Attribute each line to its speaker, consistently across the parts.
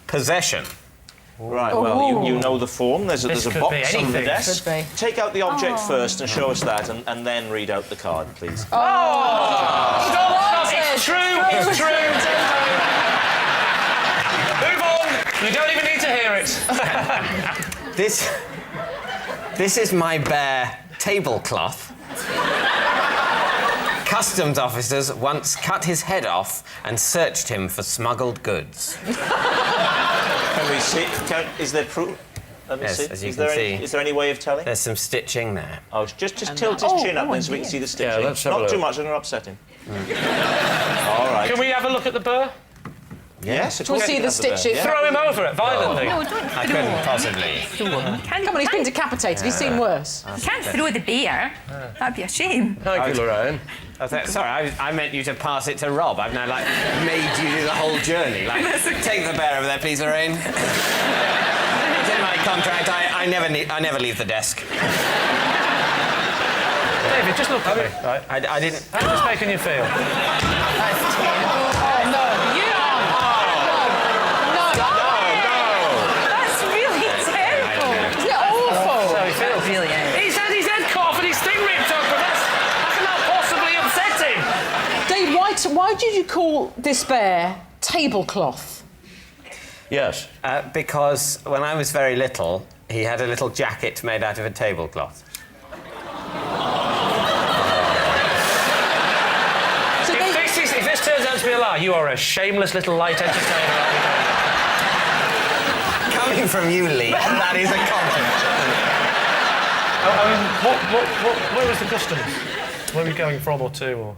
Speaker 1: Possession.
Speaker 2: Right, well, you know the form. There's a box on the desk.
Speaker 3: Could be.
Speaker 2: Take out the object first and show us that, and then read out the card, please.
Speaker 3: Stop!
Speaker 4: It's true! It's true! Move on! You don't even need to hear it.
Speaker 1: This is my bear tablecloth. Customs officers once cut his head off and searched him for smuggled goods.
Speaker 2: Can we see? Is there proof? Let me
Speaker 1: Yes,
Speaker 2: see.
Speaker 1: as you can see.
Speaker 2: Is there any way of telling?
Speaker 1: There's some stitching there.
Speaker 2: Oh, just tilt his chin up then so we can see the stitching.
Speaker 4: let's have a
Speaker 2: Not
Speaker 4: look.
Speaker 2: too much, I'm going to upset him. All right.
Speaker 4: Can we have a look at the burr?
Speaker 2: Yes,
Speaker 3: We'll see the stitching.
Speaker 2: Yeah.
Speaker 4: Throw him over it violently.
Speaker 5: No, don't
Speaker 1: I couldn't possibly.
Speaker 3: Come on, he's been decapitated. He's seen worse.
Speaker 5: You can't throw the bear. That'd be a shame.
Speaker 4: Thank you, Lorraine.
Speaker 1: Sorry, I meant you to pass it to Rob. I've now, made you do the whole journey. Take the bear over there, please, Lorraine. It's in my contract. I never leave the desk.
Speaker 4: David, just look at me. Right.
Speaker 1: I didn't...
Speaker 4: How's this making you feel?
Speaker 5: That's really terrible.
Speaker 3: Isn't it awful?
Speaker 4: So he feels.
Speaker 5: Really is.
Speaker 4: He's had his head cut off and his thing ripped up, but that's not possibly upsetting.
Speaker 3: Dave, why did you call this bear tablecloth?
Speaker 4: Yes.
Speaker 1: Because when I was very little, he had a little jacket made out of a tablecloth.
Speaker 3: So they...
Speaker 4: If this turns out to be a lie, you are a shameless little light entertainer.
Speaker 1: Coming from you, Lee, that is a compliment.
Speaker 4: Where was the customs? Where were you going from or to? Or?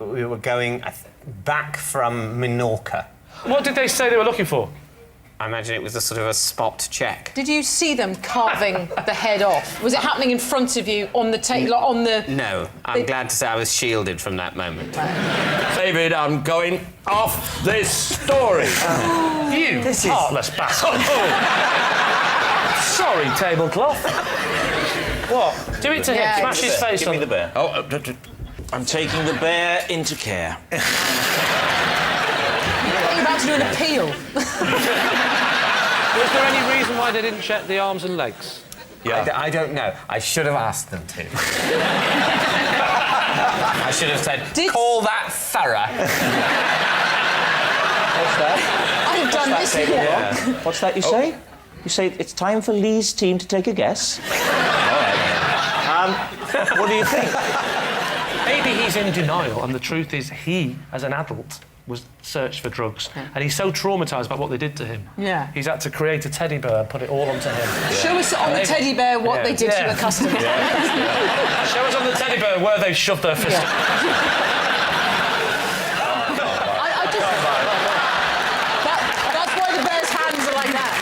Speaker 1: We were going back from Minorca.
Speaker 4: What did they say they were looking for?
Speaker 1: I imagine it was a sort of a spot check.
Speaker 3: Did you see them carving the head off? Was it happening in front of you on the table, on the...
Speaker 1: No, I'm glad to say I was shielded from that moment.
Speaker 6: David, I'm going off this story.
Speaker 4: You heartless bastard. Sorry, tablecloth.
Speaker 2: What?
Speaker 4: Do it to him.
Speaker 3: Yeah.
Speaker 4: Smash his face
Speaker 2: Give
Speaker 4: on.
Speaker 2: me the bear.
Speaker 6: Oh,
Speaker 2: I'm taking the bear into care.
Speaker 3: You're about to do an appeal.
Speaker 4: Was there any reason why they didn't check the arms and legs?
Speaker 1: Yeah. I don't know. I should have asked them to. I should have said, call that thorough.
Speaker 2: What's that?
Speaker 3: I've done this here.
Speaker 2: What's that you say? You say it's time for Lee's team to take a guess? All right. What do you think?
Speaker 4: Maybe he's in denial, and the truth is he, as an adult, was searched for drugs, and he's so traumatised by what they did to him.
Speaker 3: Yeah.
Speaker 4: He's had to create a teddy bear and put it all onto him.
Speaker 3: Yeah. Show us on the teddy bear what they did to the customer.
Speaker 4: Show us on the teddy bear where they shoved their fist.
Speaker 3: That's why the bear's hands are like that.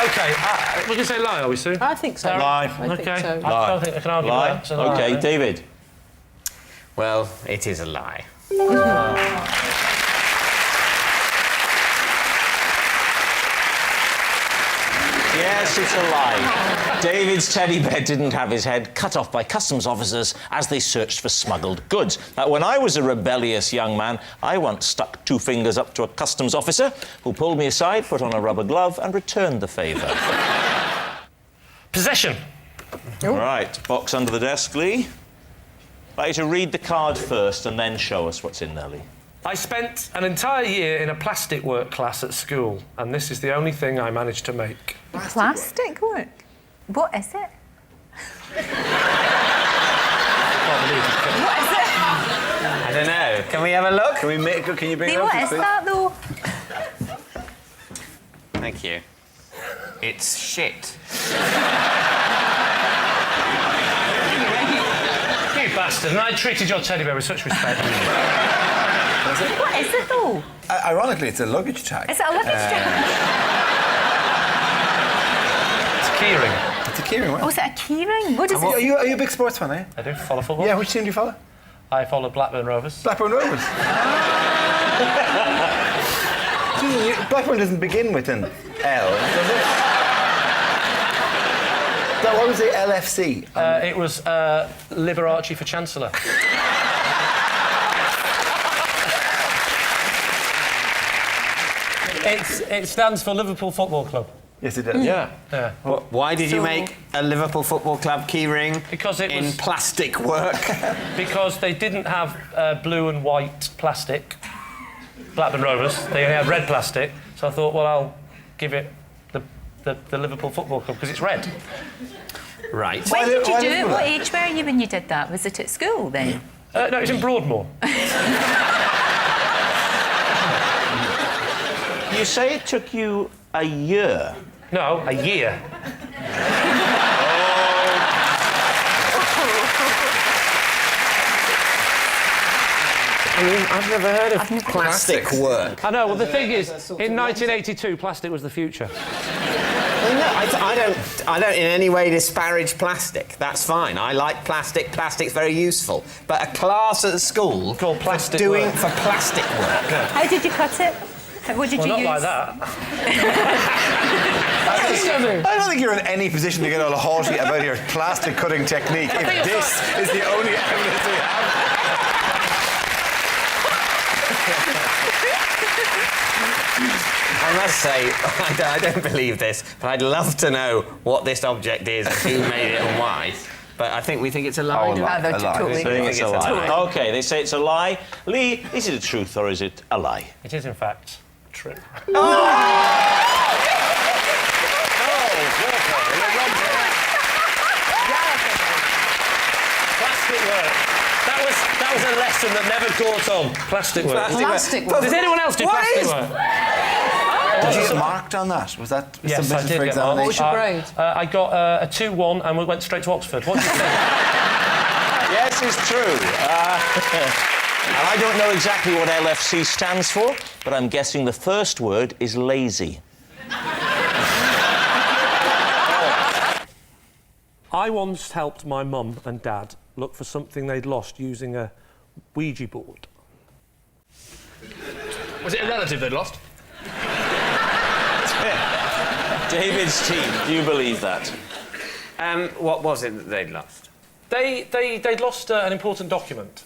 Speaker 4: OK, we can say lie, are we, Sue?
Speaker 3: I think so.
Speaker 2: Lie.
Speaker 3: I think
Speaker 4: OK.
Speaker 3: so.
Speaker 4: I don't think I can argue
Speaker 2: Lie.
Speaker 4: that. It's a lie.
Speaker 2: OK, David.
Speaker 1: Well, it is a lie.
Speaker 2: Yes, it's a lie. David's teddy bear didn't have his head cut off by customs officers as they searched for smuggled goods. Now, when I was a rebellious young man, I once stuck 2 fingers up to a customs officer who pulled me aside, put on a rubber glove and returned the favour.
Speaker 4: Possession.
Speaker 2: Right, box under the desk, Lee. I'd like you to read the card first and then show us what's in there, Lee.
Speaker 4: I spent an entire year in a plastic work class at school, and this is the only thing I managed to make.
Speaker 5: Plastic work? What is it? What is it?
Speaker 1: I don't know. Can we have a look?
Speaker 6: can you bring
Speaker 5: See,
Speaker 6: it up?
Speaker 5: what is that, though?
Speaker 1: Thank you. It's shit.
Speaker 4: You bastard, and I treated your teddy bear with such respect.
Speaker 5: What is it, though?
Speaker 6: Ironically, it's a luggage tag.
Speaker 5: Is it a luggage tag?
Speaker 4: It's a keyring.
Speaker 6: It's a keyring,
Speaker 5: Oh, is it a keyring? What is
Speaker 6: Are
Speaker 5: it?
Speaker 6: you a big sports fan, eh?
Speaker 4: I do follow football.
Speaker 6: Yeah, which team do you follow?
Speaker 4: I follow Blackburn Rovers.
Speaker 6: Blackburn Rovers. Blackburn doesn't begin with an L, does it? What was the LFC?
Speaker 4: It was Liberace for Chancellor. It stands for Liverpool Football Club.
Speaker 6: Yes, it does.
Speaker 1: Yeah.
Speaker 4: Yeah.
Speaker 1: Why did you make a Liverpool Football Club keyring
Speaker 4: Because it
Speaker 1: in
Speaker 4: was-
Speaker 1: plastic work?
Speaker 4: Because they didn't have blue and white plastic, Blackburn Rovers. They only had red plastic. So I thought, well, I'll give it the Liverpool Football Club because it's red.
Speaker 1: Right.
Speaker 5: When did you
Speaker 6: why
Speaker 5: do
Speaker 6: did
Speaker 5: it?
Speaker 6: you do
Speaker 5: What
Speaker 6: that?
Speaker 5: age were you when you did that? Was it at school then?
Speaker 4: No, it's in Broadmoor.
Speaker 2: You say it took you a year.
Speaker 4: No, a year.
Speaker 1: I mean, I've never heard of plastic work.
Speaker 4: I know. Well, the thing is, in 1982, plastic was the future.
Speaker 1: Well, no, I don't in any way disparage plastic. That's fine. I like plastic. Plastic's very useful. But a class at school
Speaker 4: Called plastic
Speaker 1: doing
Speaker 4: work.
Speaker 1: for plastic work.
Speaker 5: How did you cut it? What did
Speaker 4: Well,
Speaker 5: you
Speaker 4: not
Speaker 5: use?
Speaker 4: like that.
Speaker 6: I don't think you're in any position to get all haughty about your plastic cutting technique if
Speaker 4: think it's
Speaker 6: this is the only evidence we have.
Speaker 1: I must say, I don't believe this, but I'd love to know what this object is, who made it and why. But I think we think it's a lie.
Speaker 6: Oh, a lie.
Speaker 5: I thought you
Speaker 6: lie.
Speaker 5: totally-
Speaker 2: I think it's a lie.
Speaker 1: lie.
Speaker 2: OK, they say it's a lie. Lee, is it a truth or is it a lie?
Speaker 4: It is, in fact, true. Plastic work. That was a lesson that never caught on. Plastic work.
Speaker 3: Plastic work.
Speaker 4: Does anyone else do
Speaker 1: What
Speaker 4: plastic
Speaker 1: is-
Speaker 4: work?
Speaker 6: Did you get marked on that? Was that
Speaker 4: Yes, I
Speaker 6: submitted
Speaker 4: did
Speaker 6: for
Speaker 4: get marked.
Speaker 3: What was your grade?
Speaker 4: I got a 2-1 and we went straight to Oxford. What do you think?
Speaker 2: Yes, it's true. And I don't know exactly what LFC stands for, but I'm guessing the first word is lazy.
Speaker 4: I once helped my mum and dad look for something they'd lost using a Ouija board.
Speaker 7: Was it a relative they'd lost?
Speaker 2: David's team, do you believe that?
Speaker 1: What was it that they'd lost?
Speaker 4: They'd lost an important document.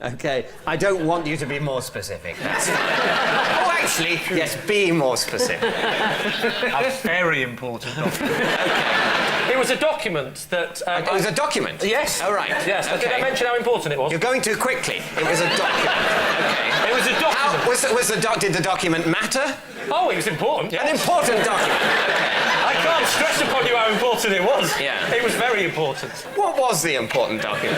Speaker 1: OK, I don't want you to be more specific. That's... oh, actually, yes, be more specific.
Speaker 7: A very important document.
Speaker 4: It was a document that...
Speaker 1: It was a document?
Speaker 4: Yes.
Speaker 1: Oh, right.
Speaker 4: Yes.
Speaker 1: OK.
Speaker 4: Did I mention how important it was?
Speaker 1: You're going too quickly. It was a document. OK.
Speaker 4: It was a document.
Speaker 1: Did the document matter?
Speaker 4: Oh, it was important,
Speaker 1: An
Speaker 4: yes.
Speaker 1: important document.
Speaker 4: I can't stress upon you how important it was.
Speaker 1: Yeah.
Speaker 4: It was very important.
Speaker 1: What was the important document?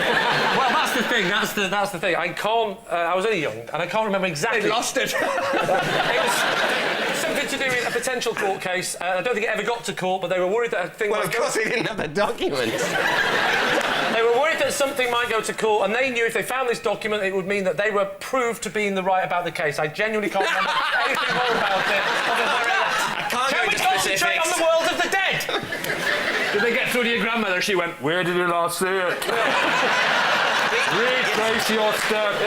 Speaker 4: Well, that's the thing. That's the thing. I can't... I was only young, and I can't remember exactly...
Speaker 7: They lost it.
Speaker 4: It was something to do with a potential court case. I don't think it ever got to court, but they were worried that a thing
Speaker 1: Well,
Speaker 4: might
Speaker 1: of
Speaker 4: go...
Speaker 1: course they didn't have the document.
Speaker 4: They were worried that something might go to court, and they knew if they found this document, it would mean that they were proved to be in the right about the case. I genuinely can't remember anything more about it.
Speaker 1: I can't
Speaker 4: Can
Speaker 1: go
Speaker 4: we
Speaker 1: into
Speaker 4: concentrate
Speaker 1: specifics.
Speaker 4: on the world of the dead?
Speaker 7: Did they get through to your grandmother? She went, where did you last see it? Retrace your steps.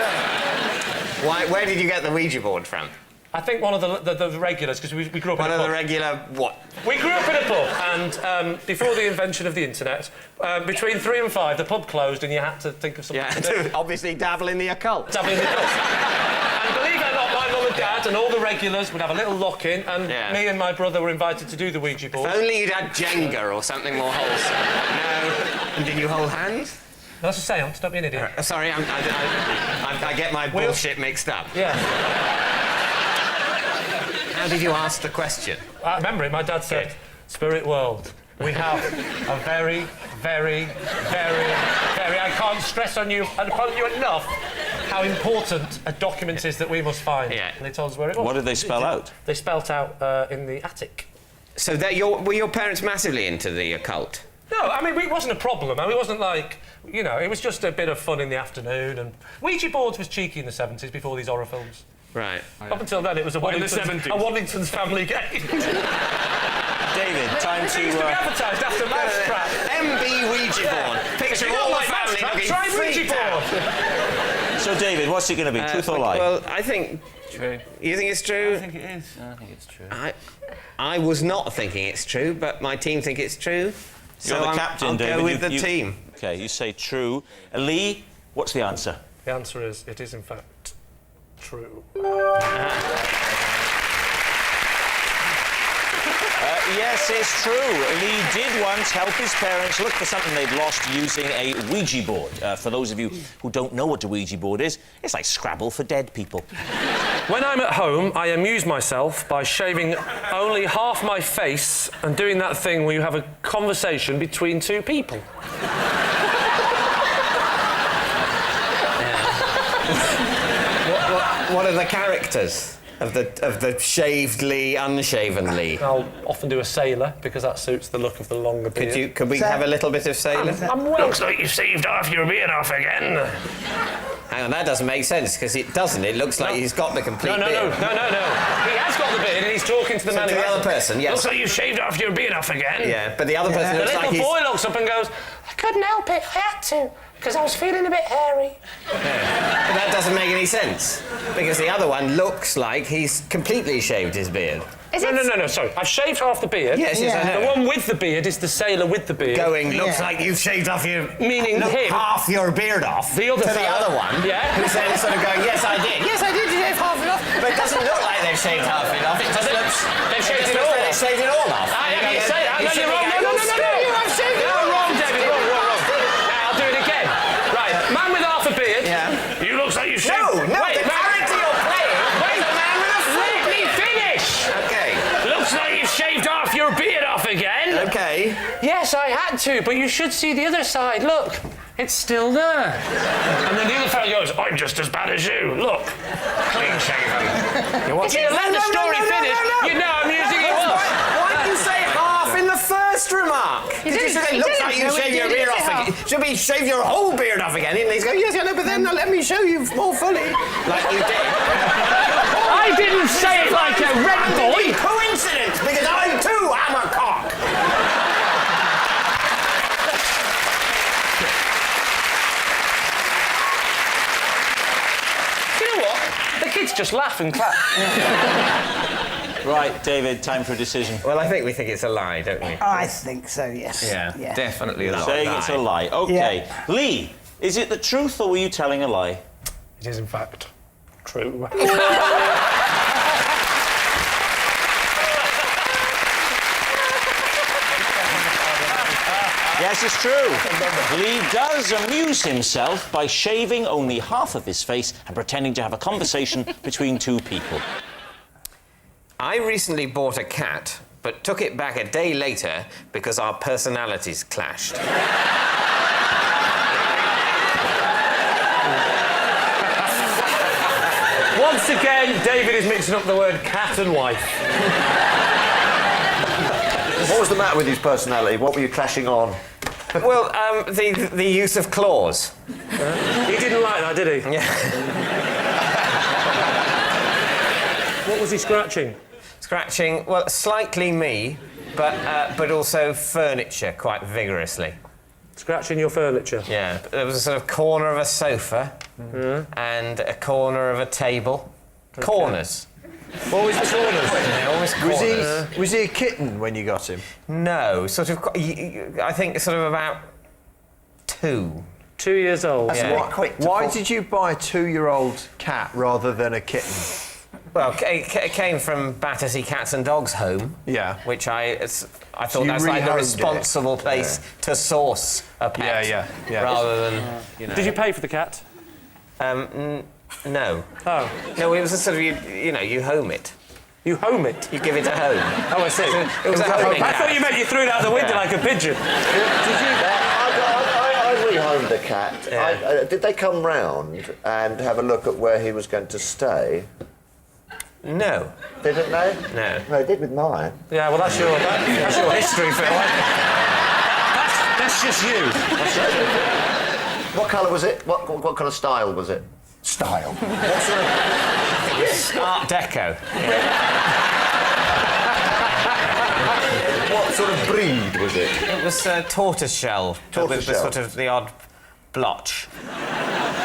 Speaker 1: Where did you get the Ouija board from?
Speaker 4: I think one of the regulars, because we grew up in
Speaker 1: One
Speaker 4: a
Speaker 1: of
Speaker 4: pub.
Speaker 1: the regular what?
Speaker 4: We grew up in a pub, and before the invention of the internet, between 3 and 5, the pub closed, and you had to think of something
Speaker 1: Yeah,
Speaker 4: to do.
Speaker 1: to obviously dabble in the occult.
Speaker 4: Dabbling in the dust. And believe it or not, my mum and dad and all the regulars would have a little lock-in, and
Speaker 1: Yeah.
Speaker 4: me and my brother were invited to do the Ouija board.
Speaker 1: If only you'd had Jenga or something more wholesome. No. And did you hold hands?
Speaker 4: That's a seance, don't be an idiot.
Speaker 1: Sorry, I get my bullshit mixed up.
Speaker 4: Yeah.
Speaker 1: How did you ask the question?
Speaker 4: I remember it, my dad said, Spirit world, we have a very, very, very, very... I can't stress upon you enough how important a document is that we must find.
Speaker 1: Yeah.
Speaker 4: And they told us where it was.
Speaker 2: What did they spell out?
Speaker 4: They spelt out in the attic.
Speaker 1: So were your parents massively into the occult?
Speaker 4: No, I mean, it wasn't a problem. I mean, it wasn't like, you know, it was just a bit of fun in the afternoon. And Ouija boards was cheeky in the 70s before these horror films.
Speaker 1: Right.
Speaker 4: Up until then, it was a
Speaker 7: in the 70s?
Speaker 4: Waddington's family game.
Speaker 2: David, time
Speaker 4: It used to be
Speaker 2: to...
Speaker 4: advertised after Mousetrap.
Speaker 1: MB Ouija board. Picture
Speaker 4: You
Speaker 1: all
Speaker 4: don't
Speaker 1: the
Speaker 4: like
Speaker 1: family
Speaker 4: Mousetrap,
Speaker 1: looking
Speaker 4: try Ouija
Speaker 1: freaked out.
Speaker 4: board.
Speaker 2: So, David, what's it going to be, truth or lie?
Speaker 1: Well, I think...
Speaker 7: True.
Speaker 1: You think it's true?
Speaker 7: I think it is. I think it's true.
Speaker 1: I was not thinking it's true, but my team think it's true. So
Speaker 2: You're the captain,
Speaker 1: I'll
Speaker 2: David.
Speaker 1: go with the team.
Speaker 2: OK, you say true. Lee, what's the answer?
Speaker 4: The answer is, it is in fact true.
Speaker 2: Yes, it's true. Lee did once help his parents look for something they'd lost using a Ouija board. For those of you who don't know what a Ouija board is, it's like Scrabble for dead people.
Speaker 4: When I'm at home, I amuse myself by shaving only half my face and doing that thing where you have a conversation between two people.
Speaker 1: What are the characters of the shaved Lee, unshaven Lee?
Speaker 4: I'll often do a sailor because that suits the look of the longer beard.
Speaker 1: Could we have a little bit of sailor?
Speaker 7: Looks like you shaved off your beard off again.
Speaker 1: Hang on, that doesn't make sense because it doesn't. It looks like he's got the complete beard.
Speaker 4: No. He has got the beard and he's talking to the man
Speaker 1: To
Speaker 4: who
Speaker 1: the
Speaker 4: hasn't.
Speaker 1: other person, yes.
Speaker 7: Looks like you shaved off your beard off again.
Speaker 1: Yeah, but the other person
Speaker 4: The
Speaker 1: looks like
Speaker 4: little
Speaker 1: he's...
Speaker 4: boy looks up and goes,
Speaker 8: I couldn't help it. I had to. Because I was feeling a bit hairy.
Speaker 1: But that doesn't make any sense because the other one looks like he's completely shaved his beard.
Speaker 4: No, sorry. I've shaved half the beard.
Speaker 1: Yes, I know.
Speaker 4: The one with the beard is the sailor with the beard.
Speaker 1: Looks like you've shaved off your...
Speaker 4: Meaning him.
Speaker 1: half your beard off.
Speaker 4: The other
Speaker 1: to the
Speaker 4: fella.
Speaker 1: other one.
Speaker 4: Yeah.
Speaker 1: Who's then sort of going, yes, I did. Yes, I did shave half it off. But it doesn't look like they've shaved half it off. It just looks...
Speaker 4: They've shaved it
Speaker 1: looks
Speaker 4: all
Speaker 1: like
Speaker 4: off.
Speaker 1: They've shaved it all off.
Speaker 4: You say that. No, you're wrong. No.
Speaker 1: I've shaved it all
Speaker 4: Wrong,
Speaker 1: off.
Speaker 4: David. Wrong. I'll do it again. Right. Man with half a beard.
Speaker 1: Yeah.
Speaker 7: You looks like you shaved...
Speaker 1: No,
Speaker 4: Wait,
Speaker 1: the character you're playing is the man with a
Speaker 4: Let
Speaker 1: full
Speaker 4: me finish.
Speaker 1: Okay.
Speaker 7: Looks like you shaved off your beard off again.
Speaker 1: Okay.
Speaker 8: Yes, I had to, but you should see the other side. Look, it's still there.
Speaker 7: And then the other fellow goes, I'm just as bad as you. Look. Clean shaven.
Speaker 4: If you let the story finish, you know I'm using it up.
Speaker 1: Why didn't you say half in the first remark?
Speaker 3: You
Speaker 1: Did you
Speaker 3: didn't.
Speaker 1: say,
Speaker 3: You
Speaker 1: looks
Speaker 3: didn't.
Speaker 1: like you
Speaker 3: No,
Speaker 1: shaved
Speaker 3: you
Speaker 1: your
Speaker 3: didn't
Speaker 1: beard
Speaker 3: say
Speaker 1: off
Speaker 3: half.
Speaker 1: again? Should be shave your whole beard off again. And he's going, yes, I know, but then let me show you more fully. Like you did.
Speaker 7: I didn't say it like a red boy.
Speaker 1: Coincidence, because I too am a cock.
Speaker 4: You know what? The kids just laugh and clap.
Speaker 2: Right, David, time for a decision.
Speaker 1: Well, I think we think it's a lie, don't we?
Speaker 9: I think so, yes.
Speaker 1: Yeah, definitely a lie.
Speaker 2: Saying it's a lie. OK. Lee, is it the truth or were you telling a lie?
Speaker 4: It is, in fact, true.
Speaker 2: Yes, it's true. Lee does amuse himself by shaving only half of his face and pretending to have a conversation between two people.
Speaker 1: I recently bought a cat, but took it back a day later because our personalities clashed.
Speaker 4: Once again, David is mixing up the word cat and wife.
Speaker 6: What was the matter with his personality? What were you clashing on?
Speaker 1: Well, the use of claws.
Speaker 4: He didn't like that, did he?
Speaker 1: Yeah.
Speaker 4: What was he scratching?
Speaker 1: Scratching, well, slightly me, but also furniture quite vigorously.
Speaker 4: Scratching your furniture?
Speaker 1: Yeah. There was a sort of corner of a sofa and a corner of a table. Okay. Corners.
Speaker 4: Always the corners.
Speaker 1: Yeah, always corners.
Speaker 6: Was he a kitten when you got him?
Speaker 1: No, sort of, I think sort of about 2.
Speaker 4: 2 years old.
Speaker 6: That's
Speaker 1: Yeah.
Speaker 6: quite quick. Why did you buy a 2-year-old cat rather than a kitten?
Speaker 1: Well, it came from Battersea Cats and Dogs Home.
Speaker 6: Yeah.
Speaker 1: Which I thought
Speaker 6: you
Speaker 1: that's like the
Speaker 6: rehomed
Speaker 1: responsible place to source a pet.
Speaker 6: Yeah.
Speaker 1: Rather than, you know.
Speaker 4: Did you pay for the cat?
Speaker 1: No.
Speaker 4: Oh.
Speaker 1: No, it was a sort of, you home it.
Speaker 4: You home it?
Speaker 1: You give it a home.
Speaker 4: Oh, I see.
Speaker 1: It was a homing
Speaker 4: I
Speaker 1: cat.
Speaker 4: thought you meant you threw it out the window like a pigeon.
Speaker 10: I rehomed the cat.
Speaker 1: Yeah.
Speaker 10: Did they come round and have a look at where he was going to stay?
Speaker 1: No.
Speaker 10: Didn't they?
Speaker 1: No.
Speaker 10: They did with mine.
Speaker 4: Yeah, well, that's your history, Phil. That's just you.
Speaker 10: What colour was it? What kind of style was it?
Speaker 6: Style.
Speaker 10: What sort of...
Speaker 1: Art Deco.
Speaker 10: What sort of breed was it?
Speaker 1: It was tortoiseshell. With the sort of the odd blotch.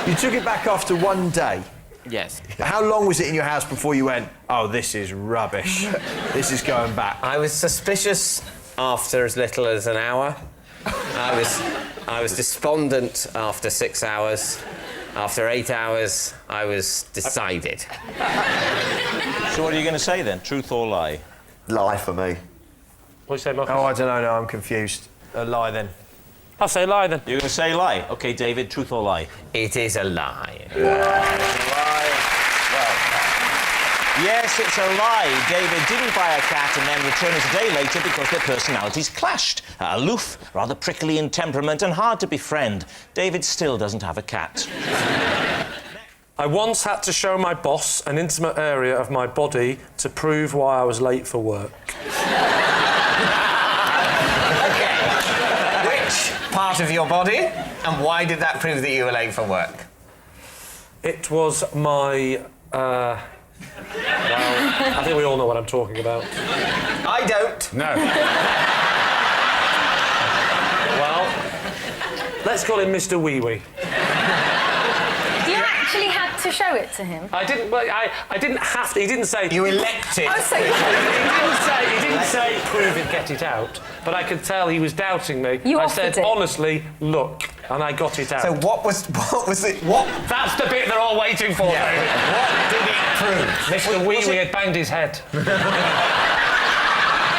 Speaker 6: You took it back after one day.
Speaker 1: Yes.
Speaker 6: How long was it in your house before you went, oh, this is rubbish. This is going back?
Speaker 1: I was suspicious after as little as an hour. I was despondent after 6 hours. After 8 hours, I was decided.
Speaker 2: So what are you going to say then? Truth or lie?
Speaker 10: Lie for me.
Speaker 4: What do you say, Marcus?
Speaker 9: Oh, I don't know. No, I'm confused. A lie then.
Speaker 4: I'll say lie then.
Speaker 2: You're going to say lie. OK, David, truth or lie?
Speaker 1: It is a lie.
Speaker 2: Yes, it's a lie. David didn't buy a cat and then return it a day later because their personalities clashed. Aloof, rather prickly in temperament and hard to befriend. David still doesn't have a cat.
Speaker 4: I once had to show my boss an intimate area of my body to prove why I was late for work.
Speaker 1: Which part of your body, and why did that prove that you were late for work?
Speaker 4: It was my... well, I think we all know what I'm talking about.
Speaker 1: I don't.
Speaker 9: No.
Speaker 4: Well, let's call him Mr. Wee Wee.
Speaker 11: You actually had to show it to him?
Speaker 4: I didn't. Well, I didn't have to. He didn't say.
Speaker 1: You elected.
Speaker 11: Oh, so
Speaker 4: He didn't say prove it, get it out. But I could tell he was doubting me.
Speaker 11: You
Speaker 4: I said
Speaker 11: offered it.
Speaker 4: honestly, look, and I got it out.
Speaker 1: So what was it? What?
Speaker 4: That's the bit they're all waiting for.
Speaker 1: Yeah.
Speaker 4: David.
Speaker 1: What did it prove?
Speaker 4: Mr. Wee Wee had banged his head.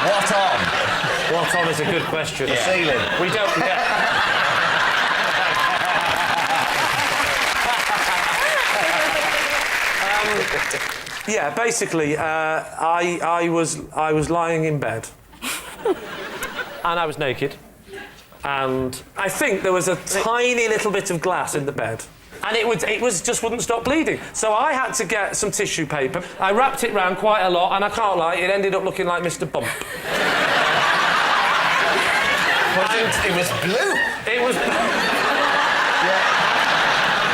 Speaker 1: What on?
Speaker 4: What on is a good question.
Speaker 1: The ceiling.
Speaker 4: We don't. Yeah, basically, I was lying in bed, and I was naked, and I think there was a tiny little bit of glass in the bed, and it was just wouldn't stop bleeding. So I had to get some tissue paper. I wrapped it round quite a lot, and I can't lie, it ended up looking like Mr. Bump.
Speaker 1: It was blue.
Speaker 4: It was.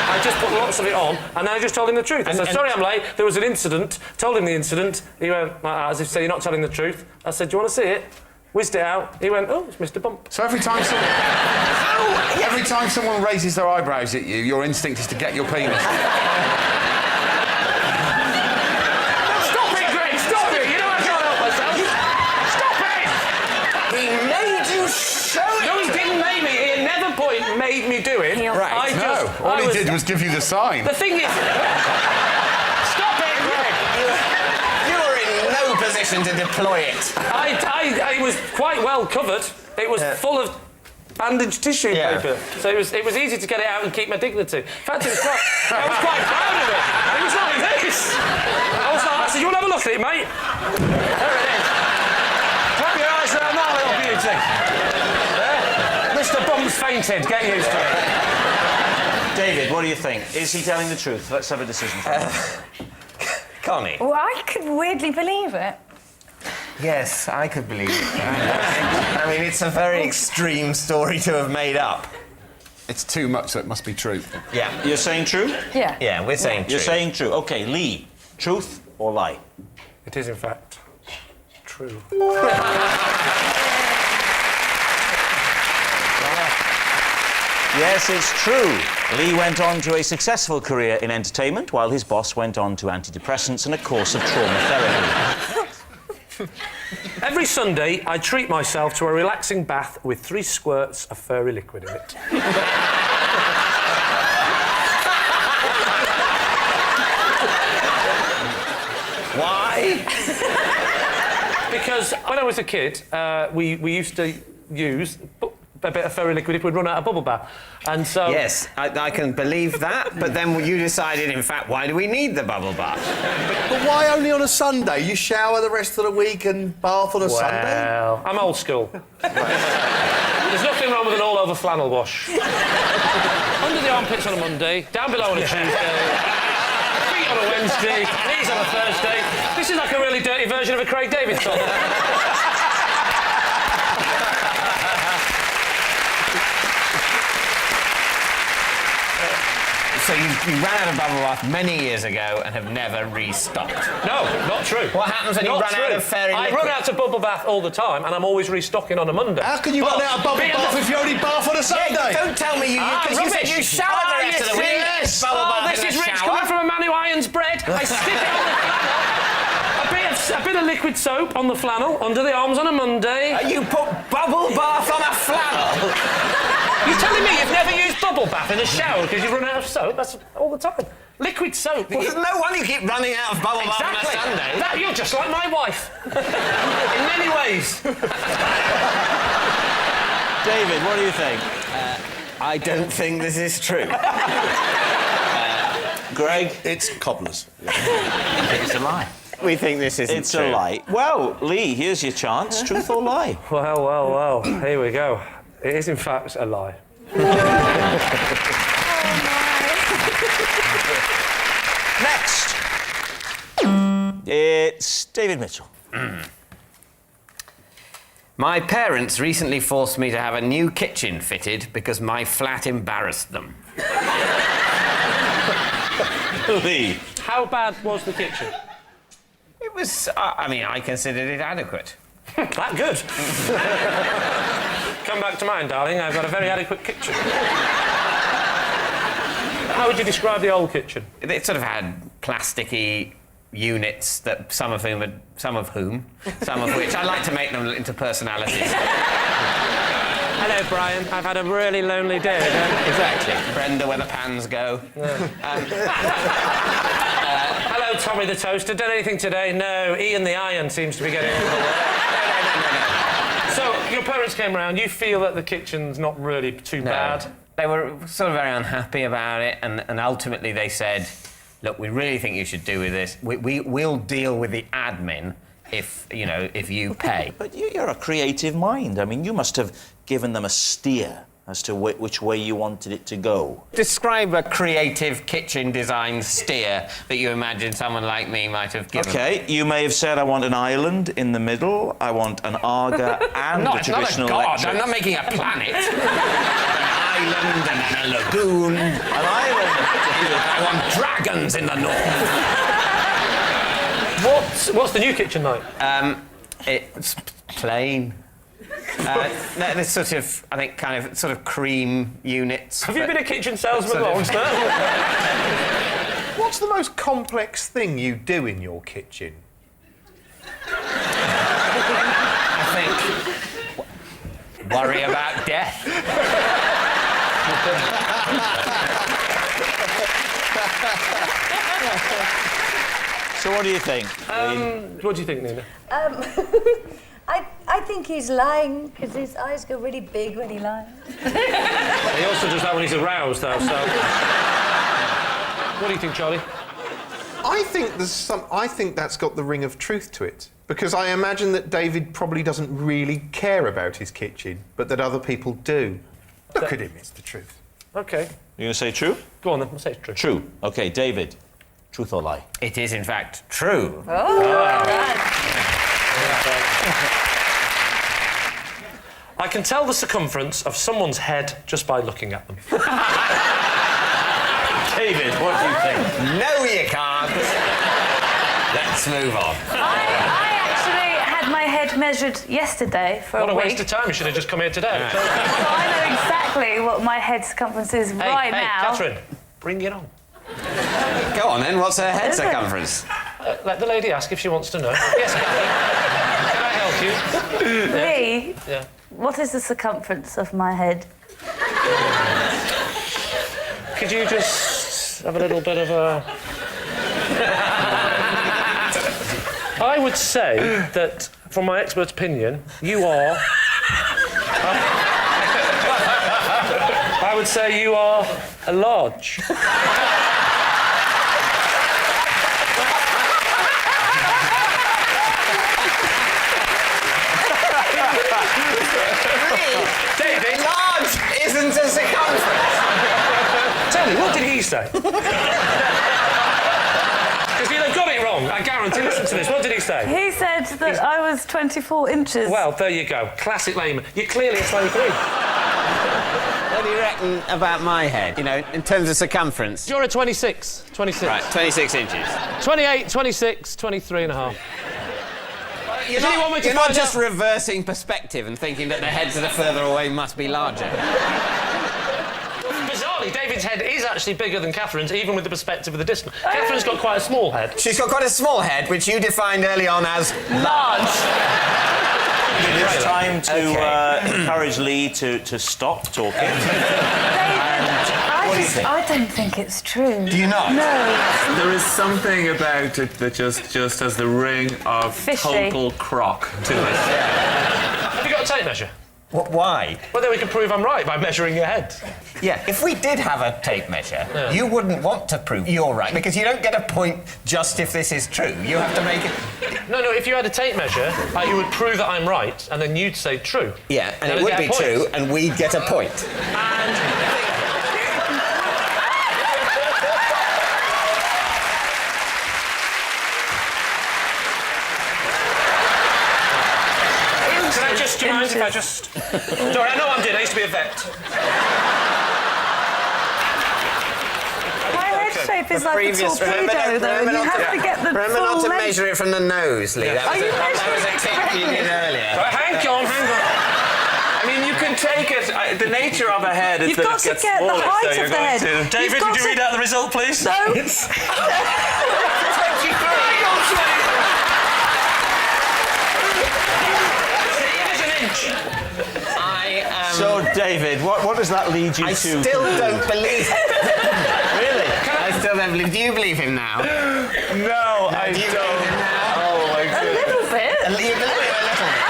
Speaker 4: I just put lots of it on, and then I just told him the truth. I said, sorry I'm late, there was an incident. Told him the incident. He went, like that, as if to say, you're not telling the truth. I said, do you want to see it? Whizzed it out. He went, oh, it's Mr. Bump.
Speaker 9: So every time someone raises their eyebrows at you, your instinct is to get your penis.
Speaker 4: Stop it, Greg! Stop it! You know I can't help myself. Stop it!
Speaker 1: He made you show it.
Speaker 4: No, he didn't make me. He at never point made me do it.
Speaker 1: Right.
Speaker 9: All he did was give you the sign.
Speaker 4: The thing is... Stop it, Greg!
Speaker 1: You were in no position to deploy it.
Speaker 4: I was quite well covered. It was full of bandaged tissue paper. So it was easy to get it out and keep my dignity. In fact, I was quite proud of it. It was like this. I said, you want to have a look at it, mate? There it is. Clap your eyes around that little beauty. Mr. Bump's fainted. Get used to it.
Speaker 2: David, what do you think? Is he telling the truth? Let's have a decision from him.
Speaker 1: Connie.
Speaker 11: Well, I could weirdly believe it.
Speaker 1: Yes, I could believe it. I mean, it's a very extreme story to have made up.
Speaker 9: It's too much, so it must be true.
Speaker 1: Yeah.
Speaker 2: You're saying true?
Speaker 11: Yeah.
Speaker 1: Yeah, we're saying true.
Speaker 2: You're saying true. OK, Lee, truth or lie?
Speaker 4: It is, in fact, true.
Speaker 2: Yes, it's true. Lee went on to a successful career in entertainment, while his boss went on to antidepressants and a course of trauma therapy.
Speaker 4: Every Sunday, I treat myself to a relaxing bath with 3 squirts of furry liquid in it.
Speaker 1: Why?
Speaker 4: Because when I was a kid, we used to use a bit of furry liquid if we'd run out of bubble bath. And so...
Speaker 1: Yes, I can believe that, but then you decided, in fact, why do we need the bubble bath?
Speaker 6: But why only on a Sunday? You shower the rest of the week and bath on a Sunday?
Speaker 4: Well, I'm old school. There's nothing wrong with an all-over flannel wash. Under the armpits on a Monday, down below on a Tuesday, feet on a Wednesday, knees on a Thursday. This is like a really dirty version of a Craig David song.
Speaker 1: So you ran out of bubble bath many years ago and have never restocked.
Speaker 4: No, not true.
Speaker 1: What happens when you run out of fairy liquid?
Speaker 4: I run out of bubble bath all the time, and I'm always restocking on a Monday.
Speaker 6: How can you run out of bubble bath if you only bath on a Sunday?
Speaker 1: Yeah, don't tell me because you said you shower the rest of the week.
Speaker 6: Yes.
Speaker 1: Bubble bath
Speaker 4: This
Speaker 1: in
Speaker 4: is
Speaker 1: the
Speaker 4: rich
Speaker 1: shower.
Speaker 4: coming from a man who irons bread. I stick it on the flannel. A bit of liquid soap on the flannel, under the arms on a Monday.
Speaker 1: You put bubble bath on a flannel?
Speaker 4: You're telling me you've never used bubble bath in a shower because you've run out of soap? That's all the time. Liquid soap.
Speaker 1: Well, no wonder you keep running out of bubble bath on a Sunday.
Speaker 4: That, you're just like my wife. In many ways.
Speaker 2: David, what do you think?
Speaker 1: I don't think this is true.
Speaker 2: Greg?
Speaker 6: It's cobblers.
Speaker 10: I think it's a lie.
Speaker 1: We think this isn't
Speaker 2: It's
Speaker 1: true.
Speaker 2: a lie. Well, Lee, here's your chance. Truth or lie?
Speaker 4: Well. Here we go. It is, in fact, a lie.
Speaker 2: Next. It's David Mitchell.
Speaker 1: My parents recently forced me to have a new kitchen fitted because my flat embarrassed them.
Speaker 2: Lee.
Speaker 4: How bad was the kitchen?
Speaker 1: It was, I considered it adequate.
Speaker 4: That good. Come back to mine, darling. I've got a very adequate kitchen. How would you describe the old kitchen?
Speaker 1: It sort of had plasticky units that some of which I like to make them into personalities.
Speaker 4: Hello, Brian. I've had a really lonely day.
Speaker 1: Exactly. Brenda, where the pans go.
Speaker 4: Hello, Tommy the toaster. Done anything today? No. Ian the iron seems to be getting all the work. No. So your parents came round. You feel that the kitchen's not really too bad?
Speaker 1: They were sort of very unhappy about it, and ultimately they said, look, we really think you should do with this. We'll deal with the admin if you pay.
Speaker 2: But you're a creative mind. I mean, you must have given them a steer as to which way you wanted it to go.
Speaker 1: Describe a creative kitchen design steer that you imagine someone like me might have given.
Speaker 2: OK, you may have said, I want an island in the middle, I want an Aga and a traditional electric.
Speaker 1: I'm not making a planet. An island and a lagoon.
Speaker 2: An island.
Speaker 1: I want dragons in the north.
Speaker 4: What's the new kitchen like?
Speaker 1: It's plain. There's sort of, I think, sort of cream units.
Speaker 4: Have you been a kitchen salesman
Speaker 1: sort of-
Speaker 4: long, sir?
Speaker 6: What's the most complex thing you do in your kitchen?
Speaker 1: I think worry about death.
Speaker 2: So what do you think?
Speaker 4: What do you think, Nina?
Speaker 11: I think he's lying because his eyes go really big when he lies.
Speaker 4: He also does that when he's aroused, though, so... What do you think, Charlie?
Speaker 12: I think that's got the ring of truth to it. Because I imagine that David probably doesn't really care about his kitchen, but that other people do. Look at him, it's the truth.
Speaker 4: OK.
Speaker 2: You're going to say true?
Speaker 4: Go on, then. We'll say it's true.
Speaker 2: True. OK, David. Truth or lie?
Speaker 1: It is, in fact, true.
Speaker 4: I can tell the circumference of someone's head just by looking at them.
Speaker 2: David, what do you think?
Speaker 1: No, you can't. Let's move on.
Speaker 11: I actually had my head measured yesterday for
Speaker 4: What a
Speaker 11: week.
Speaker 4: waste of time. You should have just come here today.
Speaker 11: So I know exactly what my head circumference is right now.
Speaker 4: Catherine, bring it on.
Speaker 1: Go on, then. What's her head circumference?
Speaker 4: Let the lady ask if she wants to know. Yes, Catherine. Can I help you?
Speaker 11: Lee,
Speaker 4: Yeah.
Speaker 11: what is the circumference of my head?
Speaker 4: Could you just have a little bit of a... I would say that, from my expert opinion, you are... I would say you are a large.
Speaker 1: David, large isn't a circumference.
Speaker 4: Tell me, what did he say? Because you've got it wrong, I guarantee. Listen to this. What did he say?
Speaker 11: He said that I was 24 inches.
Speaker 4: Well, there you go. Classic layman. You're clearly a 23.
Speaker 1: What do you reckon about my head, in terms of circumference?
Speaker 4: You're a 26. 26.
Speaker 1: Right, 26 inches.
Speaker 4: 28, 26, 23 and a half.
Speaker 1: You're not just reversing perspective and thinking that the heads that are further away must be larger.
Speaker 4: Bizarrely, David's head is actually bigger than Catherine's, even with the perspective of the distance. Catherine's got quite a small head.
Speaker 1: She's got quite a small head, which you defined early on as large.
Speaker 2: It's time to encourage Lee to stop talking.
Speaker 11: David, I
Speaker 1: What do you think?
Speaker 5: I don't think it's true.
Speaker 1: Do you not?
Speaker 5: No.
Speaker 13: There is something about it that just has the ring of
Speaker 5: Fishy.
Speaker 13: total crock to it.
Speaker 4: Have you got a tape measure?
Speaker 1: Why?
Speaker 4: Well, then we can prove I'm right by measuring your head.
Speaker 1: Yeah, if we did have a tape measure, you wouldn't want to prove you're right, because you don't get a point just if this is true. You have to make it...
Speaker 4: No, if you had a tape measure, you would prove that I'm right, and then you'd say true.
Speaker 1: Yeah, and
Speaker 4: Then
Speaker 1: it would
Speaker 4: I'd
Speaker 1: be
Speaker 4: get a point.
Speaker 1: true, and we'd get a point.
Speaker 4: And... Do you mind if I just... Sorry, I know what I'm doing. I used to be a vet.
Speaker 5: My head shape is like a torpedo, though, and you have to get the
Speaker 1: Remember
Speaker 5: full
Speaker 1: not to
Speaker 5: length.
Speaker 1: measure it from the nose, Lee. That was a tip you did earlier.
Speaker 4: Right, hang on.
Speaker 13: I mean, you can take it. The nature of a head is
Speaker 5: You've
Speaker 13: that
Speaker 5: got
Speaker 13: it
Speaker 5: to
Speaker 13: gets
Speaker 5: get the
Speaker 13: smaller,
Speaker 5: height
Speaker 13: so you're
Speaker 5: of the
Speaker 13: going
Speaker 5: head.
Speaker 13: to...
Speaker 4: David, would you read out the result, please?
Speaker 5: No.
Speaker 4: It's... 23. It is an inch.
Speaker 2: So, David, what does that lead you to?
Speaker 1: I still don't believe it.
Speaker 2: Really?
Speaker 1: I still don't believe... Do you believe him now?
Speaker 13: No, I
Speaker 1: Do you
Speaker 13: don't.
Speaker 1: believe him now?
Speaker 13: Oh, my
Speaker 5: A
Speaker 13: goodness.
Speaker 5: little bit.
Speaker 1: You believe it a little bit.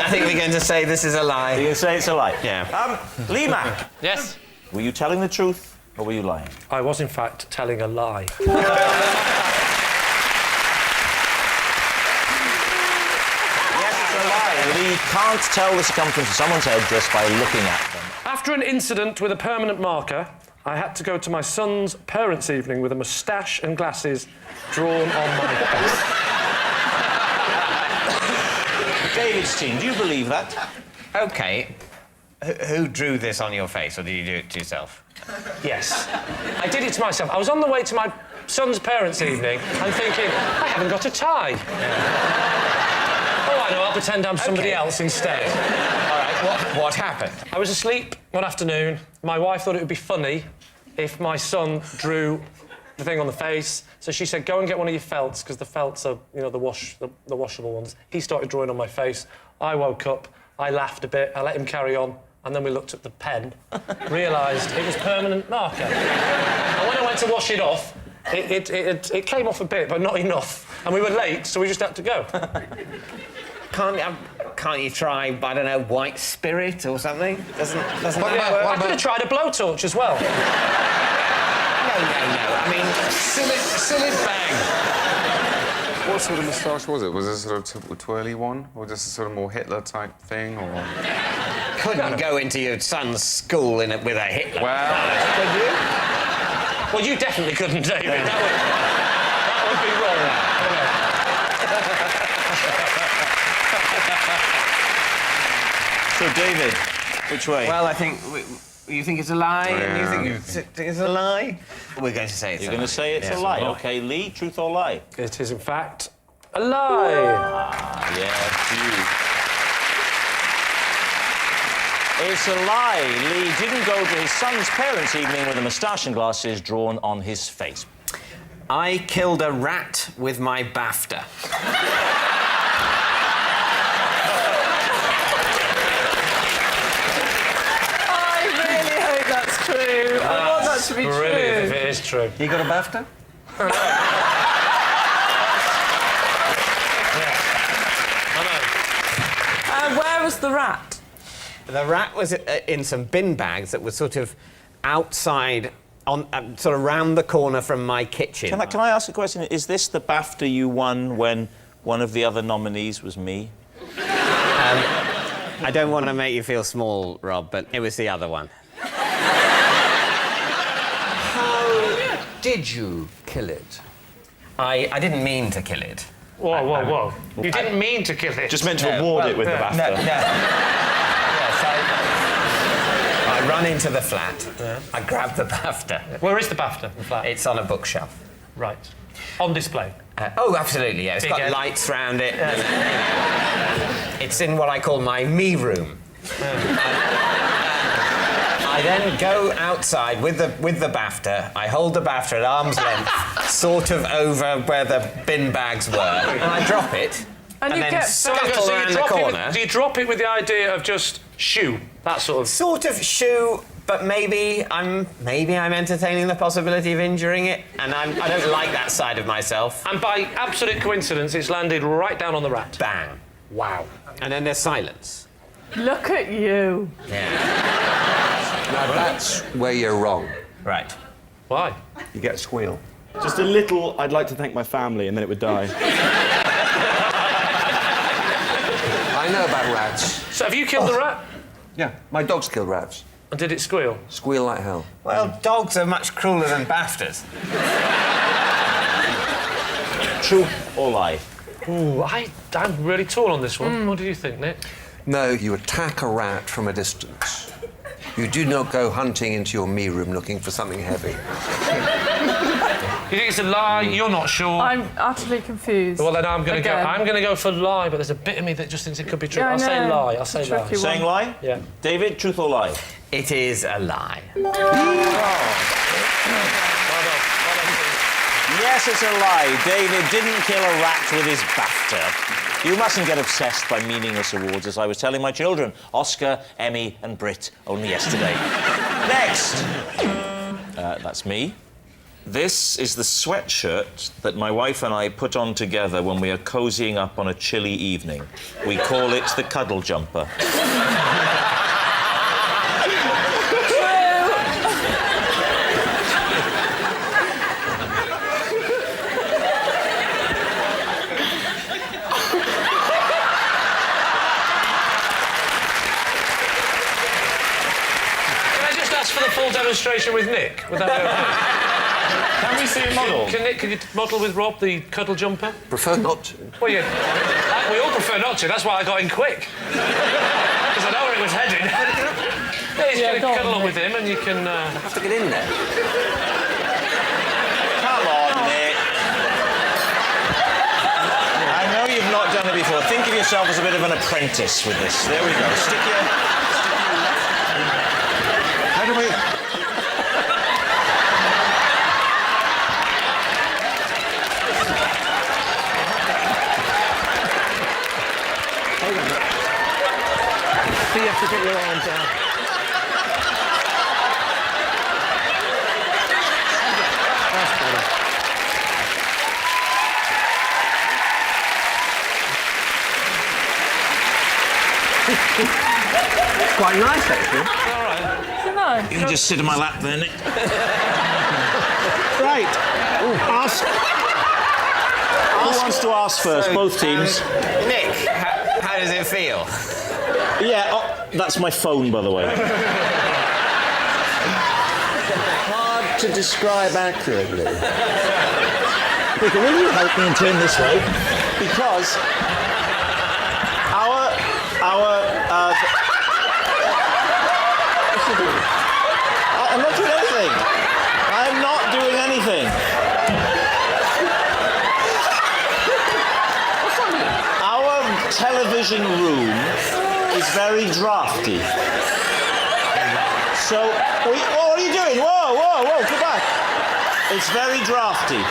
Speaker 1: I think we're going to say this is a lie.
Speaker 2: You're going to say it's a lie?
Speaker 1: Yeah.
Speaker 2: Lee Mack,
Speaker 4: Yes?
Speaker 2: were you telling the truth or were you lying?
Speaker 4: I was, in fact, telling a lie.
Speaker 2: Lee can't tell the circumference of someone's head just by looking at them.
Speaker 4: After an incident with a permanent marker, I had to go to my son's parents' evening with a moustache and glasses drawn on my face.
Speaker 2: David's team, do you believe that?
Speaker 1: OK. Who drew this on your face, or did you do it to yourself?
Speaker 4: Yes. I did it to myself. I was on the way to my son's parents' evening and thinking, I haven't got a tie. Oh, I know, I'll pretend I'm somebody else instead.
Speaker 1: All right, what happened?
Speaker 4: I was asleep one afternoon. My wife thought it would be funny if my son drew the thing on the face. So she said, go and get one of your felts, because the felts are, you know, the washable ones. He started drawing on my face. I woke up, I laughed a bit, I let him carry on, and then we looked at the pen, realised it was permanent marker. And when I went to wash it off, it came off a bit, but not enough. And we were late, so we just had to go.
Speaker 1: Can't you try, I don't know, white spirit or something? Doesn't that work?
Speaker 4: I could have tried a blowtorch as well.
Speaker 1: No. I mean, silly bang.
Speaker 14: What sort of moustache was it? Was it a sort of twirly one? Or just a sort of more Hitler-type thing, or...?
Speaker 1: Couldn't go into your son's school with a Hitler moustache, could you?
Speaker 4: Well, you definitely couldn't, David. That would be wrong.
Speaker 2: So, David, which way?
Speaker 1: Well, I think... You think it's a lie, and you
Speaker 14: Yeah.
Speaker 1: think it's a lie? We're going to say it's
Speaker 2: You're
Speaker 1: a lie.
Speaker 2: going to say it's
Speaker 1: Yes,
Speaker 2: a lie.
Speaker 1: well.
Speaker 2: OK, Lee, truth or lie?
Speaker 4: It is, in fact, a lie.
Speaker 2: It's a lie. Lee didn't go to his son's parents' evening with a moustache and glasses drawn on his face.
Speaker 1: I killed a rat with my BAFTA.
Speaker 3: I really hope that's true. I want that to be
Speaker 4: Brilliant if
Speaker 3: true.
Speaker 4: it is true.
Speaker 1: You got a BAFTA?
Speaker 3: Where was the rat?
Speaker 1: The rat was in some bin bags that were sort of outside, on sort of round the corner from my kitchen.
Speaker 2: Can I ask a question? Is this the BAFTA you won when one of the other nominees was me?
Speaker 1: I don't want to make you feel small, Rob, but it was the other one.
Speaker 15: How did you kill it?
Speaker 1: I didn't mean to kill it.
Speaker 4: Whoa. You didn't mean to kill it.
Speaker 2: Just meant to award it with the BAFTA.
Speaker 1: No. Yes, I run into the flat.
Speaker 4: Yeah.
Speaker 1: I grab the BAFTA.
Speaker 4: Where is the BAFTA, the flat?
Speaker 1: It's on a bookshelf.
Speaker 4: Right. On display?
Speaker 1: Oh, absolutely, yeah. It's got lights round it. It's in what I call my me room. I then go outside with the BAFTA. I hold the BAFTA at arm's length, sort of over where the bin bags were, and I drop it.
Speaker 3: And you
Speaker 1: then
Speaker 3: get
Speaker 1: scuttle around the corner.
Speaker 4: Do you drop it with the idea of just shoo? That sort of...
Speaker 1: Sort of shoo, But maybe I'm entertaining the possibility of injuring it, and I don't like that side of myself.
Speaker 4: And by absolute coincidence, it's landed right down on the rat.
Speaker 1: Bang.
Speaker 4: Wow.
Speaker 1: And then there's silence.
Speaker 5: Look at you.
Speaker 1: Yeah.
Speaker 15: Now that's where you're wrong.
Speaker 1: Right.
Speaker 4: Why?
Speaker 6: You get a squeal.
Speaker 16: Just a little, I'd like to thank my family, and then it would die.
Speaker 15: I know about rats.
Speaker 4: So have you killed the rat?
Speaker 15: Yeah, my dogs kill rats.
Speaker 4: And did it squeal?
Speaker 15: Squeal like hell.
Speaker 1: Well, dogs are much crueler than BAFTAs.
Speaker 2: Truth or lie?
Speaker 4: Ooh, I'm really torn on this one. What do you think, Nick?
Speaker 15: No, you attack a rat from a distance. You do not go hunting into your me room looking for something heavy.
Speaker 4: You think it's a lie? You're not sure.
Speaker 5: I'm utterly confused.
Speaker 4: Well, then I'm going to go for lie, but there's a bit of me that just thinks it could be true.
Speaker 5: Yeah,
Speaker 4: I'll say
Speaker 5: know.
Speaker 4: lie. I'll say lie.
Speaker 2: Saying lie?
Speaker 4: Yeah.
Speaker 2: David, truth or lie?
Speaker 1: It is a lie.
Speaker 2: Yes, it's a lie. David didn't kill a rat with his BAFTA. You mustn't get obsessed by meaningless awards, as I was telling my children. Oscar, Emmy and Brit only yesterday. Next. That's me. This is the sweatshirt that my wife and I put on together when we are cozying up on a chilly evening. We call it the cuddle jumper.
Speaker 4: For the full demonstration with Nick. Would that be okay?
Speaker 2: Can we see a model?
Speaker 4: Nick, can you model with Rob the cuddle jumper?
Speaker 15: Prefer not to.
Speaker 4: Well, yeah. We all prefer not to. That's why I got in quick. Because I know where it was heading. Yeah, you can cuddle up with him and you can...
Speaker 15: have to get in there.
Speaker 2: Come on, Nick. I know you've not done it before. Think of yourself as a bit of an apprentice with this. There we go. Stick your...
Speaker 15: How do we...
Speaker 4: So you have to get your arm down. That's better.
Speaker 6: It's quite nice, actually.
Speaker 4: All right.
Speaker 2: You can just sit in my lap there, Nick.
Speaker 16: Right. Ask. Who wants to ask first? Both teams.
Speaker 1: Nick, how does it feel?
Speaker 2: Yeah, that's my phone, by the way.
Speaker 15: Hard to describe accurately.
Speaker 2: Vicar, will you help me and turn this way? Because I'm not doing anything. I'm not doing anything. Our television room is very drafty. So, what are you doing? Whoa, come back. It's very drafty.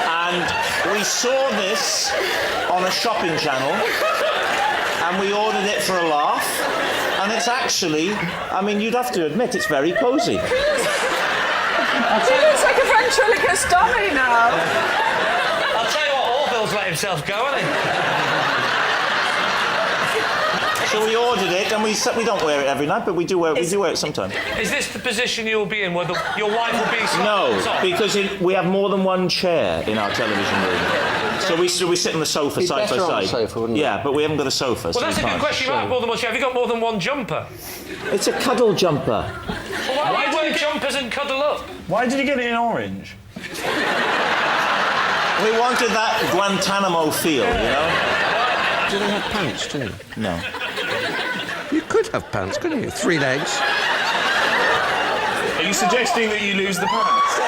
Speaker 2: And we saw this on a shopping channel, and we ordered it for a laugh. And it's actually, I mean, you'd have to admit, it's very cosy.
Speaker 5: He looks like a ventriloquist dummy now.
Speaker 4: I'll tell you what, Orville's let himself go, hasn't he?
Speaker 2: So we ordered it, and we don't wear it every night, but we do wear it sometimes.
Speaker 4: Is this the position you'll be in, where your wife will be...
Speaker 2: No, because we have more than one chair in our television room. So we sit on the sofa side by side.
Speaker 15: On the sofa, wouldn't
Speaker 2: yeah, but we haven't got a sofa.
Speaker 4: Well,
Speaker 2: so
Speaker 4: that's a good question. You might have more than one chair. Have you got more than one jumper?
Speaker 2: It's a cuddle jumper.
Speaker 4: Well, why do you wear jumpers and cuddle up?
Speaker 16: Why did you get it in orange?
Speaker 2: We wanted that Guantanamo feel, you know?
Speaker 15: Do they have pants too?
Speaker 2: No.
Speaker 15: You could have pants, couldn't you? 3 legs.
Speaker 16: Are you suggesting that you lose the pants?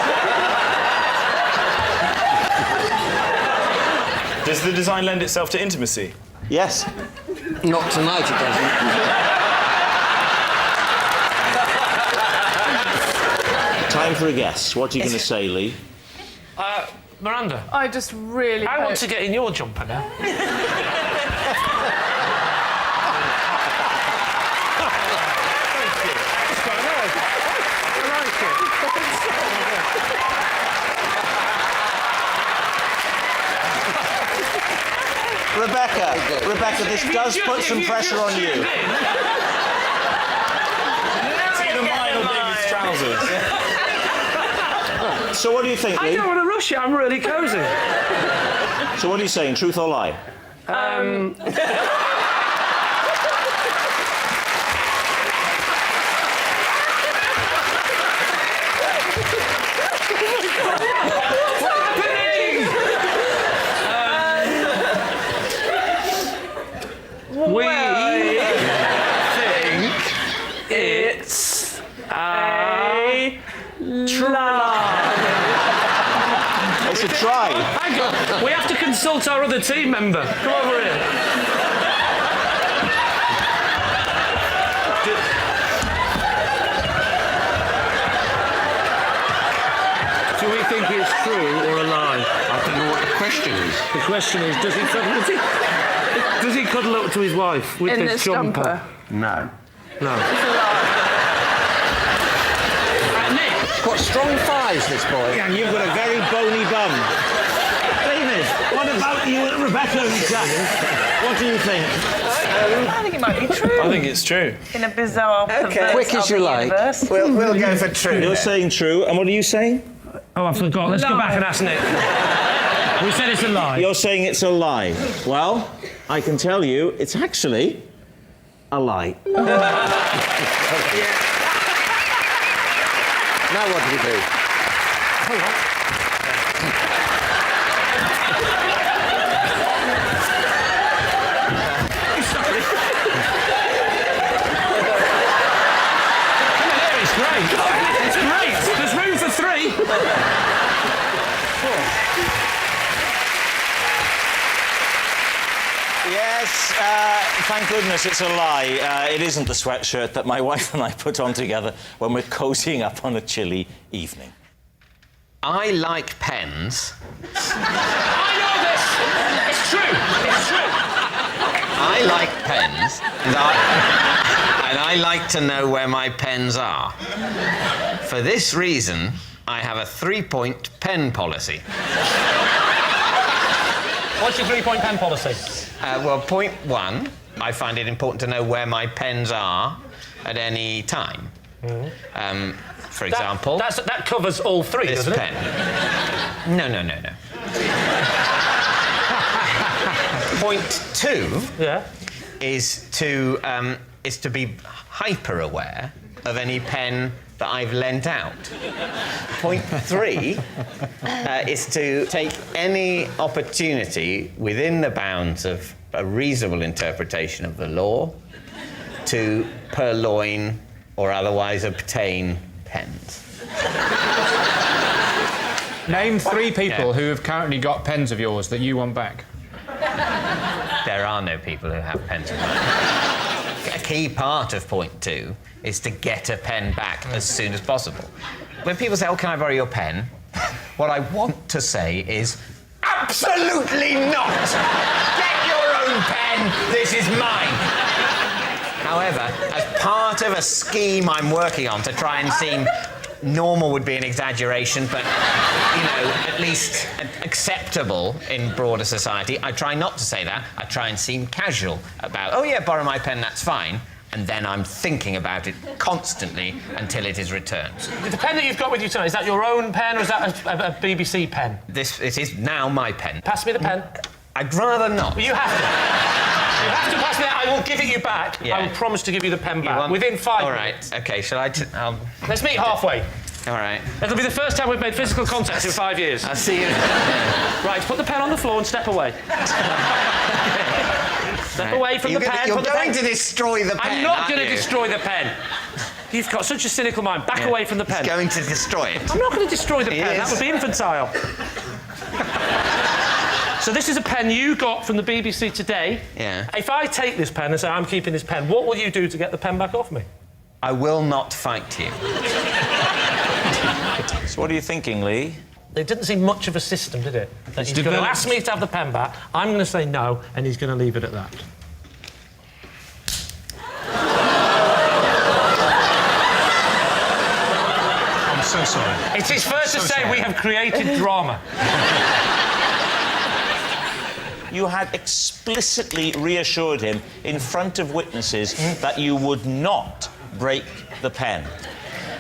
Speaker 16: Does the design lend itself to intimacy?
Speaker 2: Yes.
Speaker 15: Not tonight, it doesn't.
Speaker 2: Time for a guess. What are you going to say, Lee?
Speaker 4: Miranda.
Speaker 5: I just really
Speaker 4: I want to get in your jumper now. What's going on?
Speaker 2: Rebecca, this does put some pressure on you.
Speaker 8: See the mine on David's trousers.
Speaker 2: So what do you think, Lee?
Speaker 8: I don't want to rush it. I'm really cosy.
Speaker 2: So what are you saying, truth or lie?
Speaker 8: We think it's a try.
Speaker 2: It's a try.
Speaker 8: Hang on. We have to consult our other team member. Come over here. Do we think it's true or a lie?
Speaker 15: I don't know what the question is.
Speaker 8: The question is, does he cuddle up to his wife with
Speaker 5: In
Speaker 8: his
Speaker 5: the
Speaker 8: jumper?
Speaker 5: jumper?
Speaker 15: No.
Speaker 8: No. Nick!
Speaker 15: He's got strong thighs, this boy.
Speaker 2: Yeah, and you've got a very bony bum. David, what about you, Rebecca and Jack? What do you think?
Speaker 5: I think it might be true.
Speaker 8: I think it's true.
Speaker 5: In a bizarre, perverse
Speaker 15: Quick as you like.
Speaker 5: universe.
Speaker 1: We'll go for true.
Speaker 2: You're saying true, and what are you saying?
Speaker 8: Oh, I forgot. Let's go back and ask Nick. We said it's a lie.
Speaker 2: You're saying it's a lie. Well, I can tell you, it's actually a lie.
Speaker 15: Now what do we do?
Speaker 8: It's great. It's great. There's room for three.
Speaker 2: Yes, thank goodness it's a lie. It isn't the sweatshirt that my wife and I put on together when we're cozying up on a chilly evening.
Speaker 1: I like pens.
Speaker 8: I know this. It's true. It's true.
Speaker 1: I like pens, and I like to know where my pens are. For this reason, I have a 3-point pen policy.
Speaker 8: What's your 3-point pen policy?
Speaker 1: Well, point 1, I find it important to know where my pens are at any time. For example...
Speaker 8: That covers all three,
Speaker 1: this
Speaker 8: doesn't it?
Speaker 1: pen. No. Point 2 is to be hyper-aware of any pen that I've lent out. Point 3 is to take any opportunity within the bounds of a reasonable interpretation of the law to purloin or otherwise obtain pens.
Speaker 17: Name 3 people who have currently got pens of yours that you want back.
Speaker 1: There are no people who have pens of mine. A key part of point 2 is to get a pen back as soon as possible. When people say, "Oh, can I borrow your pen?" what I want to say is, absolutely not! Get your own pen! This is mine! However, as part of a scheme I'm working on to try and seem normal would be an exaggeration, but, at least acceptable in broader society, I try not to say that. I try and seem casual about, "Oh, yeah, borrow my pen, that's fine." And then I'm thinking about it constantly until it is returned.
Speaker 8: The pen that you've got with you tonight, is that your own pen or is that a BBC pen?
Speaker 1: It is now my pen.
Speaker 8: Pass me the pen.
Speaker 1: I'd rather not.
Speaker 8: Well, you have to. You have to pass me that. I will give it you back.
Speaker 1: Yeah.
Speaker 8: I will promise to give you the pen back within 5 minutes.
Speaker 1: All right. OK, shall I...
Speaker 8: Let's meet halfway.
Speaker 1: All right.
Speaker 8: It'll be the first time we've made physical contact in 5 years.
Speaker 1: I'll see you...
Speaker 8: Right, put the pen on the floor and step away. Step away from the pen.
Speaker 1: You're going to destroy the pen,
Speaker 8: I'm not going to destroy the pen. You've got such a cynical mind. Back away from the pen.
Speaker 1: He's going to destroy it.
Speaker 8: I'm not going to destroy the pen. That would be infantile. So this is a pen you got from the BBC today.
Speaker 1: Yeah.
Speaker 8: If I take this pen and say, "I'm keeping this pen," what will you do to get the pen back off me?
Speaker 1: I will not fight you.
Speaker 2: So what are you thinking, Lee?
Speaker 8: It didn't seem much of a system, did it? That he's going to ask me to have the pen back, I'm going to say no, and he's going to leave it at that.
Speaker 17: I'm so sorry.
Speaker 8: It is fair to say we have created drama.
Speaker 2: You had explicitly reassured him in front of witnesses that you would not break the pen.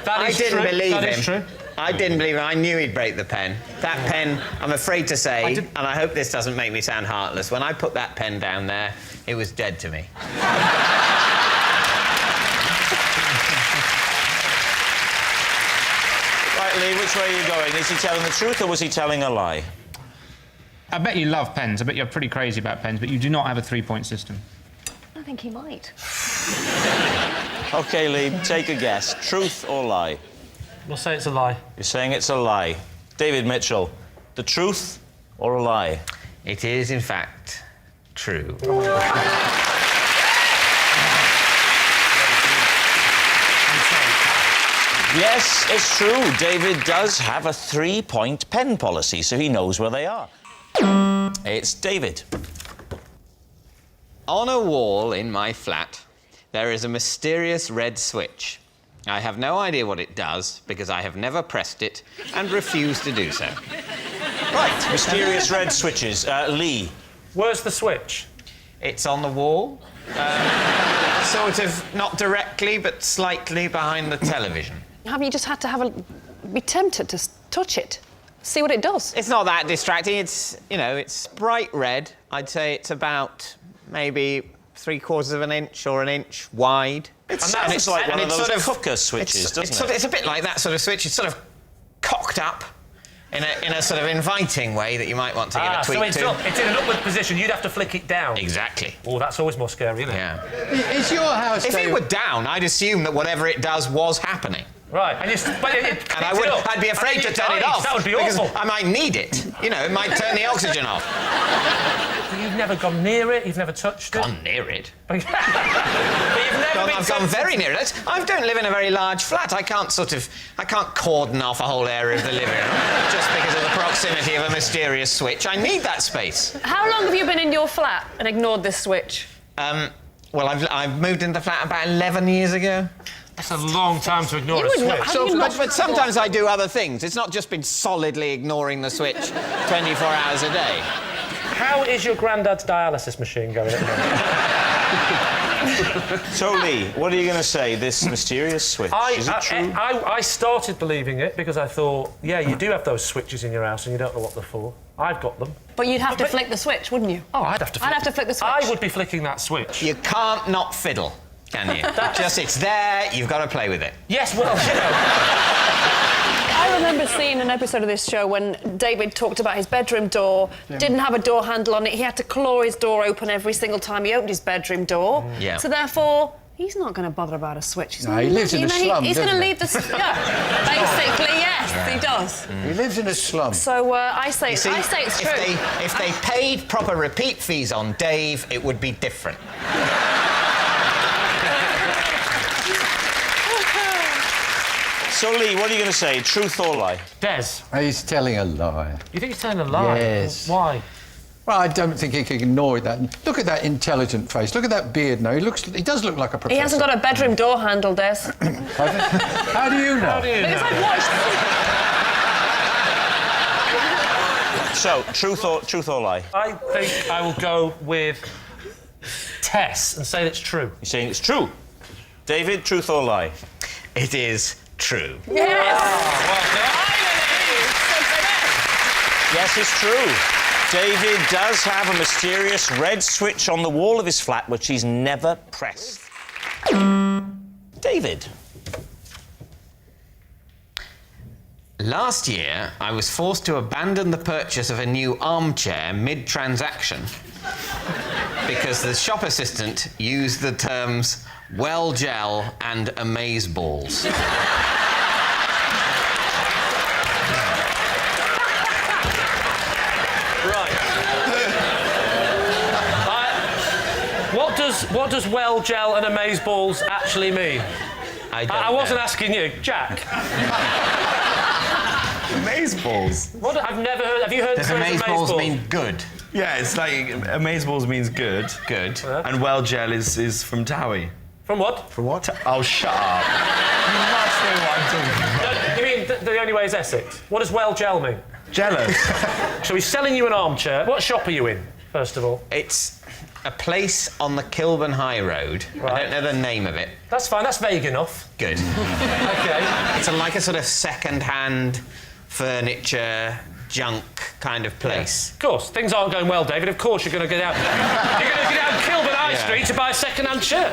Speaker 1: I didn't believe him.
Speaker 8: That is true.
Speaker 1: I didn't believe him. I knew he'd break the pen. That pen, I'm afraid to say, and I hope this doesn't make me sound heartless, when I put that pen down there, it was dead to me.
Speaker 2: Right, Lee, which way are you going? Is he telling the truth or was he telling a lie?
Speaker 17: I bet you love pens. I bet you're pretty crazy about pens, but you do not have a 3-point system.
Speaker 11: I think he might.
Speaker 2: OK, Lee, take a guess. Truth or lie?
Speaker 8: We'll say it's a lie.
Speaker 2: You're saying it's a lie. David Mitchell, the truth or a lie?
Speaker 1: It is, in fact, true.
Speaker 2: Yes, it's true. David does have a 3-point pen policy, so he knows where they are. It's David.
Speaker 1: On a wall in my flat, there is a mysterious red switch. I have no idea what it does because I have never pressed it and refuse to do so.
Speaker 2: Right, mysterious red switches. Lee.
Speaker 8: Where's the switch?
Speaker 1: It's on the wall. Sort of, not directly, but slightly behind the television.
Speaker 3: Haven't you just had to be tempted to touch it? See what it does?
Speaker 1: It's not that distracting. It's, you know, it's bright red. I'd say it's about maybe 3/4 of an inch or an inch wide.
Speaker 2: It's like one of those cooker switches, doesn't it?
Speaker 1: It's a bit like that sort of switch. It's sort of cocked up in a sort of inviting way that you might want to give a tweak
Speaker 8: so it's in an upward position. You'd have to flick it down.
Speaker 1: Exactly.
Speaker 8: Oh, that's always more scary, isn't it?
Speaker 1: Yeah.
Speaker 6: Is your house...
Speaker 1: If it were down, I'd assume that whatever it does was happening.
Speaker 8: Right, and
Speaker 1: I'd be afraid to turn it off.
Speaker 8: That would be awful.
Speaker 1: I might need it. You know, it might turn the oxygen off.
Speaker 8: You've never gone near it? You've never touched it?
Speaker 1: Gone near it?
Speaker 8: But you've never
Speaker 1: I've gone very near it. I don't live in a very large flat. I can't cordon off a whole area of the living room just because of the proximity of a mysterious switch. I need that space.
Speaker 3: How long have you been in your flat and ignored this switch?
Speaker 1: Well, I've moved into the flat about 11 years ago.
Speaker 8: That's a long time to ignore a switch.
Speaker 1: But sometimes I do other things. It's not just been solidly ignoring the switch 24 hours a day.
Speaker 8: How is your granddad's dialysis machine going at the moment?
Speaker 2: So, Lee, what are you going to say? This mysterious switch, is it true?
Speaker 8: I started believing it because I thought, yeah, you do have those switches in your house and you don't know what they're for. I've got them.
Speaker 3: But you'd have to flick the switch, wouldn't you?
Speaker 8: Oh, I'd have to flick
Speaker 3: the switch.
Speaker 8: I would be flicking that switch.
Speaker 1: You can't not fiddle, can you? It's there, you've got to play with it.
Speaker 8: Yes, well, you know...
Speaker 3: I remember seeing an episode of this show when David talked about his bedroom door, didn't have a door handle on it. He had to claw his door open every single time he opened his bedroom door.
Speaker 1: Yeah.
Speaker 3: So therefore, he's not going to bother about a switch.
Speaker 15: No, he lives in a slum,
Speaker 3: He's going to
Speaker 15: doesn't he?
Speaker 3: leave the... Yeah, basically, yes, he does.
Speaker 15: He lives in a slum.
Speaker 3: So I say it's true.
Speaker 1: If they paid proper repeat fees on Dave, it would be different.
Speaker 2: So, Lee, what are you going to say? Truth or lie?
Speaker 8: Des.
Speaker 15: He's telling a lie.
Speaker 8: You think he's telling a lie?
Speaker 15: Yes.
Speaker 8: Why?
Speaker 15: Well, I don't think he can ignore that. Look at that intelligent face. Look at that beard now. He does look like a professor.
Speaker 3: He hasn't got a bedroom door handle, Des.
Speaker 15: How do you know?
Speaker 8: How do you
Speaker 3: Because
Speaker 8: know?
Speaker 3: I've watched...
Speaker 2: So, truth or lie?
Speaker 8: I think I will go with Tess and say it's true.
Speaker 2: You're saying it's true. David, truth or lie?
Speaker 1: It is true.
Speaker 3: Yes!
Speaker 2: Yes, it's true. David does have a mysterious red switch on the wall of his flat which he's never pressed. David.
Speaker 1: Last year, I was forced to abandon the purchase of a new armchair mid-transaction because the shop assistant used the terms well gel and amazeballs.
Speaker 8: What does well gel and amazeballs actually mean? I wasn't asking you, Jack.
Speaker 6: Amazeballs.
Speaker 8: What? I've never heard. Have you heard?
Speaker 1: Does amazeballs mean good?
Speaker 6: Yeah, it's like amazeballs means good.
Speaker 1: Good.
Speaker 6: And well gel is from Towie.
Speaker 8: From what?
Speaker 6: From what? Oh, shut up. You must know what I'm talking about.
Speaker 8: You mean the only way is Essex? What does well gel mean?
Speaker 6: Jealous.
Speaker 8: So he's selling you an armchair. What shop are you in? first of all?
Speaker 1: It's a place on the Kilburn High Road.
Speaker 8: Right.
Speaker 1: I don't know the name of it.
Speaker 8: That's fine, that's vague enough.
Speaker 1: Good.
Speaker 8: OK.
Speaker 1: It's like a sort of second-hand furniture, junk kind of place.
Speaker 8: Of course, things aren't going well, David. Of course you're going to get out... you're going to get out Kilburn High Street to buy a second-hand chair.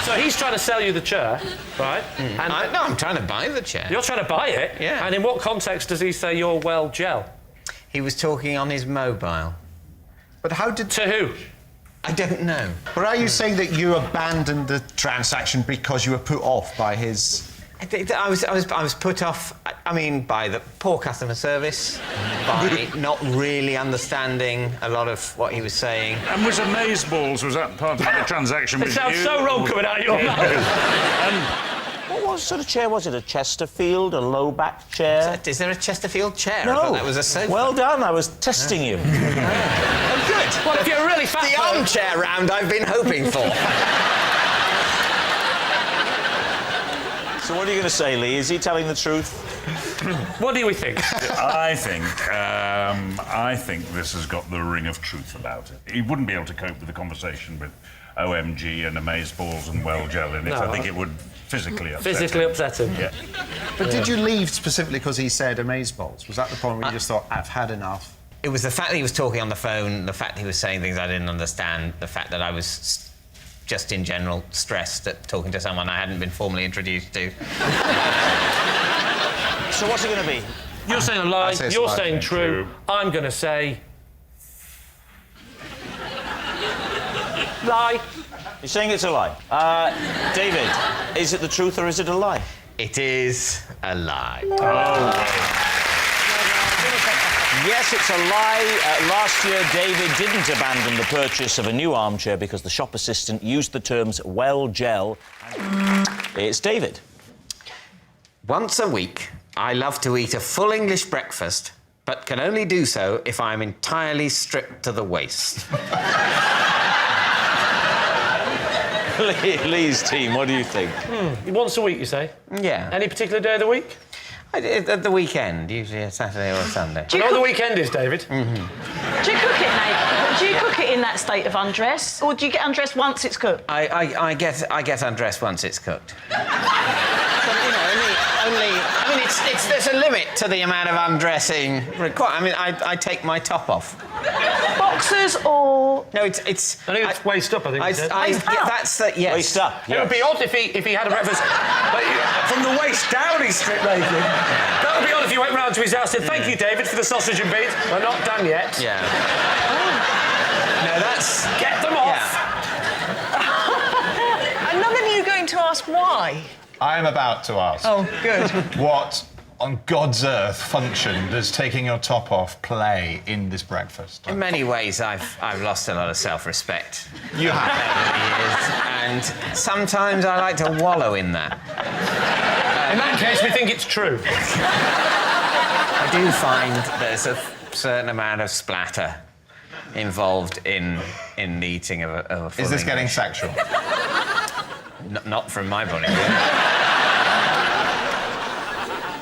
Speaker 8: So he's trying to sell you the chair, right?
Speaker 1: And no, I'm trying to buy the chair.
Speaker 8: You're trying to buy it?
Speaker 1: Yeah.
Speaker 8: And in what context does he say you're well gel?
Speaker 1: He was talking on his mobile.
Speaker 6: But how did...
Speaker 8: To who?
Speaker 1: I don't know.
Speaker 6: But are you saying that you abandoned the transaction because you were put off by his...
Speaker 1: I was put off, I mean, by the poor customer service, by not really understanding a lot of what he was saying.
Speaker 7: And was amazeballs, was that part of the transaction?
Speaker 8: It sounds so wrong coming out of your mouth.
Speaker 2: What sort of chair was it? A Chesterfield, a low-back chair?
Speaker 1: Is there a Chesterfield chair?
Speaker 2: No.
Speaker 1: I thought that was a sofa.
Speaker 2: Well done, I was testing you.
Speaker 1: Oh, good.
Speaker 8: Well, if you're really fat...
Speaker 1: The armchair round I've been hoping for.
Speaker 2: So what are you going to say, Lee? Is he telling the truth?
Speaker 8: What do we think?
Speaker 7: I think this has got the ring of truth about it. He wouldn't be able to cope with the conversation with OMG and amazeballs and well gel in it.
Speaker 8: No,
Speaker 7: I think it would physically upset
Speaker 8: physically
Speaker 7: him.
Speaker 8: upset him.
Speaker 7: Yeah.
Speaker 6: But did you leave specifically because he said amazeballs? Was that the point where you just thought, I've had enough?
Speaker 1: It was the fact that he was talking on the phone, the fact that he was saying things I didn't understand, the fact that I was just in general stressed at talking to someone I hadn't been formally introduced to.
Speaker 2: So what's it going to be?
Speaker 8: You're saying a lie, you're saying true. I'm going to say... lie.
Speaker 2: You're saying it's a lie. David, is it the truth or is it a lie?
Speaker 1: It is a lie.
Speaker 2: Oh. Yes, it's a lie. Last year, David didn't abandon the purchase of a new armchair because the shop assistant used the terms well gel. It's David.
Speaker 1: Once a week, I love to eat a full English breakfast, but can only do so if I'm entirely stripped to the waist.
Speaker 2: Lee's team, what do you think?
Speaker 8: Once a week, you say?
Speaker 1: Yeah.
Speaker 8: Any particular day of the week?
Speaker 1: At the weekend, usually a Saturday or a Sunday.
Speaker 8: Do you know what the weekend is, David?
Speaker 1: Mm-hmm.
Speaker 5: Do you cook it, Nate? Do you cook it in that state of undress, or do you get undressed once it's cooked?
Speaker 1: I get undressed once it's cooked. But, you know, I mean, there's a limit to the amount of undressing required. I mean, I take my top off.
Speaker 5: Boxers or...
Speaker 1: No, it's...
Speaker 8: I think it's waist up, I think.
Speaker 1: That's the... Yes.
Speaker 2: Waist up, yes.
Speaker 8: It would be odd if he had a breakfast... from the waist down, he's stripped naked. That would be odd if you went round to his house and said, thank you, David, for the sausage and beans. We're not done yet.
Speaker 1: Yeah. No, that's...
Speaker 8: Get them off!
Speaker 5: Yeah. And none of you are going to ask why?
Speaker 6: I am about to ask.
Speaker 5: Oh, good.
Speaker 6: What on God's earth function does taking your top off play in this breakfast?
Speaker 1: In many ways, I've lost a lot of self-respect.
Speaker 6: You have.
Speaker 1: Over the years, and sometimes I like to wallow in that.
Speaker 8: In that case, we think it's true.
Speaker 1: I do find there's a certain amount of splatter involved in the eating of a full
Speaker 6: Is this
Speaker 1: English.
Speaker 6: getting sexual?
Speaker 1: Not from my body.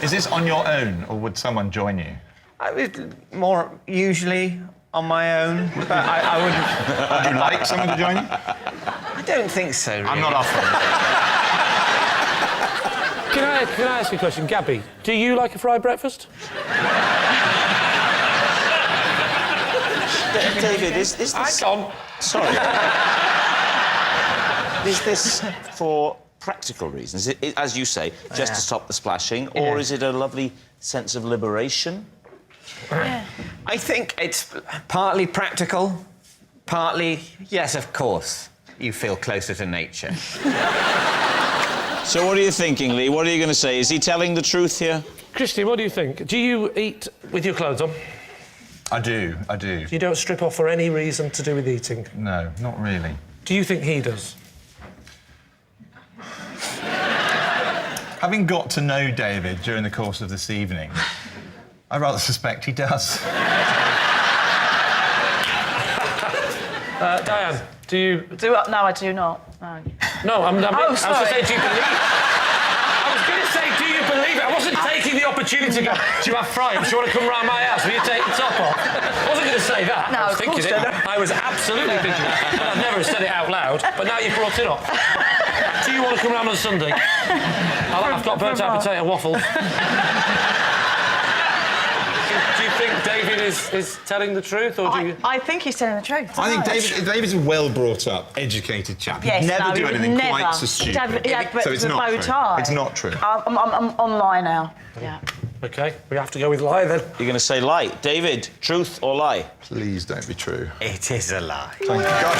Speaker 6: Is this on your own, or would someone join you?
Speaker 1: More usually on my own, but I wouldn't...
Speaker 6: Would you like someone to join you?
Speaker 1: I don't think so, really.
Speaker 6: I'm not offering.
Speaker 8: Can I ask you a question? Gabby, do you like a fried breakfast?
Speaker 2: David, is this... Sorry. Is this for practical reasons? Is it, as you say, just to stop the splashing, or is it a lovely sense of liberation?
Speaker 1: I think it's partly practical, partly, yes, of course, you feel closer to nature.
Speaker 2: So what are you thinking, Lee? What are you going to say? Is he telling the truth here?
Speaker 8: Christian, what do you think? Do you eat with your clothes on?
Speaker 6: I do.
Speaker 8: You don't strip off for any reason to do with eating?
Speaker 6: No, not really.
Speaker 8: Do you think he does?
Speaker 6: Having got to know David during the course of this evening, I rather suspect he does.
Speaker 8: Diane, do you...
Speaker 5: No, I do not. No.
Speaker 8: No, I was going to
Speaker 5: sorry.
Speaker 8: say, do you believe... I was going to say, do you believe it? I wasn't taking the opportunity to go, do you have fries? Do you want to come round my house? Will you take the top off? I wasn't going to say that.
Speaker 5: No,
Speaker 8: I was
Speaker 5: of
Speaker 8: thinking
Speaker 5: course
Speaker 8: it.
Speaker 5: not.
Speaker 8: I was absolutely thinking that. And I've never said it out loud, but now you've brought it up. Do you want to come round on Sunday? I've got burnt out potato waffles. Do you think David is telling the truth, or do you?
Speaker 5: I think he's telling the truth.
Speaker 6: I think David's a well brought up, educated chap.
Speaker 5: Yes,
Speaker 6: He'd never
Speaker 5: no,
Speaker 6: do
Speaker 5: he would
Speaker 6: anything
Speaker 5: never.
Speaker 6: quite so stupid.
Speaker 5: But
Speaker 6: So it's
Speaker 5: the
Speaker 6: not
Speaker 5: bow
Speaker 6: true.
Speaker 5: tie.
Speaker 6: It's not true.
Speaker 5: I'm on lie now. Yeah.
Speaker 8: OK, we have to go with lie then.
Speaker 2: You're going to say lie. David, truth or lie?
Speaker 6: Please don't be true.
Speaker 1: It is a lie.
Speaker 6: Thank God.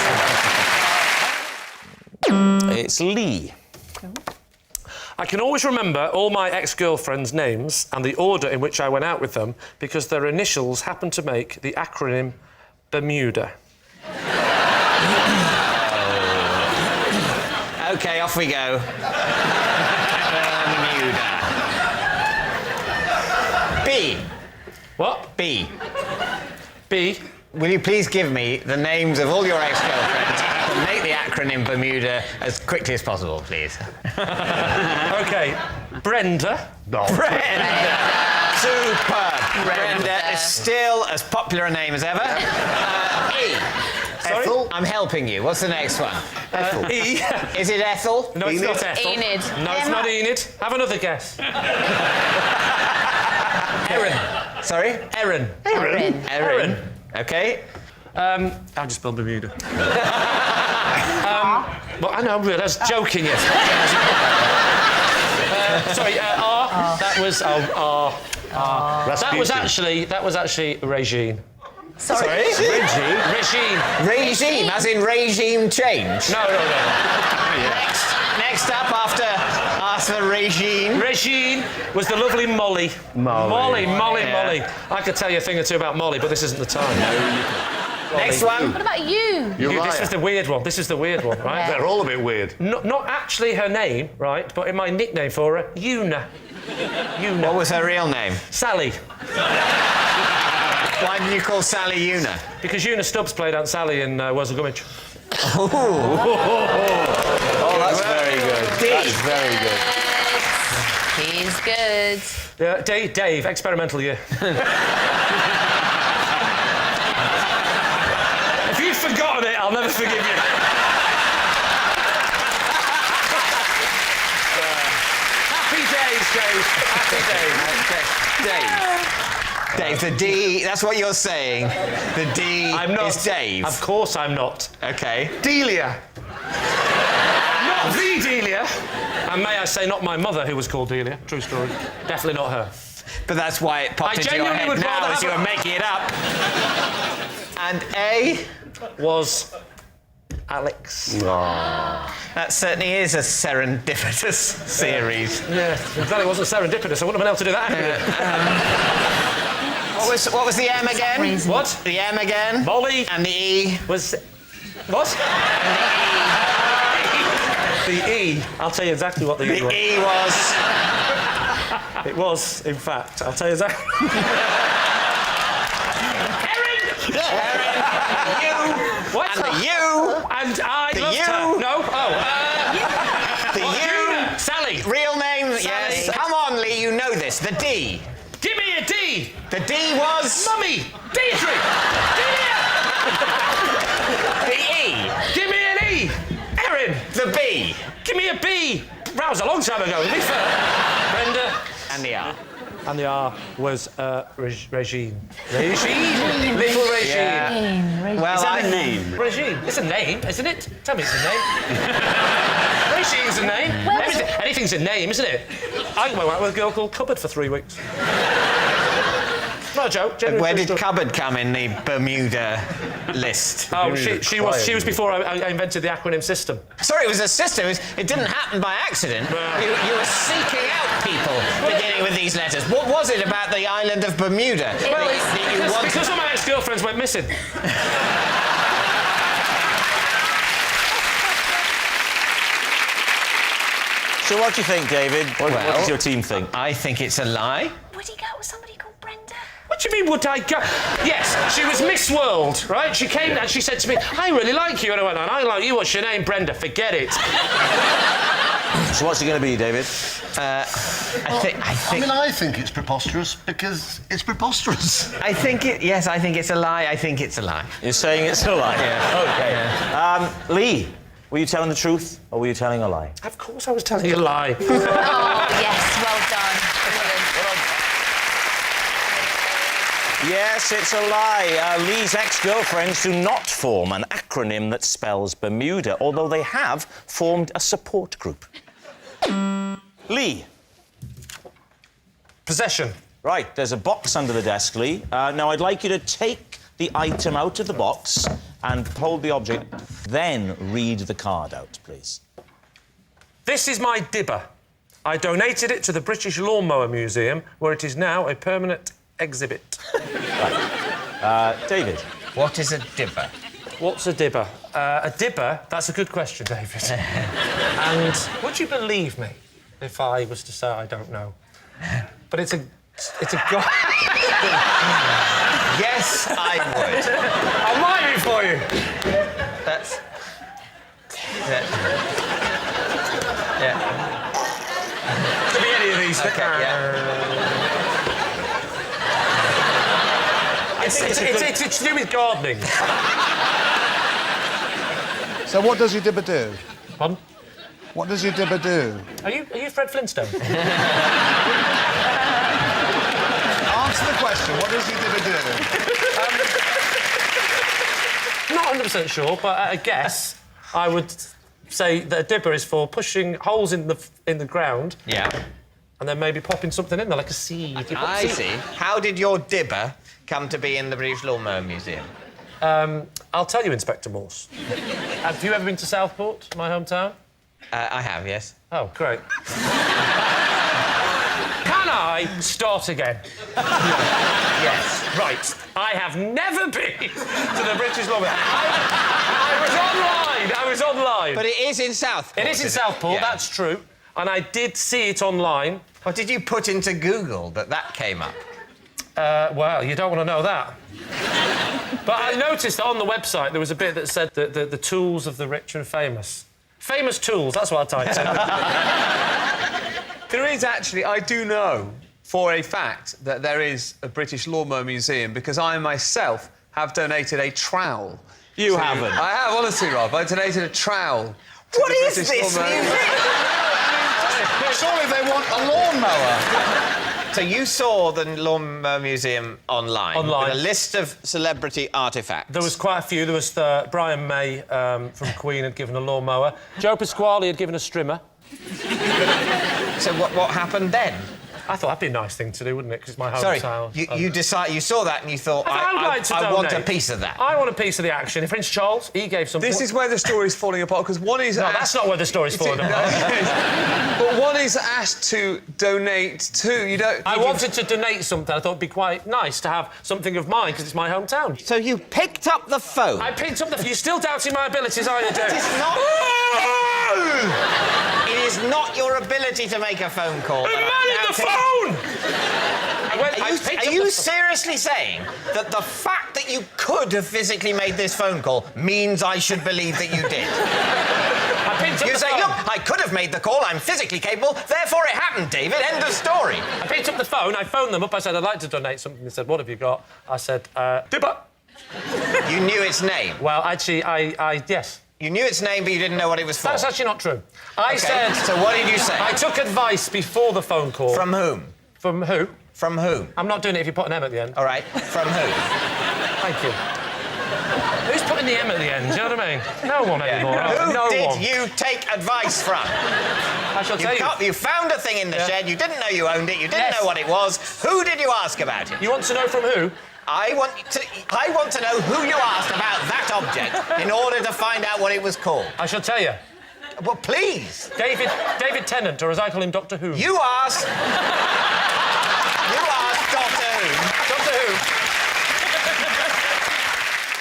Speaker 2: It's Lee.
Speaker 8: I can always remember all my ex-girlfriends' names and the order in which I went out with them because their initials happen to make the acronym Bermuda.
Speaker 1: OK, off we go. Bermuda. B.
Speaker 8: What?
Speaker 1: B.
Speaker 8: B.
Speaker 1: Will you please give me the names of all your ex-girlfriends and make the acronym Bermuda as quickly as possible, please?
Speaker 8: OK, Brenda.
Speaker 1: No. Brenda! Superb. Brenda is still as popular a name as ever. E.
Speaker 8: Sorry?
Speaker 1: Ethel? I'm helping you. What's the next one?
Speaker 8: Ethel. E.
Speaker 1: Is it Ethel?
Speaker 8: No, it's not Ethel.
Speaker 3: Enid.
Speaker 8: No, it's not Enid. Have another guess. Erin.
Speaker 1: Sorry?
Speaker 8: Erin.
Speaker 1: Erin. OK.
Speaker 8: How do you spell Bermuda? Well, I know, I was joking, yes. Sorry, R. That was R. That was actually Regine.
Speaker 1: Sorry?
Speaker 8: Regine.
Speaker 1: Regime, as in regime change?
Speaker 8: No.
Speaker 1: Next up after Regine.
Speaker 8: Regine was the lovely Molly. Molly. I could tell you a thing or two about Molly, but this isn't the time.
Speaker 1: Next one.
Speaker 11: What about you?
Speaker 8: This is the weird one. Right?
Speaker 7: They're all a bit weird.
Speaker 8: Not actually her name, right? But in my nickname for her, Una.
Speaker 1: What was her real name?
Speaker 8: Sally.
Speaker 1: Why did you call Sally Una?
Speaker 8: Because Una Stubbs played Aunt Sally in Wurzel Gummidge.
Speaker 2: Oh, that's very good. That's very good.
Speaker 11: He's good.
Speaker 8: Dave, experimental year. If you've forgotten it, I'll never forgive you. Happy days, Dave. Happy days.
Speaker 1: Dave, the D, that's what you're saying. The D is Dave.
Speaker 8: Of course I'm not.
Speaker 1: OK.
Speaker 8: Delia. Not the Delia. And may I say, not my mother, who was called Delia. True story. Definitely not her.
Speaker 1: But that's why it popped into your head now as you were making it up. And A
Speaker 8: was Alex.
Speaker 1: That certainly is a serendipitous series.
Speaker 8: Yeah, I'm glad it wasn't serendipitous. I wouldn't have been able to do that.
Speaker 1: What was the M again?
Speaker 8: What?
Speaker 1: The M again?
Speaker 8: Molly.
Speaker 1: And the E?
Speaker 8: Was... What? The E. I'll tell you exactly what the E was.
Speaker 1: The E was...
Speaker 8: It was, in fact. I'll tell you exactly... What?
Speaker 1: And the U.
Speaker 8: And I
Speaker 1: the
Speaker 8: loved
Speaker 1: U.
Speaker 8: her. No.
Speaker 1: The U.
Speaker 8: Sally.
Speaker 1: Real name.
Speaker 8: Sally.
Speaker 1: Yes. Come on, Lee. You know this. The D.
Speaker 8: Give me a D.
Speaker 1: The D was.
Speaker 8: Mummy. Deirdre.
Speaker 1: The E.
Speaker 8: Give me an E. Erin.
Speaker 1: The B.
Speaker 8: Give me a B. That was a long time ago. To be fair. Brenda.
Speaker 1: And the R.
Speaker 8: And the R was Regine. Regine. Little Regine.
Speaker 1: Yeah. Well,
Speaker 8: is that a name? Regine. It's a name, isn't it? Tell me it's a name. Regine's a name. Anything's a name, isn't it? I went out with a girl called Cupboard for 3 weeks. Not a joke.
Speaker 1: Where did Cupboard come in the Bermuda list?
Speaker 8: Oh, she was before I invented the acronym system.
Speaker 1: Sorry, it was a system. It didn't happen by accident. You were seeking out people beginning with these letters. What was it about the island of Bermuda?
Speaker 8: Well, because all my ex-girlfriends went missing.
Speaker 2: So what do you think, David? What does your team think?
Speaker 1: I think it's a lie.
Speaker 11: Would he go with somebody called Brenda?
Speaker 8: What do you mean, would I go? Yes, she was Miss World, right? She came and she said to me, I really like you. And I went, I like you. What's your name? Brenda. Forget it.
Speaker 2: So what's it going to be, David?
Speaker 18: I think it's preposterous because it's preposterous.
Speaker 1: I think it's a lie. I think it's a lie.
Speaker 2: You're saying it's a lie?
Speaker 1: Yeah.
Speaker 2: OK.
Speaker 1: Yeah.
Speaker 2: Lee, were you telling the truth or were you telling a lie?
Speaker 8: Of course I was telling a lie.
Speaker 11: Oh, yes, well done.
Speaker 2: Yes, it's a lie. Lee's ex-girlfriends do not form an acronym that spells Bermuda, although they have formed a support group. Lee.
Speaker 8: Possession.
Speaker 2: Right, there's a box under the desk, Lee. Now, I'd like you to take the item out of the box and hold the object, then read the card out, please.
Speaker 8: This is my dibber. I donated it to the British Lawnmower Museum, where it is now a permanent exhibit.
Speaker 2: Right. David.
Speaker 1: What is a dibber?
Speaker 8: What's a dibber? A dibber? That's a good question, David. And would you believe me if I was to say I don't know? But it's a
Speaker 1: Yes, I would.
Speaker 8: I'll mime it for you.
Speaker 1: That's... Yeah.
Speaker 8: Could be any of these.
Speaker 1: Okay,
Speaker 8: It's to do with gardening.
Speaker 18: So what does your dibber do?
Speaker 8: Pardon?
Speaker 18: What does your dibber do?
Speaker 8: Are you Fred Flintstone?
Speaker 18: Answer the question. What does your dibber do?
Speaker 8: Not 100% sure, but at a guess, I would say that a dibber is for pushing holes in the ground.
Speaker 1: Yeah.
Speaker 8: And then maybe popping something in there, like a seed.
Speaker 1: I see. How did your dibber come to be in the British Lawnmower Museum?
Speaker 8: I'll tell you, Inspector Morse. Have you ever been to Southport, my hometown?
Speaker 1: I have, yes.
Speaker 8: Oh, great. Can I start again?
Speaker 1: Yes.
Speaker 8: Right. I have never been to the British Lawnmower. I was online.
Speaker 1: But it is in Southport.
Speaker 8: It is in Southport,
Speaker 1: Yeah.
Speaker 8: that's true. And I did see it online.
Speaker 1: What did you put into Google that came up?
Speaker 8: Well, you don't want to know that. But I noticed that on the website there was a bit that said the tools of the rich and famous. Famous tools, that's what I typed in.
Speaker 13: There is actually, I do know for a fact that there is a British Lawnmower Museum because I myself have donated a trowel.
Speaker 2: You haven't?
Speaker 13: I have, honestly, Rob. I donated a trowel.
Speaker 1: What is this museum?
Speaker 13: Surely they want a lawnmower.
Speaker 1: So you saw the Lawnmower Museum online with a list of celebrity artefacts.
Speaker 8: There was quite a few. There was Brian May from Queen had given a lawnmower. Joe Pasquale had given a strimmer.
Speaker 1: So what happened then?
Speaker 8: I thought that'd be a nice thing to do, wouldn't it? Because it's my
Speaker 1: Sorry,
Speaker 8: hometown.
Speaker 1: you saw that and you thought,
Speaker 8: I
Speaker 1: want a piece of that.
Speaker 8: I want a piece of the action. Prince Charles, he gave something.
Speaker 13: This is where the story's falling apart, because one is
Speaker 8: No, that's not where the story's falling apart.
Speaker 13: But one is asked to donate to...
Speaker 8: I wanted to donate something. I thought it'd be quite nice to have something of mine, because it's my hometown.
Speaker 1: So you picked up the phone?
Speaker 8: I picked up the phone. You're still doubting my abilities, are you, Dave?
Speaker 1: It is not... It is not your ability to make a phone call.
Speaker 8: The man in the phone!
Speaker 1: Are you seriously saying that the fact that you could have physically made this phone call means I should believe that you did? You say, look, I could have made the call, I'm physically capable, therefore it happened, David, end of story.
Speaker 8: I picked up the phone, I phoned them up, I said, I'd like to donate something. They said, what have you got? I said, dibber.
Speaker 1: You knew its name?
Speaker 8: Well, actually, yes.
Speaker 1: You knew its name, but you didn't know what it was for?
Speaker 8: That's actually not true. I said...
Speaker 1: So what did you say?
Speaker 8: I took advice before the phone call.
Speaker 1: From whom?
Speaker 8: From who?
Speaker 1: From whom?
Speaker 8: I'm not doing it if you put an M at the end.
Speaker 1: All right. From who?
Speaker 8: Thank you. Who's putting the M at the end? Do you know what I mean? No one anymore.
Speaker 1: Who did you take advice from?
Speaker 8: I shall tell you.
Speaker 1: You found a thing in the shed, you didn't know you owned it, you didn't know what it was. Who did you ask about it?
Speaker 8: You want to know from who?
Speaker 1: I want to know who you asked about that object in order to find out what it was called.
Speaker 8: I shall tell you.
Speaker 1: Well, please.
Speaker 8: David Tennant, or as I call him, Doctor Who.
Speaker 1: You asked... You asked Doctor Who.
Speaker 8: Doctor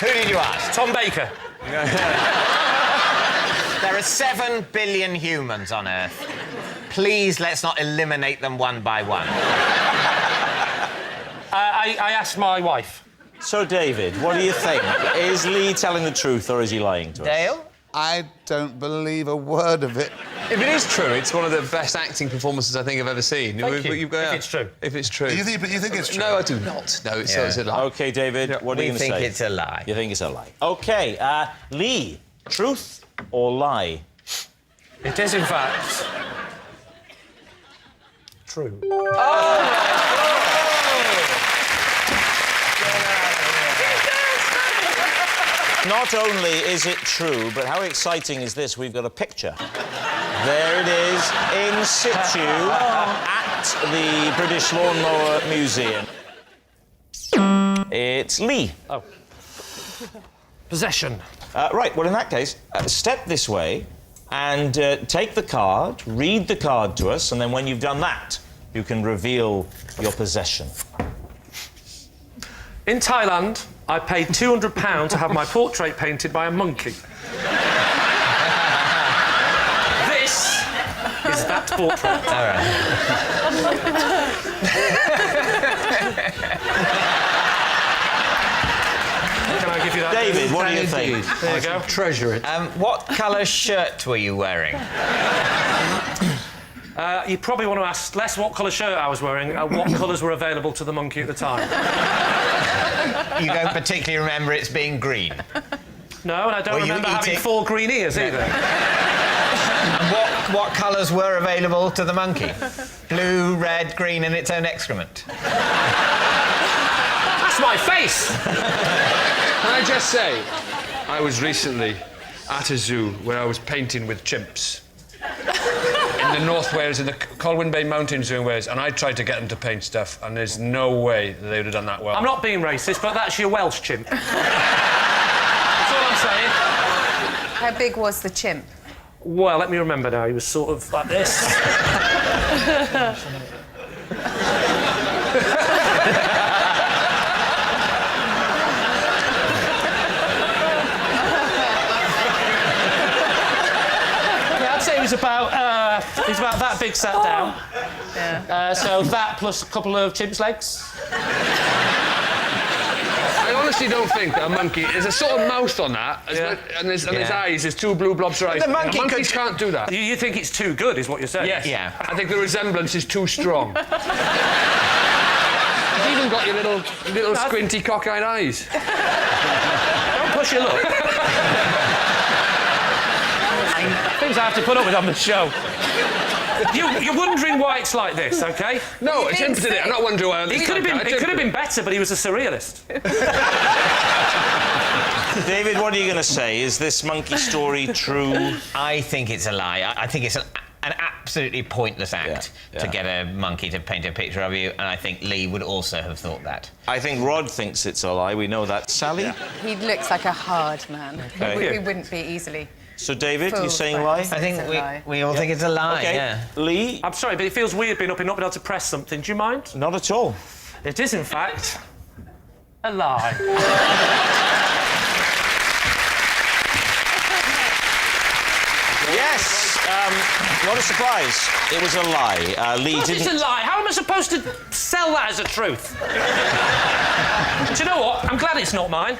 Speaker 8: Who.
Speaker 1: Who did you ask?
Speaker 8: Tom Baker.
Speaker 1: There are 7 billion humans on Earth. Please, let's not eliminate them one by one.
Speaker 8: I asked my wife.
Speaker 2: So, David, what do you think? Is Lee telling the truth or is he lying to us?
Speaker 1: Dale?
Speaker 18: I don't believe a word of it.
Speaker 13: If it is true, it's one of the best acting performances I think I've ever seen.
Speaker 8: Thank you.
Speaker 13: If
Speaker 8: it's true.
Speaker 13: If it's true.
Speaker 6: You think it's true?
Speaker 13: No, I do not. No, it's a lie.
Speaker 2: OK, David, what are you going to say?
Speaker 1: We think it's a lie.
Speaker 2: You think it's a lie. OK, Lee, truth or lie?
Speaker 8: It is, in fact, true.
Speaker 2: Not only is it true, but how exciting is this? We've got a picture. There it is, in situ, at the British Lawnmower Museum. It's Lee.
Speaker 8: Oh. Possession.
Speaker 2: Right, well, in that case, step this way and take the card, read the card to us, and then when you've done that, you can reveal your possession.
Speaker 8: In Thailand, I paid £200 to have my portrait painted by a monkey. This is that portrait.
Speaker 1: All right.
Speaker 8: Can I give you that?
Speaker 2: David, what do you think?
Speaker 8: There you go.
Speaker 17: Treasure it.
Speaker 1: What colour shirt were you wearing?
Speaker 8: You probably want to ask less what colour shirt I was wearing, what colours were available to the monkey at the time.
Speaker 1: You don't particularly remember it being green?
Speaker 8: No, and I don't
Speaker 1: Were you
Speaker 8: remember having
Speaker 1: eating-
Speaker 8: 4 green ears either.
Speaker 1: And what colours were available to the monkey? Blue, red, green, and its own excrement.
Speaker 8: That's my face!
Speaker 19: Can I just say, I was recently at a zoo where I was painting with chimps. In the North Wales, in the Colwyn Bay Mountains Zoo in Wales, and I tried to get them to paint stuff, and there's no way that they would have done that well.
Speaker 8: I'm not being racist, but that's your Welsh chimp. That's all I'm saying.
Speaker 11: How big was the chimp?
Speaker 8: Well, let me remember now. He was sort of like this. I'd say he was about that big sat down.
Speaker 11: Yeah.
Speaker 8: So that plus a couple of chimp's legs.
Speaker 19: I honestly don't think that a monkey... There's a sort of mouth on that, and his eyes, there's 2 blue blobs of eyes.
Speaker 1: The monkey
Speaker 19: monkeys can't do that.
Speaker 8: You think it's too good, is what you're saying?
Speaker 19: Yes.
Speaker 1: Yeah.
Speaker 19: I think the resemblance is too strong. You've even got your little squinty cockeyed eyes.
Speaker 8: Don't push your luck. Things I have to put up with on the show. You're wondering why it's like this, OK?
Speaker 19: No, it's impotent. I'm not wondering why.
Speaker 8: It could have been better, but he was a surrealist.
Speaker 2: David, what are you going to say? Is this monkey story true?
Speaker 1: I think it's a lie. I think it's an absolutely pointless act to get a monkey to paint a picture of you, and I think Lee would also have thought that.
Speaker 2: I think Rod thinks it's a lie. We know that. Sally?
Speaker 11: He looks like a hard man.
Speaker 2: Okay.
Speaker 11: He wouldn't be easily.
Speaker 2: So, David,
Speaker 11: Fooled
Speaker 2: you're saying
Speaker 11: by
Speaker 2: lie?
Speaker 11: it.
Speaker 1: I think we all think it's a lie,
Speaker 2: Okay.
Speaker 1: yeah.
Speaker 2: Lee?
Speaker 8: I'm sorry, but it feels weird being up and not being able to press something. Do you mind?
Speaker 2: Not at all.
Speaker 8: It is, in fact, a lie.
Speaker 2: Yes! What a surprise. It was a lie. Lee
Speaker 8: What
Speaker 2: didn't...
Speaker 8: is a lie? How am I supposed to sell that as a truth? Do you know what? I'm glad it's not mine.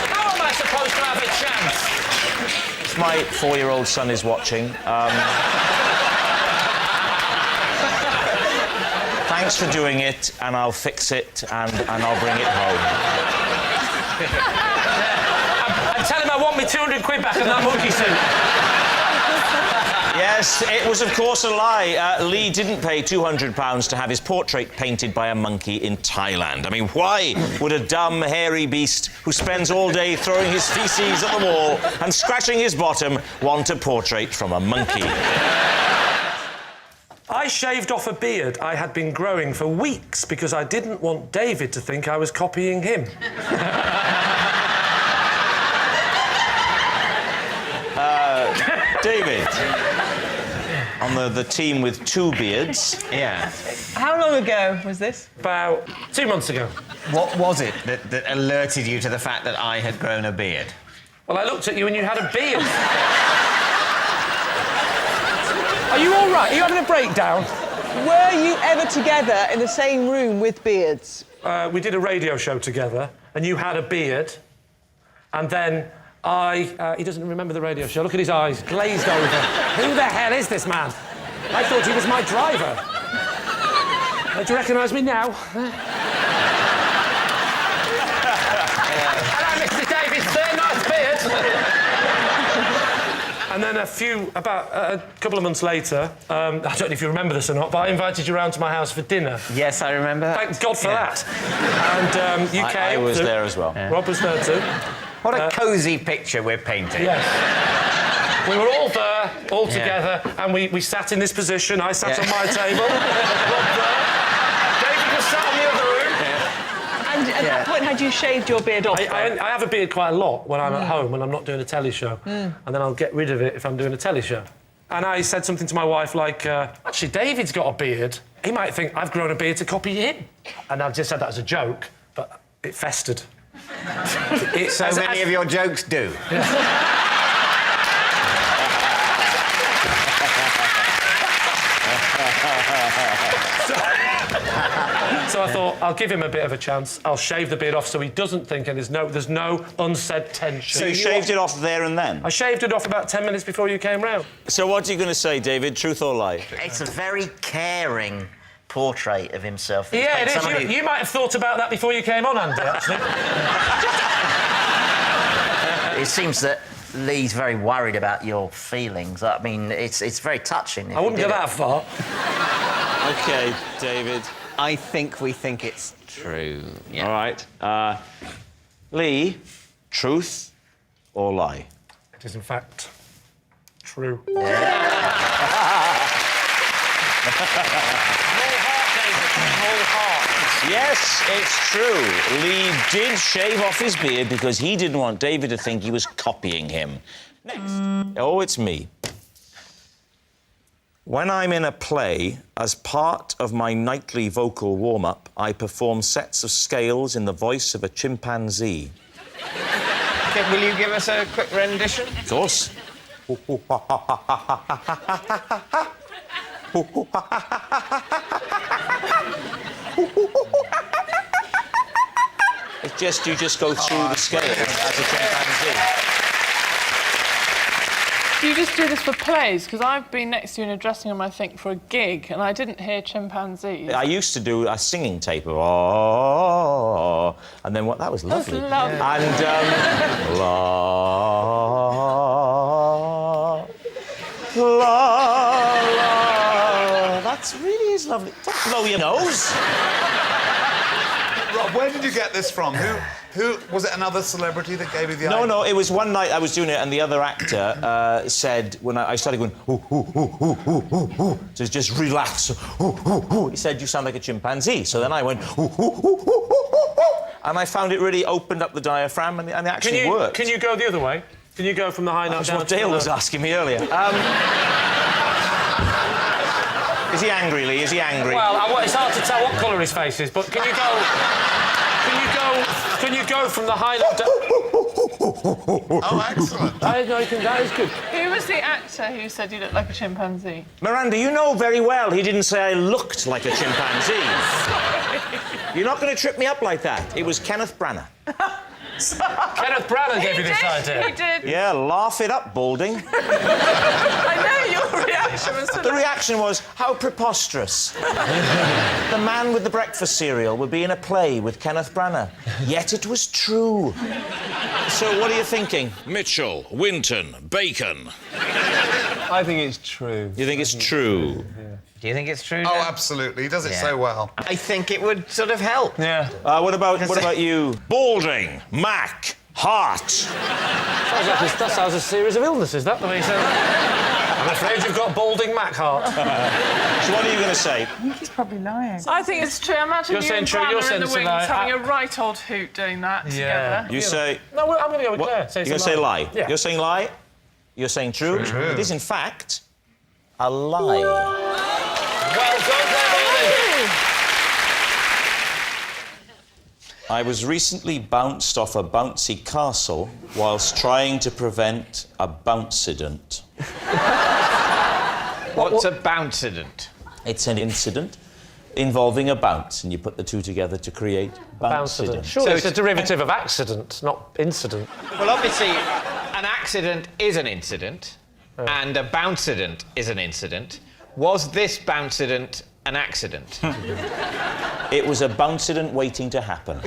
Speaker 8: How am I supposed to have a chance?
Speaker 2: My 4-year-old son is watching. Thanks for doing it, and I'll fix it, and I'll bring it home.
Speaker 8: And tell him I want me 200 quid back on that monkey suit.
Speaker 2: Yes, it was, of course, a lie. Lee didn't pay £200 to have his portrait painted by a monkey in Thailand. I mean, why would a dumb, hairy beast who spends all day throwing his feces at the wall and scratching his bottom want a portrait from a monkey?
Speaker 8: I shaved off a beard I had been growing for weeks because I didn't want David to think I was copying him.
Speaker 2: David, on the team with 2 beards.
Speaker 1: Yeah.
Speaker 20: How long ago was this?
Speaker 8: About 2 months ago.
Speaker 1: What was it that alerted you to the fact that I had grown a beard?
Speaker 8: Well, I looked at you and you had a beard.
Speaker 20: Are you all right? Are you having a breakdown? Were you ever together in the same room with beards?
Speaker 8: We did a radio show together, and you had a beard, and then He doesn't remember the radio show. Look at his eyes, glazed over. Who the hell is this man? I thought he was my driver. Do you recognise me now? Hello, Mr. Davies, sir. Nice beard. And then a couple of months later, I don't know if you remember this or not, but I invited you round to my house for dinner.
Speaker 1: Yes, I remember.
Speaker 8: Thank God for that. And you came.
Speaker 2: I was there as well.
Speaker 8: Yeah. Rob was there too.
Speaker 1: What a cosy picture we're painting.
Speaker 8: Yes. We were all there, all together, and we sat in this position. I sat on my table. Rob there. David was sat in the other room.
Speaker 20: And at that point, had you shaved your beard off?
Speaker 8: I have a beard quite a lot when I'm at home, when I'm not doing a telly show. And then I'll get rid of it if I'm doing a telly show. And I said something to my wife like, actually, David's got a beard. He might think I've grown a beard to copy him. And I just said that as a joke, but it festered.
Speaker 1: So many of your jokes do.
Speaker 8: So I thought, I'll give him a bit of a chance. I'll shave the beard off so he doesn't think, and there's no unsaid tension.
Speaker 2: So you shaved it off there and then?
Speaker 8: I shaved it off about 10 minutes before you came round.
Speaker 2: So what are you going to say, David? Truth or lie?
Speaker 10: It's a very caring portrait of himself.
Speaker 8: Yeah, it is. You might have thought about that before you came on, Andy, actually.
Speaker 10: It seems that Lee's very worried about your feelings. I mean, it's very touching.
Speaker 8: I wouldn't go that far.
Speaker 2: OK, David.
Speaker 1: I think we think it's true.
Speaker 2: Yeah. All right. Lee, truth or lie?
Speaker 8: It is, in fact, true.
Speaker 2: Yes, it's true. Lee did shave off his beard because he didn't want David to think he was copying him. Next. Oh, it's me. When I'm in a play, as part of my nightly vocal warm-up, I perform sets of scales in the voice of a chimpanzee.
Speaker 1: Okay, will you give us a quick rendition?
Speaker 2: Of course. It's just, you just go through the scales as a chimpanzee.
Speaker 21: Do you just do this for plays? Because I've been next to you in a dressing room, I think, for a gig, and I didn't hear chimpanzees.
Speaker 2: I used to do a singing tape of oh, and then what? That was lovely.
Speaker 21: That's lovely.
Speaker 2: And la la. That really is lovely. Don't blow your nose.
Speaker 6: Rob, where did you get this from? Who was it? Another celebrity that gave you the idea?
Speaker 2: No, it was one night I was doing it, and the other actor said, when I started going, to just relax, he said, you sound like a chimpanzee. So then I went, and I found it really opened up the diaphragm, and it actually worked.
Speaker 8: Can you go the other way? Can you go from the high note down?
Speaker 2: That's what Dale was asking me earlier. Is he angry, Lee? Is he angry?
Speaker 8: Well, it's hard to tell what colour his face is, but can you go... Can you go from the high note down?
Speaker 6: Oh, excellent.
Speaker 8: That is good.
Speaker 21: Who was the actor who said you looked like a chimpanzee?
Speaker 2: Miranda, you know very well he didn't say I looked like a chimpanzee. You're not going to trip me up like that. It was Kenneth Branagh.
Speaker 8: Kenneth Branagh gave you this idea.
Speaker 21: He did.
Speaker 2: Yeah, laugh it up, Balding.
Speaker 21: I know your reaction was...
Speaker 2: The reaction was, how preposterous. The man with the breakfast cereal would be in a play with Kenneth Branagh. Yet it was true. So what are you thinking?
Speaker 7: Mitchell, Winton, Bacon.
Speaker 13: I think it's true.
Speaker 2: You think it's true?
Speaker 1: Do you think it's true?
Speaker 6: Oh, absolutely. He does it so well.
Speaker 1: I think it would sort of help.
Speaker 13: Yeah.
Speaker 2: What about you?
Speaker 7: Balding, Mack, Hart.
Speaker 8: That sounds a series of illnesses, that, the way you said that. I'm afraid you've got balding Mack heart.
Speaker 2: So what are you going to say?
Speaker 20: I think he's probably lying.
Speaker 21: I think it's true. Imagine
Speaker 8: You're
Speaker 21: you
Speaker 8: saying
Speaker 21: and
Speaker 8: true,
Speaker 21: Branagh
Speaker 8: you're
Speaker 21: in
Speaker 8: saying
Speaker 21: the
Speaker 8: it's a
Speaker 21: wings
Speaker 8: lie.
Speaker 21: having a right old hoot doing that together.
Speaker 2: You say...
Speaker 8: No, I'm going to go with Claire.
Speaker 2: You're going to say lie?
Speaker 8: Yeah.
Speaker 2: You're saying lie? You're saying true?
Speaker 6: True.
Speaker 2: It is, in fact, a lie.
Speaker 8: Well done, David.
Speaker 2: I was recently bounced off a bouncy castle whilst trying to prevent a bouncident.
Speaker 1: What's a bouncident?
Speaker 2: It's an incident involving a bounce, and you put the two together to create bouncident.
Speaker 8: Surely it's a derivative of accident, not incident.
Speaker 1: Well, obviously, an accident is an incident, and a bouncident is an incident. Was this bouncident an accident?
Speaker 2: It was a bouncident waiting to happen.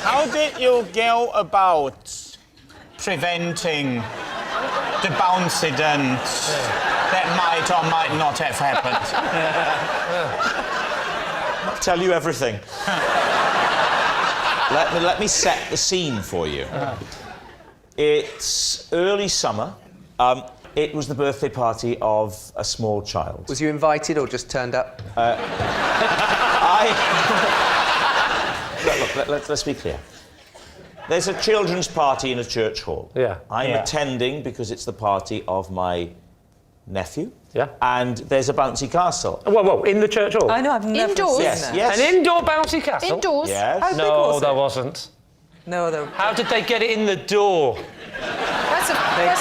Speaker 9: How did you go about preventing the bouncident that might or might not have happened?
Speaker 2: I'll tell you everything. Let me set the scene for you. It's early summer. It was the birthday party of a small child.
Speaker 22: Was you invited or just turned up?
Speaker 2: Look, let's be clear. There's a children's party in a church hall.
Speaker 8: Yeah.
Speaker 2: I'm attending because it's the party of my nephew.
Speaker 8: Yeah.
Speaker 2: And there's a bouncy castle.
Speaker 8: Whoa, in the church hall?
Speaker 20: I know, I've never
Speaker 2: Indoors?
Speaker 20: seen
Speaker 2: Yes,
Speaker 20: that.
Speaker 2: yes.
Speaker 8: An indoor bouncy castle?
Speaker 20: Indoors?
Speaker 2: Yes.
Speaker 20: How big
Speaker 8: No,
Speaker 20: was
Speaker 8: there
Speaker 20: it?
Speaker 8: wasn't.
Speaker 20: No, there...
Speaker 8: How did they get it in the door?
Speaker 20: That's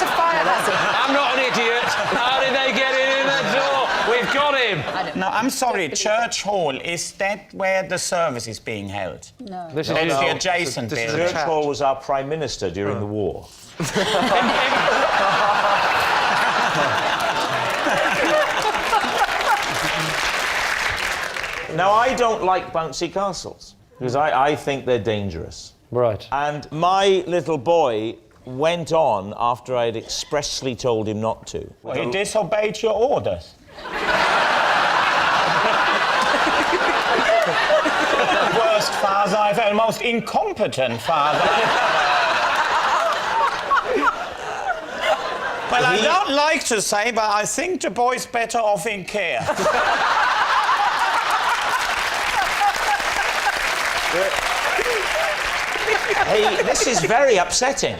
Speaker 20: a fire hazard.
Speaker 8: I'm not an idiot. How did they get it in the door? We've got him.
Speaker 9: No, I'm sorry, church hall, is that where the service is being held?
Speaker 11: No.
Speaker 8: This
Speaker 9: That's
Speaker 8: is
Speaker 9: the adjacent
Speaker 2: The
Speaker 9: building.
Speaker 2: church hall was our prime minister during the war. Now, I don't like bouncy castles because I think they're dangerous.
Speaker 8: Right.
Speaker 2: And my little boy went on after I'd expressly told him not to.
Speaker 9: Well, he disobeyed your orders. Worst father I've had, most incompetent father. Well, I don't like to say, but I think the boy's better off in care.
Speaker 2: Hey, this is very upsetting.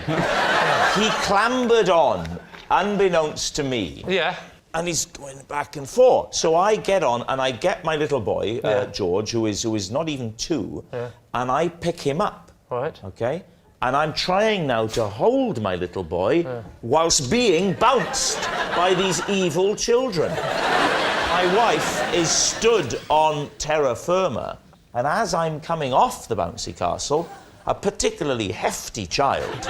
Speaker 2: He clambered on, unbeknownst to me.
Speaker 8: Yeah.
Speaker 2: And he's going back and forth. So I get on and I get my little boy, George, who is not even 2, and I pick him up.
Speaker 8: Right.
Speaker 2: Okay? And I'm trying now to hold my little boy whilst being bounced by these evil children. My wife is stood on terra firma, and as I'm coming off the bouncy castle, a particularly hefty child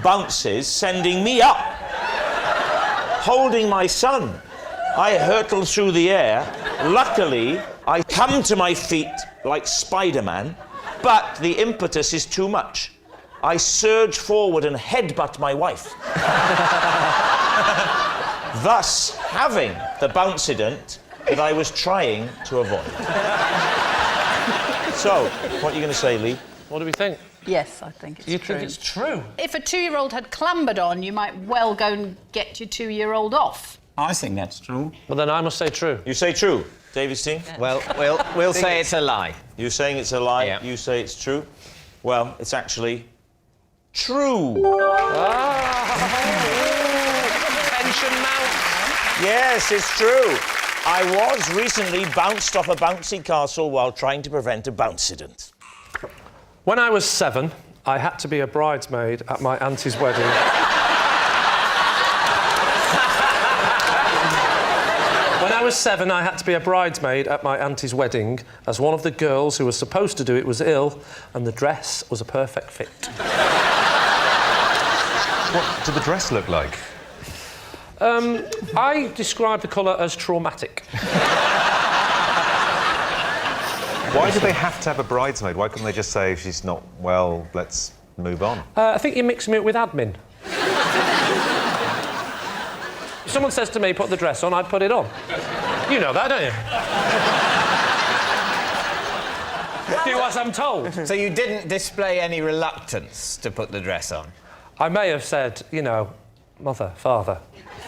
Speaker 2: bounces, sending me up. Holding my son, I hurtle through the air. Luckily, I come to my feet like Spider-Man, but the impetus is too much. I surge forward and headbutt my wife, thus having the bouncident that I was trying to avoid. So, what are you going to say, Lee?
Speaker 8: What do we think?
Speaker 11: Yes, I think it's
Speaker 8: You
Speaker 11: true.
Speaker 8: think it's true?
Speaker 11: If a 2-year-old had clambered on, you might well go and get your 2-year-old off.
Speaker 9: I think that's true.
Speaker 8: Well, then I must say true.
Speaker 2: You say true. David's team?
Speaker 1: Well, we'll say it's a lie.
Speaker 2: You're saying it's a lie,
Speaker 1: Yeah.
Speaker 2: you say it's true. Well, it's actually true.
Speaker 8: Tension mounts.
Speaker 2: Yes, it's true. I was recently bounced off a bouncy castle while trying to prevent a bouncident.
Speaker 8: When I was 7, I had to be a bridesmaid at my auntie's wedding. When I was 7, I had to be a bridesmaid at my auntie's wedding, as one of the girls who was supposed to do it was ill, and the dress was a perfect fit.
Speaker 23: What did the dress look like?
Speaker 8: I describe the colour as traumatic.
Speaker 23: Why do they have to have a bridesmaid? Why couldn't they just say, if she's not well, let's move on?
Speaker 8: I think you're mixing it with admin. If someone says to me, put the dress on, I'd put it on. You know that, don't you? Do as I'm told.
Speaker 1: So you didn't display any reluctance to put the dress on?
Speaker 8: I may have said, you know, mother, father,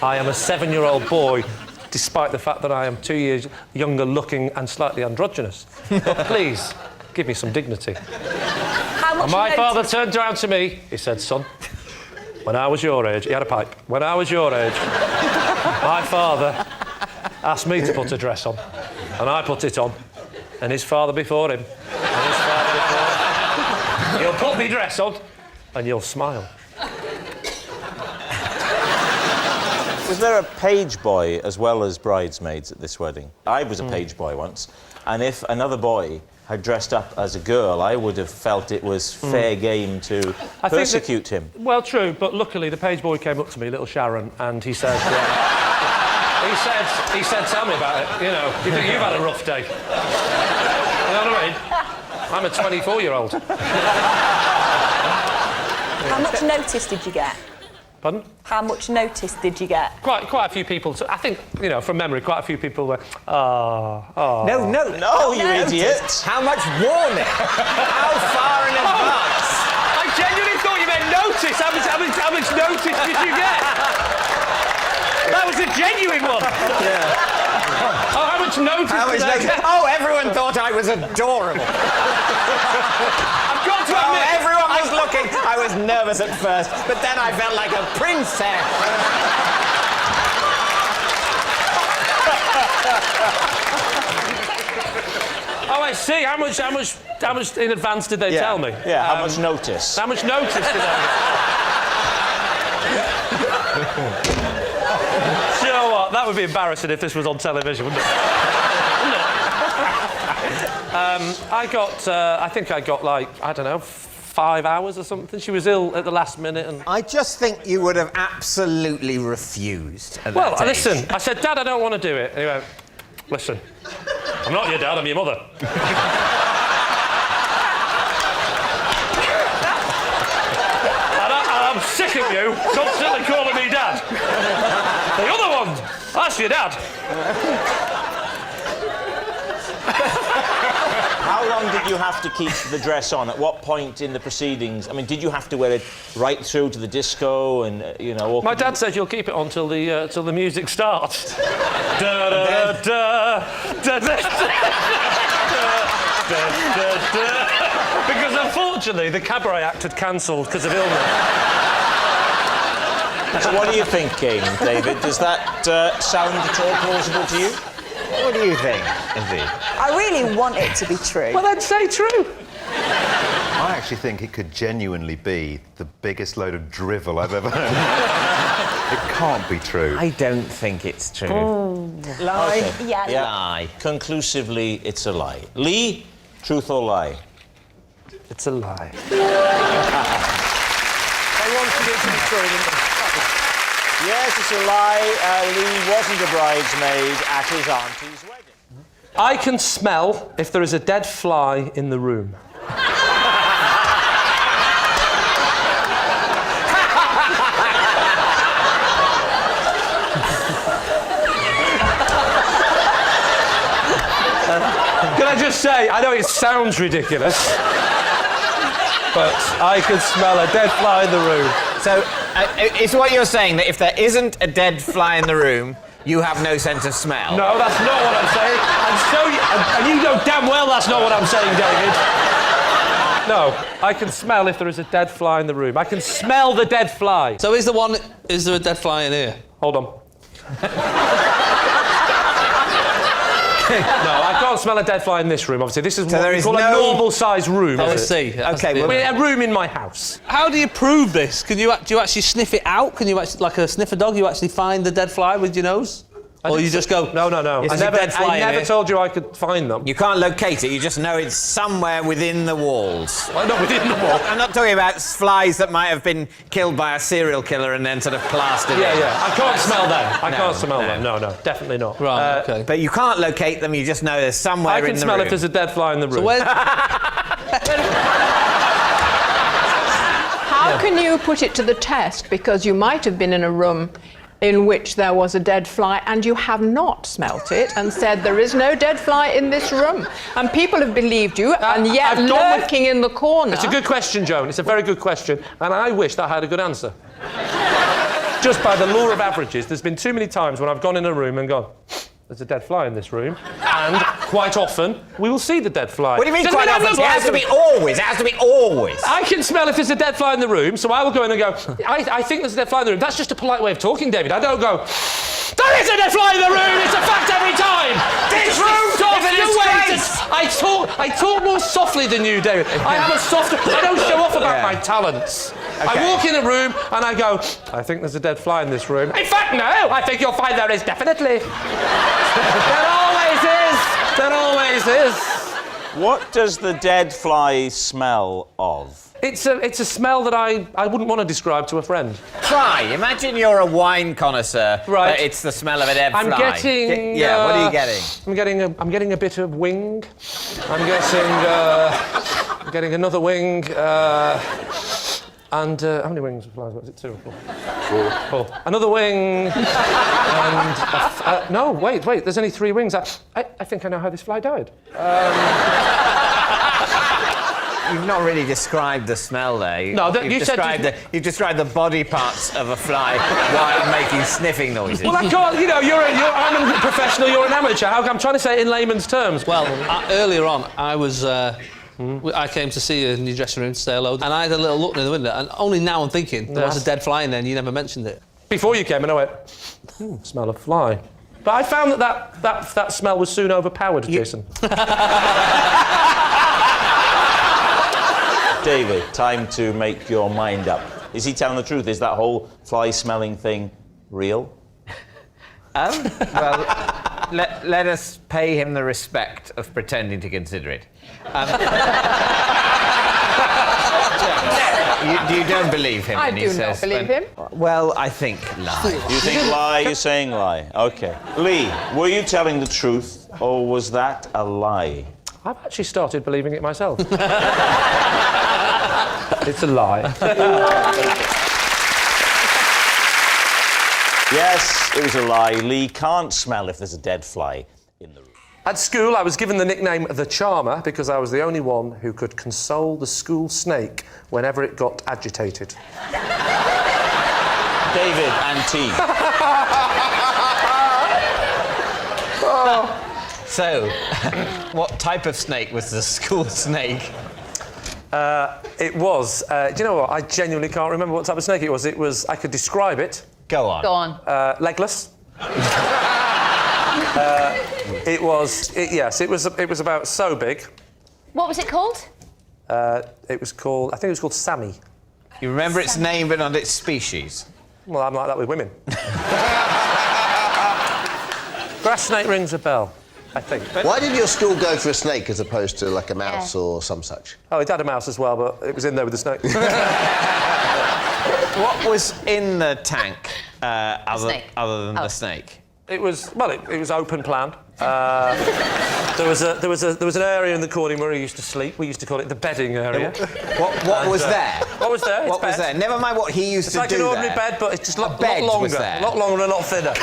Speaker 8: I am a 7-year-old boy, despite the fact that I am 2 years younger looking and slightly androgynous. But please, give me some dignity. And my father turned around to me, he said, son, when I was your age, he had a pipe, when I was your age, my father asked me to put a dress on, and I put it on, and his father before him, and his father before him. You'll put me dress on, and you'll smile.
Speaker 2: Was there a page boy as well as bridesmaids at this wedding? I was a page boy once, and if another boy had dressed up as a girl, I would have felt it was fair game to persecute him.
Speaker 8: Well, true, but luckily the page boy came up to me, little Sharon, and he said, he said, tell me about it. You know, you think you've had a rough day. You know what I mean? I'm a 24-year-old.
Speaker 12: How much notice did you get?
Speaker 8: Pardon?
Speaker 12: How much notice did you get?
Speaker 8: Quite a few people. I think, you know, from memory, quite a few people were,
Speaker 2: No, you idiot!
Speaker 1: How much warning? How far in advance?
Speaker 8: I genuinely thought you meant notice. How much notice did you get? That was a genuine one.
Speaker 1: Yeah.
Speaker 8: Oh, how much notice did I get?
Speaker 1: Oh, everyone thought I was adorable.
Speaker 8: I've got to admit...
Speaker 1: everyone was looking. I was nervous at first, but then I felt like a princess.
Speaker 8: Oh, I see. How much in advance did they tell me?
Speaker 2: Yeah, how much notice?
Speaker 8: How much notice did I get? You know what? That would be embarrassing if this was on television, wouldn't it? I think I got like, I don't know, 5 hours or something. She was ill at the last minute and...
Speaker 1: I just think you would have absolutely refused at
Speaker 8: Well,
Speaker 1: that age.
Speaker 8: listen, I said, Dad, I don't want to do it. And he went, listen, I'm not your dad, I'm your mother. I'm sick of you constantly calling me Dad. The other one, that's your dad.
Speaker 2: How long did you have to keep the dress on? At what point in the proceedings? I mean, did you have to wear it right through to the disco and, you know...
Speaker 8: My dad said you'll keep it on till the music starts. Da da da da da da. Because unfortunately the cabaret act had cancelled because of illness.
Speaker 2: So what are you thinking, David? Does that sound at all plausible to you?
Speaker 1: What do you think, Izzy?
Speaker 12: I really want it to be true.
Speaker 8: Well, then say true.
Speaker 23: I actually think it could genuinely be the biggest load of drivel I've ever heard. It can't be true.
Speaker 1: I don't think it's true.
Speaker 12: Lie.
Speaker 2: Okay.
Speaker 12: Yeah.
Speaker 2: Lie. Conclusively, it's a lie. Lee, truth or lie?
Speaker 8: It's a lie. I wanted it to be true, didn't I?
Speaker 2: Yes, it's a lie. Lee wasn't a bridesmaid at his auntie's wedding.
Speaker 8: I can smell if there is a dead fly in the room. Can I just say, I know it sounds ridiculous, but I can smell a dead fly in the room.
Speaker 1: So, is what you're saying that if there isn't a dead fly in the room, you have no sense of smell?
Speaker 8: No, that's not what I'm saying. And you know damn well that's not what I'm saying, David. No, I can smell if there is a dead fly in the room. I can smell the dead fly.
Speaker 13: So is there a dead fly in here?
Speaker 8: Hold on. No, I can't smell a dead fly in this room, obviously. This is what we call a normal-sized room.
Speaker 13: I see.
Speaker 1: Okay, well,
Speaker 8: a room in my house.
Speaker 13: How do you prove this? Do you actually sniff it out? Can you actually, like a sniffer dog, you actually find the dead fly with your nose? Or you just go...
Speaker 8: No.
Speaker 13: I
Speaker 8: never told you I could find them.
Speaker 1: You can't locate it, you just know it's somewhere within the walls.
Speaker 8: Well, not within the wall.
Speaker 1: I'm not talking about flies that might have been killed by a serial killer and then sort of plastered in.
Speaker 8: Yeah. I can't smell them. I can't smell them. No, definitely not.
Speaker 13: Right, OK.
Speaker 1: But you can't locate them, you just know there's somewhere in the room.
Speaker 8: I can smell if there's a dead fly in the room.
Speaker 13: So
Speaker 11: How can you put it to the test? Because you might have been in a room in which there was a dead fly and you have not smelt it and said there is no dead fly in this room. And people have believed you, and yet lurking in the corner...
Speaker 8: It's a good question, Joan. It's a very good question. And I wish that I had a good answer. Just by the law of averages, there's been too many times when I've gone in a room and gone, there's a dead fly in this room. And quite often, we will see the dead fly.
Speaker 1: What do you mean quite often? It has to be always. It has to be always.
Speaker 8: I can smell if there's a dead fly in the room, so I will go in and go, I think there's a dead fly in the room. That's just a polite way of talking, David. I don't go, there is a dead fly in the room! It's a fact every time!
Speaker 1: This room is a disgrace!
Speaker 8: I talk more softly than you, David. I have a softer... I don't show off about my talents. Okay. I walk in a room and I go, I think there's a dead fly in this room. In fact, no! I think you'll find there is definitely. There always is! There always is!
Speaker 2: What does the dead fly smell of?
Speaker 8: It's a smell that I wouldn't want to describe to a friend.
Speaker 1: Try. Imagine you're a wine connoisseur.
Speaker 8: Right.
Speaker 1: But it's the smell of a dead
Speaker 8: I'm
Speaker 1: fly.
Speaker 8: getting.
Speaker 1: Yeah. What are you getting?
Speaker 8: I'm getting a bit of wing. I'm getting another wing. And how many wings of flies? Was it 2 or 4? 4. Another wing. And no, wait. There's only 3 wings. I think I know how this fly died.
Speaker 1: You've not really described the smell there.
Speaker 8: No,
Speaker 1: you've described the body parts of a fly while making sniffing noises.
Speaker 8: Well, I can't. You know, I'm a professional. You're an amateur. I'm trying to say it in layman's terms.
Speaker 4: Well, earlier on, I was. I came to see you in your dressing room to say hello, and I had a little look in the window, and only now I'm thinking there was a dead fly in there, and you never mentioned it.
Speaker 8: Before you came in, I went, smell of fly. But I found that smell was soon overpowered, Jason.
Speaker 2: David, time to make your mind up. Is he telling the truth? Is that whole fly-smelling thing real?
Speaker 1: Well, let us pay him the respect of pretending to consider it. You don't believe him
Speaker 11: I
Speaker 1: when he
Speaker 11: do
Speaker 1: says...
Speaker 11: not believe him.
Speaker 1: Well, I think lie.
Speaker 2: You think lie, you're saying lie. OK. Lee, were you telling the truth, or was that a lie?
Speaker 8: I've actually started believing it myself. It's a lie.
Speaker 2: Yes, it was a lie. Lee can't smell if there's a dead fly in the room.
Speaker 8: At school, I was given the nickname The Charmer because I was the only one who could console the school snake whenever it got agitated.
Speaker 2: David and team.
Speaker 1: So, what type of snake was the school snake?
Speaker 8: It was... do you know what? I genuinely can't remember what type of snake it was. I could describe it.
Speaker 1: Go on.
Speaker 3: Go on.
Speaker 8: Legless. It was about so big.
Speaker 3: What was it called?
Speaker 8: I think it was called Sammy.
Speaker 1: You remember its name but not its species?
Speaker 8: Well, I'm like that with women. Grass snake rings a bell, I think.
Speaker 14: Why did your school go for a snake as opposed to like a mouse or some such?
Speaker 8: Oh, it had a mouse as well, but it was in there with the snake.
Speaker 1: What was in the tank other than the snake?
Speaker 8: It was open plan. There was an area in the corner where he used to sleep. We used to call it the bedding area.
Speaker 1: What was there?
Speaker 8: What was there?
Speaker 1: What was there? Never mind what he used to do.
Speaker 8: It's like an ordinary bed, but it's just a lot longer. A lot longer and a lot thinner.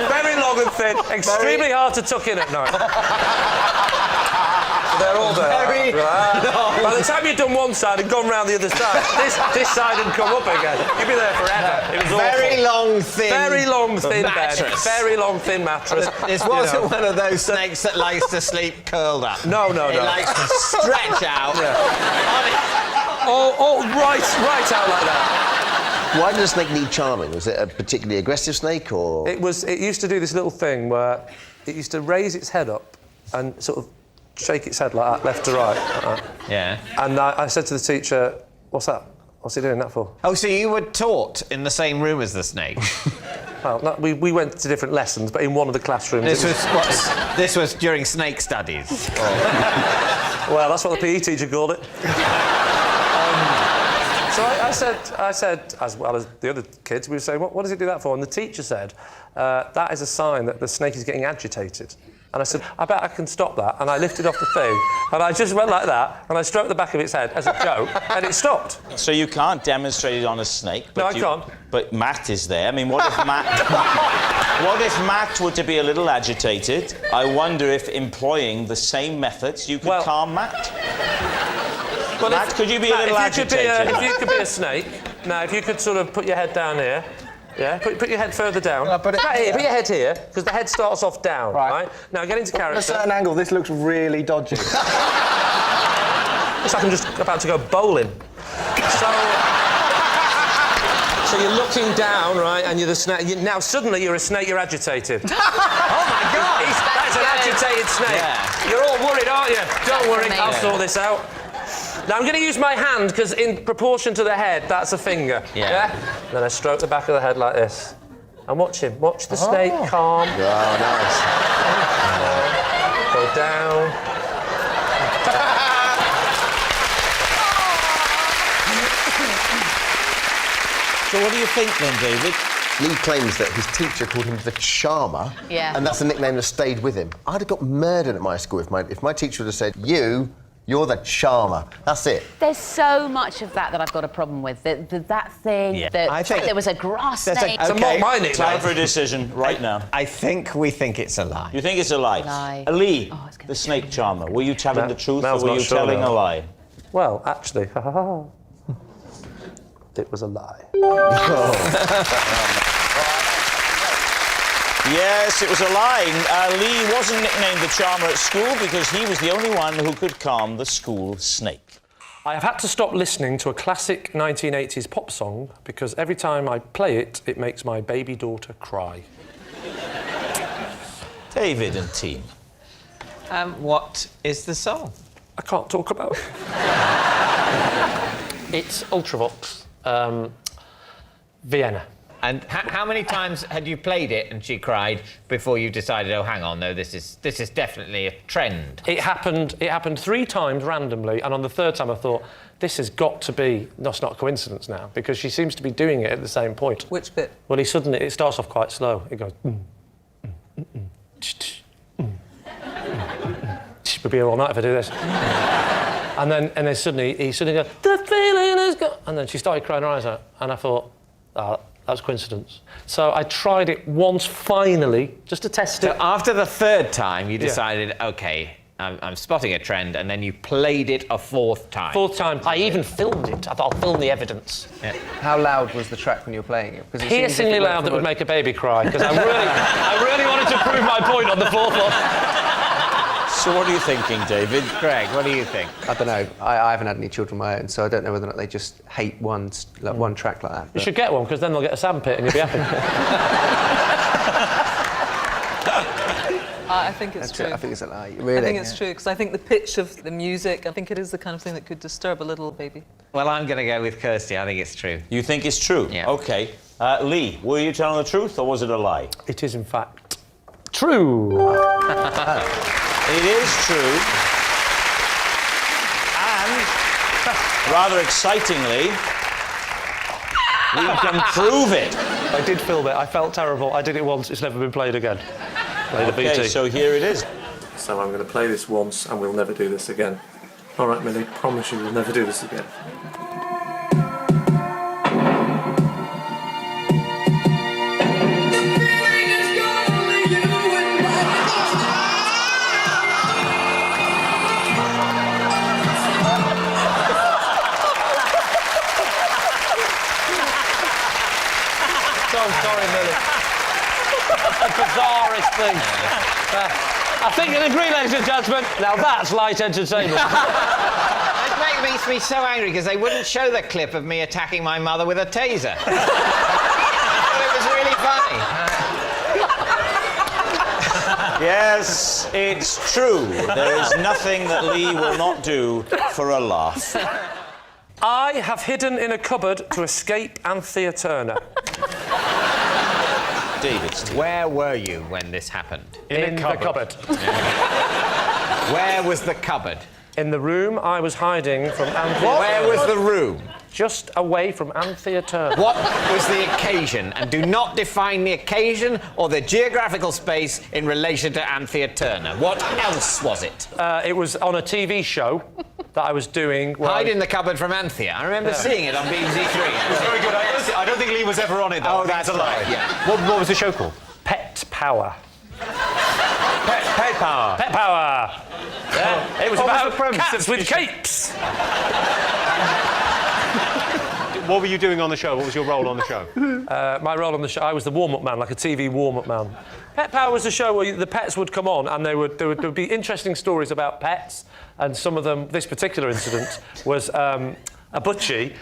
Speaker 8: very long and thin. Extremely hard to tuck in at night. They're all there. By the time you'd done one side and gone round the other side, this side had come up again. You'd be there forever. It was
Speaker 1: very
Speaker 8: awful.
Speaker 1: Very long, thin
Speaker 8: bed. Very long, thin mattress.
Speaker 1: This wasn't one of those snakes that likes to sleep curled up.
Speaker 8: No.
Speaker 1: It likes to stretch out.
Speaker 8: Right out like that.
Speaker 14: Why did a snake need charming? Was it a particularly aggressive snake, or...?
Speaker 8: It used to do this little thing where it used to raise its head up and sort of shake its head like that, left to right. Like that.
Speaker 1: Yeah.
Speaker 8: And I said to the teacher, "What's that? What's he doing that for?"
Speaker 1: Oh, so you were taught in the same room as the snake?
Speaker 8: Well, no, we went to different lessons, but in one of the classrooms...
Speaker 1: This was during snake studies?
Speaker 8: Well, that's what the PE teacher called it. So I said, as well as the other kids, we were saying, what does it do that for? And the teacher said, that is a sign that the snake is getting agitated. And I said, I bet I can stop that. And I lifted off the thing, and I just went like that, and I stroked the back of its head as a joke, and it stopped.
Speaker 2: So you can't demonstrate it on a snake?
Speaker 8: No, I can't.
Speaker 2: But Matt is there. I mean, what if Matt were to be a little agitated? I wonder if employing the same methods you could calm Matt?
Speaker 8: Well,
Speaker 2: Matt, could you be a little agitated?
Speaker 8: If you could be a snake, now, if you could sort of put your head down here, yeah, put your head further down. Put your head here, because the head starts off down, right? Now, get into character.
Speaker 18: At a certain angle, this looks really dodgy.
Speaker 8: It's like I'm just about to go bowling. So you're looking down, right, and you're the snake. Now, suddenly, you're a snake, you're agitated. Oh, my God! That's an agitated snake. Yeah. You're all worried, aren't you? Don't worry, I'll sort this out. Now, I'm going to use my hand, because in proportion to the head, that's a finger. Yeah? Then I stroke the back of the head like this. And watch him. Watch the snake calm.
Speaker 14: Oh, nice.
Speaker 8: Go down.
Speaker 2: So what do you think then, David?
Speaker 14: Lee claims that his teacher called him the Charmer.
Speaker 12: Yeah.
Speaker 14: And that's the nickname that stayed with him. I'd have got murdered at my school if my teacher would have said, you're the Charmer. That's it.
Speaker 5: There's so much of that I've got a problem with. That thing,
Speaker 1: I think
Speaker 5: there was a grass
Speaker 1: that's
Speaker 5: snake.
Speaker 1: okay.
Speaker 2: Time for a decision right now.
Speaker 1: I think we think it's a lie.
Speaker 2: You think it's a lie?
Speaker 5: Lie.
Speaker 2: Lee, the snake charmer, were you telling the truth
Speaker 8: Mel's
Speaker 2: or were
Speaker 8: not
Speaker 2: you
Speaker 8: sure
Speaker 2: telling
Speaker 8: now.
Speaker 2: a lie?
Speaker 8: Well, actually, it was a lie.
Speaker 2: Yes, it was a lie. Lee wasn't nicknamed the charmer at school because he was the only one who could calm the school snake.
Speaker 8: I have had to stop listening to a classic 1980s pop song because every time I play it, it makes my baby daughter cry.
Speaker 2: David and team.
Speaker 1: What is the song?
Speaker 8: I can't talk about it. It's Ultravox, Vienna.
Speaker 1: And how many times had you played it and she cried before you decided, oh, hang on, no, this is definitely a trend?
Speaker 8: It happened 3 times randomly, and on the 3rd time I thought, this has got to be... That's not a coincidence now, because she seems to be doing it at the same point.
Speaker 20: Which bit?
Speaker 8: Well, it starts off quite slow. It goes... We'll be here all night if I do this. and then suddenly, he suddenly goes, the feeling is gone... And then she started crying her eyes out, and I thought, that's coincidence. So I tried it once, finally, just to test it.
Speaker 1: So after the 3rd time, you decided, OK, I'm spotting a trend, and then you played it a 4th time.
Speaker 8: 4th time. I even filmed it. I thought I'll film the evidence.
Speaker 22: Yeah. How loud was the track when you were playing it?
Speaker 8: Piercingly loud that would make a baby cry, because I really wanted to prove my point on the 4th one.
Speaker 2: So what are you thinking, David?
Speaker 1: Greg, what do you think?
Speaker 22: I don't know. I haven't had any children of my own, so I don't know whether or not they just hate one track like that.
Speaker 8: You should get one, because then they'll get a sandpit and you'll be happy.
Speaker 20: I think it's true.
Speaker 22: I think it's a lie. Really?
Speaker 20: I think it's true, because I think the pitch of the music, I think it is the kind of thing that could disturb a little baby.
Speaker 1: Well, I'm going to go with Kirsty. I think it's true.
Speaker 2: You think it's true?
Speaker 1: Yeah. OK.
Speaker 2: Lee, were you telling the truth or was it a lie?
Speaker 8: It is, in fact, true.
Speaker 2: It is true. And, rather excitingly, we can prove it.
Speaker 8: I did film it. I felt terrible. I did it once. It's never been played again. Played a BT.
Speaker 2: OK, so here it is.
Speaker 8: So I'm going to play this once and we'll never do this again. All right, Millie, promise you we'll never do this again. Sorry, Millie. That's the bizarrest thing. I think you'll agree, ladies and gentlemen, now that's light entertainment.
Speaker 1: It makes me so angry because they wouldn't show the clip of me attacking my mother with a taser. It was really funny.
Speaker 2: Yes, it's true. There is nothing that Lee will not do for a laugh.
Speaker 8: I have hidden in a cupboard to escape Anthea Turner.
Speaker 2: David's team.
Speaker 1: Where were you when this happened?
Speaker 8: In the cupboard.
Speaker 1: Where was the cupboard?
Speaker 8: In the room I was hiding from Anthea Turner.
Speaker 1: Where was the room?
Speaker 8: Just away from Anthea Turner.
Speaker 1: What was the occasion? And do not define the occasion or the geographical space in relation to Anthea Turner. What else was it?
Speaker 8: It was on a TV show that I was doing.
Speaker 1: Hide in the cupboard from Anthea. I remember seeing it on BBC Three.
Speaker 6: It was very good. I don't think Lee was ever on it, though.
Speaker 1: Oh, that's a lie.
Speaker 6: Yeah. What was the show called?
Speaker 8: Pet Power.
Speaker 6: Pet Power.
Speaker 8: Pet Power. Yeah. It was about cats with capes.
Speaker 6: What were you doing on the show? What was your role on the show?
Speaker 8: My role on the show, I was the warm-up man, like a TV warm-up man. Pet Power was a show where the pets would come on and there would be interesting stories about pets, and some of them, this particular incident, was a butchie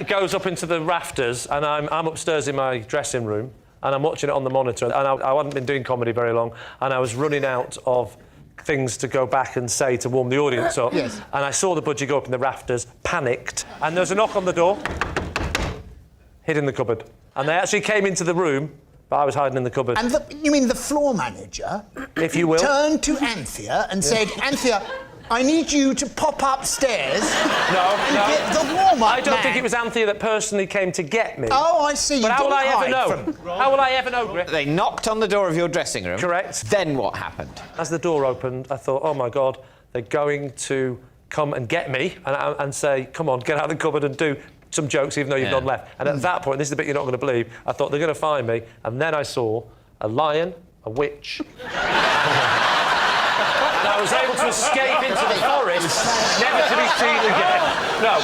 Speaker 8: goes up into the rafters, and I'm upstairs in my dressing room, and I'm watching it on the monitor, and I hadn't been doing comedy very long, and I was running out of things to go back and say to warm the audience up.
Speaker 12: Yes.
Speaker 8: And I saw the budgie go up in the rafters, panicked, and there was a knock on the door, hid in the cupboard. And they actually came into the room But I was hiding in the cupboard.
Speaker 15: And you mean the floor manager,
Speaker 8: if you will,
Speaker 15: turned to Anthea and said, Anthea, I need you to pop upstairs and get the warm-up
Speaker 8: I don't think it was Anthea that personally came to get me.
Speaker 15: Oh, I see.
Speaker 8: But
Speaker 15: You
Speaker 8: how will I
Speaker 15: didn't
Speaker 8: ever know?
Speaker 15: hide from-
Speaker 8: How will I ever know, Griff?
Speaker 1: They knocked on the door of your dressing room.
Speaker 8: Correct.
Speaker 1: Then what happened?
Speaker 8: As the door opened, I thought, oh my God, they're going to come and get me and say, come on, get out of the cupboard and do some jokes even though you've none left. And at that point, this is the bit you're not going to believe, I thought they're going to find me, and then I saw a lion, a witch. And I was able to escape into the forest, never to be seen again. No.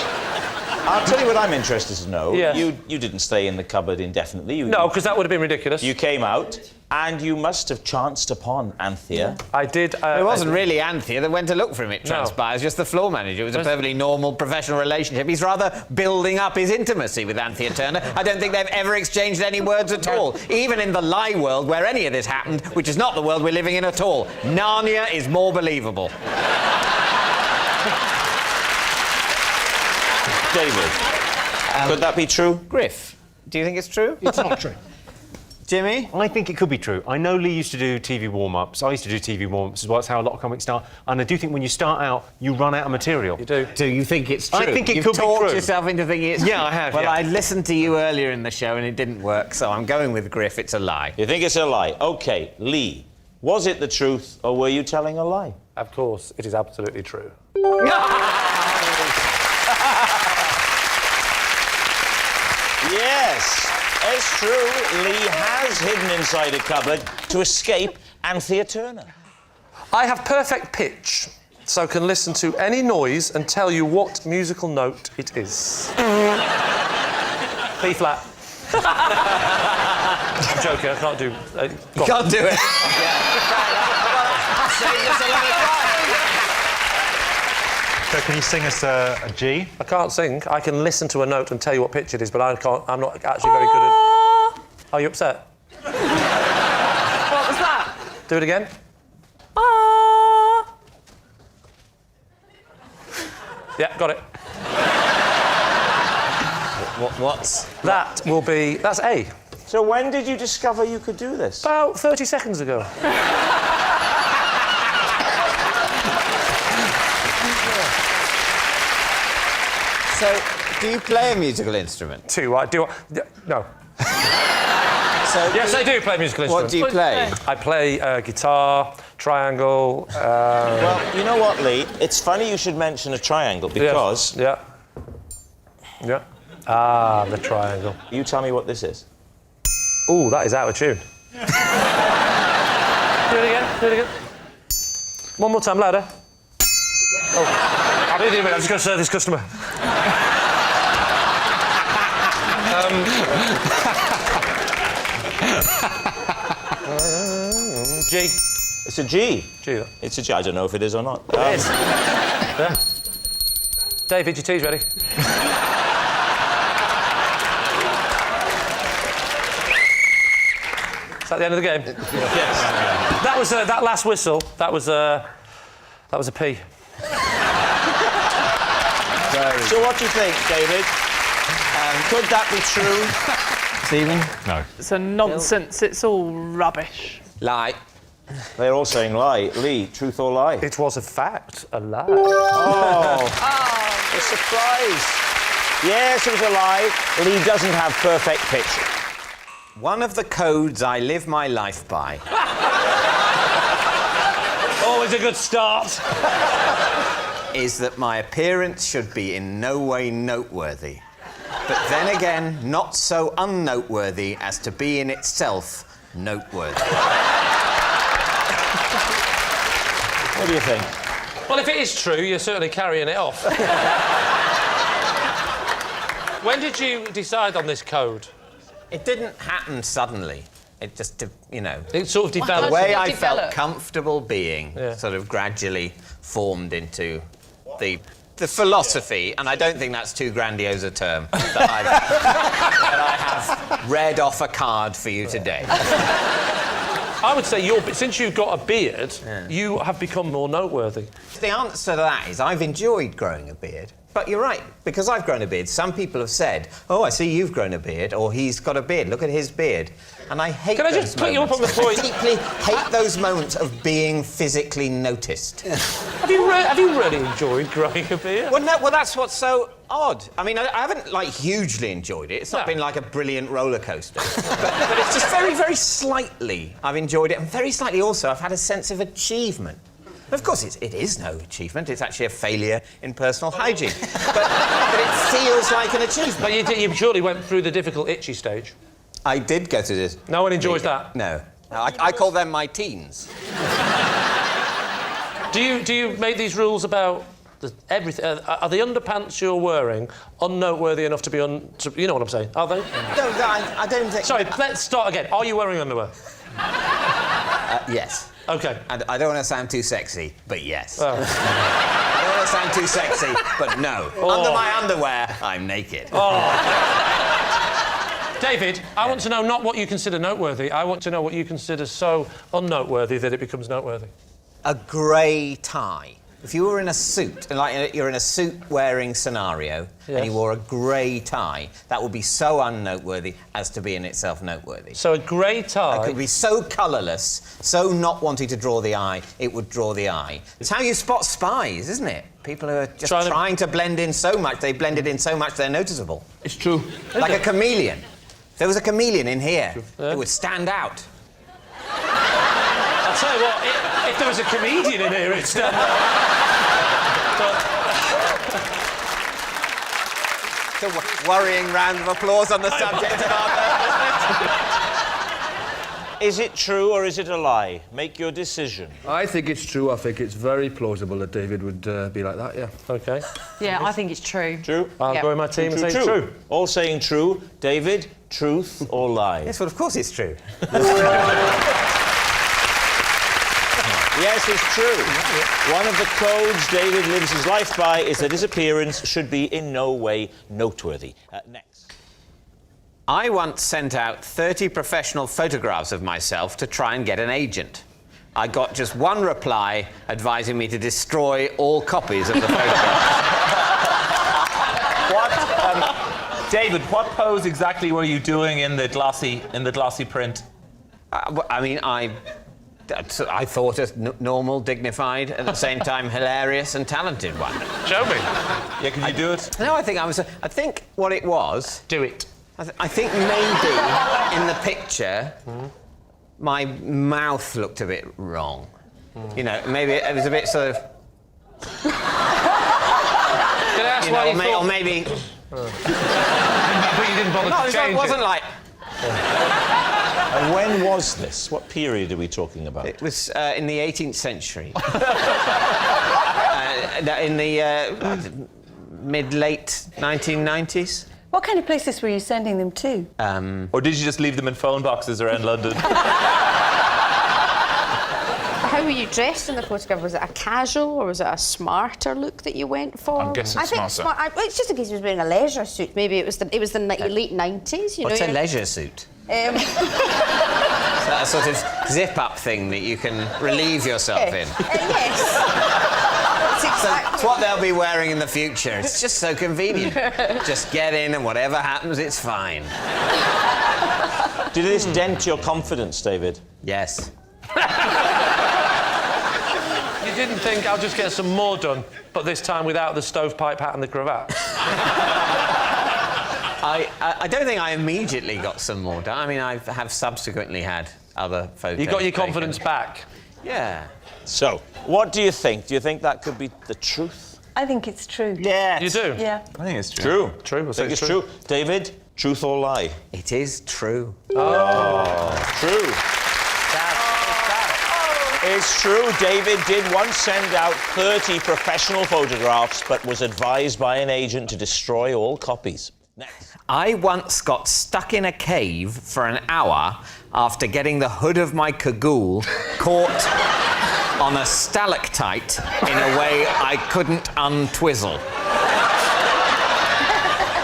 Speaker 2: I'll tell you what I'm interested to know.
Speaker 8: Yeah.
Speaker 2: You didn't stay in the cupboard indefinitely.
Speaker 8: No, because that would have been ridiculous.
Speaker 2: You came out, and you must have chanced upon Anthea.
Speaker 8: I did.
Speaker 1: It wasn't really Anthea that went to look for him, it transpires, just the floor manager. It was a perfectly normal professional relationship. He's rather building up his intimacy with Anthea Turner. I don't think they've ever exchanged any words at all, even in the lie world where any of this happened, which is not the world we're living in at all. Narnia is more believable.
Speaker 2: David, could that be true?
Speaker 1: Griff, do you think it's true?
Speaker 16: It's not true.
Speaker 1: Jimmy?
Speaker 16: I think it could be true. I know Lee used to do TV warm-ups. I used to do TV warm-ups as well. That's how a lot of comics start. And I do think when you start out, you run out of material.
Speaker 8: You do.
Speaker 1: Do you think it's true?
Speaker 16: I think it
Speaker 1: You've
Speaker 16: could be
Speaker 1: talked
Speaker 16: true.
Speaker 1: yourself into thinking it's
Speaker 16: Yeah, I have,
Speaker 1: Well,
Speaker 16: yeah.
Speaker 1: I listened to you earlier in the show and it didn't work, so I'm going with Griff. It's a lie.
Speaker 2: You think it's a lie? OK, Lee, was it the truth, or were you telling a lie?
Speaker 8: Of course, it is absolutely true.
Speaker 2: Yes, it's true. Lee has hidden inside a cupboard to escape Anthea Turner.
Speaker 8: I have perfect pitch, so can listen to any noise and tell you what musical note it is. B flat. I'm joking, I can't do...
Speaker 1: You can't do it.
Speaker 16: So can you sing us a G?
Speaker 8: I can't sing. I can listen to a note and tell you what pitch it is, but I'm not actually very good at... Are you upset?
Speaker 21: What was that?
Speaker 8: Do it again. Yeah, got it.
Speaker 1: What's...
Speaker 8: That will be... That's A.
Speaker 2: So when did you discover you could do this?
Speaker 8: About 30 seconds ago.
Speaker 1: So, do you play a musical instrument?
Speaker 8: Two, I do... No.
Speaker 1: So
Speaker 8: yes, I do play a musical instrument.
Speaker 1: What do you play?
Speaker 8: I play guitar, triangle...
Speaker 2: Well, you know what, Lee? It's funny you should mention a triangle, because...
Speaker 8: Yeah. Ah, the triangle.
Speaker 2: You tell me what this is.
Speaker 8: Ooh, that is out of tune. Do it again. One more time, louder. Oh, I'll do it in a minute. I'm just going to serve this customer. G.
Speaker 2: It's a G.
Speaker 8: G.
Speaker 2: It's a G. I don't know if it is or not.
Speaker 8: It is. Yeah. David, your tea's ready. Is that the end of the game? Yes. That was that last whistle. That was a P.
Speaker 2: So what do you think, David? Could that be true?
Speaker 1: Stephen?
Speaker 16: No.
Speaker 21: It's a nonsense. It's all rubbish.
Speaker 1: Lie.
Speaker 2: They're all saying lie. Lee, truth or lie?
Speaker 8: It was a fact, a lie.
Speaker 2: Oh. A surprise. Yes, it was a lie. Lee doesn't have perfect pitch.
Speaker 1: One of the codes I live my life by.
Speaker 8: Always a good start.
Speaker 1: Is that my appearance should be in no way noteworthy. But then again, not so unnoteworthy as to be in itself noteworthy.
Speaker 2: What do you think?
Speaker 8: Well, if it is true, you're certainly carrying it off. When did you decide on this code?
Speaker 1: It didn't happen suddenly. It just, you know...
Speaker 8: It sort of developed.
Speaker 1: The way I felt comfortable being sort of gradually formed into the philosophy, and I don't think that's too grandiose a term, that I have read off a card for you today.
Speaker 8: I would say since you've got a beard, you have become more noteworthy.
Speaker 1: The answer to that is I've enjoyed growing a beard. But you're right, because I've grown a beard, some people have said, oh, I see you've grown a beard, or he's got a beard, look at his beard. And I hate
Speaker 8: Can I
Speaker 1: those
Speaker 8: just put you up on
Speaker 1: moments.
Speaker 8: the point?
Speaker 1: I deeply hate those moments of being physically noticed.
Speaker 8: Have you really enjoyed growing a beard?
Speaker 1: Well, no, well, that's what's so odd. I mean, I haven't, like, hugely enjoyed it. It's not been like a brilliant roller coaster. but it's just very, very slightly I've enjoyed it. And very slightly also I've had a sense of achievement. Of course, it is no achievement. It's actually a failure in personal hygiene. but it feels like an achievement.
Speaker 8: But you surely went through the difficult itchy stage.
Speaker 1: I did go through this.
Speaker 8: No one enjoys that?
Speaker 1: No. I call them my teens.
Speaker 8: Do you make these rules about everything? Are the underpants you're wearing unnoteworthy enough to be you know what I'm saying? Are they?
Speaker 1: No, I don't think...
Speaker 8: Sorry, let's start again. Are you wearing underwear?
Speaker 1: Yes.
Speaker 8: OK.
Speaker 1: And I don't want to sound too sexy, but yes.
Speaker 8: Oh.
Speaker 1: I don't want to sound too sexy, but no.
Speaker 8: Oh.
Speaker 1: Under my underwear, I'm naked.
Speaker 8: Oh. David, I want to know not what you consider noteworthy. I want to know what you consider so unnoteworthy that it becomes noteworthy.
Speaker 1: A grey tie. If you were in a suit, like you're in a suit-wearing scenario, and you wore a grey tie, that would be so unnoteworthy as to be in itself noteworthy.
Speaker 8: So a grey tie...
Speaker 1: It could be so colourless, so not wanting to draw the eye, it would draw the eye. It's how you spot spies, isn't it? People who are just trying to blend in so much, they blended in so much they're noticeable.
Speaker 8: It's true.
Speaker 1: Like a chameleon. If there was a chameleon in here, it would stand out.
Speaker 8: I'll tell you what, if there was a comedian in here, it'd stand out.
Speaker 1: It's a worrying round of applause on the subject of our...
Speaker 2: Is it true or is it a lie? Make your decision.
Speaker 10: I think it's true. I think it's very plausible that David would be like that, yeah.
Speaker 8: OK.
Speaker 5: Yeah, I think it's true.
Speaker 2: True?
Speaker 8: I'll go with my team and say it's true.
Speaker 2: All saying true. David, truth or lie?
Speaker 1: Yes, well, of course it's true.
Speaker 2: Yes, it's true. One of the codes David lives his life by is that his appearance should be in no way noteworthy. Next.
Speaker 1: I once sent out 30 professional photographs of myself to try and get an agent. I got just one reply advising me to destroy all copies of the photographs.
Speaker 17: David, what pose exactly were you doing in the glossy print?
Speaker 1: I mean, I thought a normal, dignified, at the same time hilarious and talented one.
Speaker 8: Show me.
Speaker 17: Yeah, can you do it?
Speaker 1: No, I think what it was...
Speaker 8: Do it.
Speaker 1: I think maybe in the picture, my mouth looked a bit wrong. You know, maybe it was a bit sort of...
Speaker 8: Can I ask why you thought...
Speaker 1: Or maybe...
Speaker 8: But you didn't bother to change
Speaker 1: it wasn't like...
Speaker 2: And when was this? What period are we talking about?
Speaker 1: It was in the 18th century. In the mid-late 1990s.
Speaker 12: What kind of places were you sending them to?
Speaker 17: Or did you just leave them in phone boxes around London?
Speaker 19: How were you dressed in the photograph? Was it a casual or was it a smarter look that you went for?
Speaker 17: I'm guessing smarter.
Speaker 19: It's just in case he was wearing a leisure suit. Maybe it was the late 90s. You
Speaker 1: What's
Speaker 19: know,
Speaker 1: a leisure suit? Is that a sort of zip-up thing that you can relieve yourself in?
Speaker 19: Yes.
Speaker 1: It's what they'll be wearing in the future. It's just so convenient. Just get in and whatever happens, it's fine.
Speaker 2: Did this dent your confidence, David?
Speaker 1: Yes.
Speaker 8: You didn't think I'll just get some more done, but this time without the stovepipe hat and the cravat?
Speaker 1: I don't think I immediately got some more done. I mean, I have subsequently had other photos.
Speaker 8: You got your confidence back?
Speaker 1: Yeah.
Speaker 2: So, what do you think? Do you think that could be the truth?
Speaker 12: I think it's true.
Speaker 2: Yes.
Speaker 8: You do?
Speaker 12: Yeah.
Speaker 17: I think it's true.
Speaker 2: True. I think it's true. David, truth or lie?
Speaker 1: It is true.
Speaker 2: Oh, true. It's true. David did once send out 30 professional photographs, but was advised by an agent to destroy all copies. Next.
Speaker 1: I once got stuck in a cave for an hour after getting the hood of my cagoule caught on a stalactite in a way I couldn't untwizzle.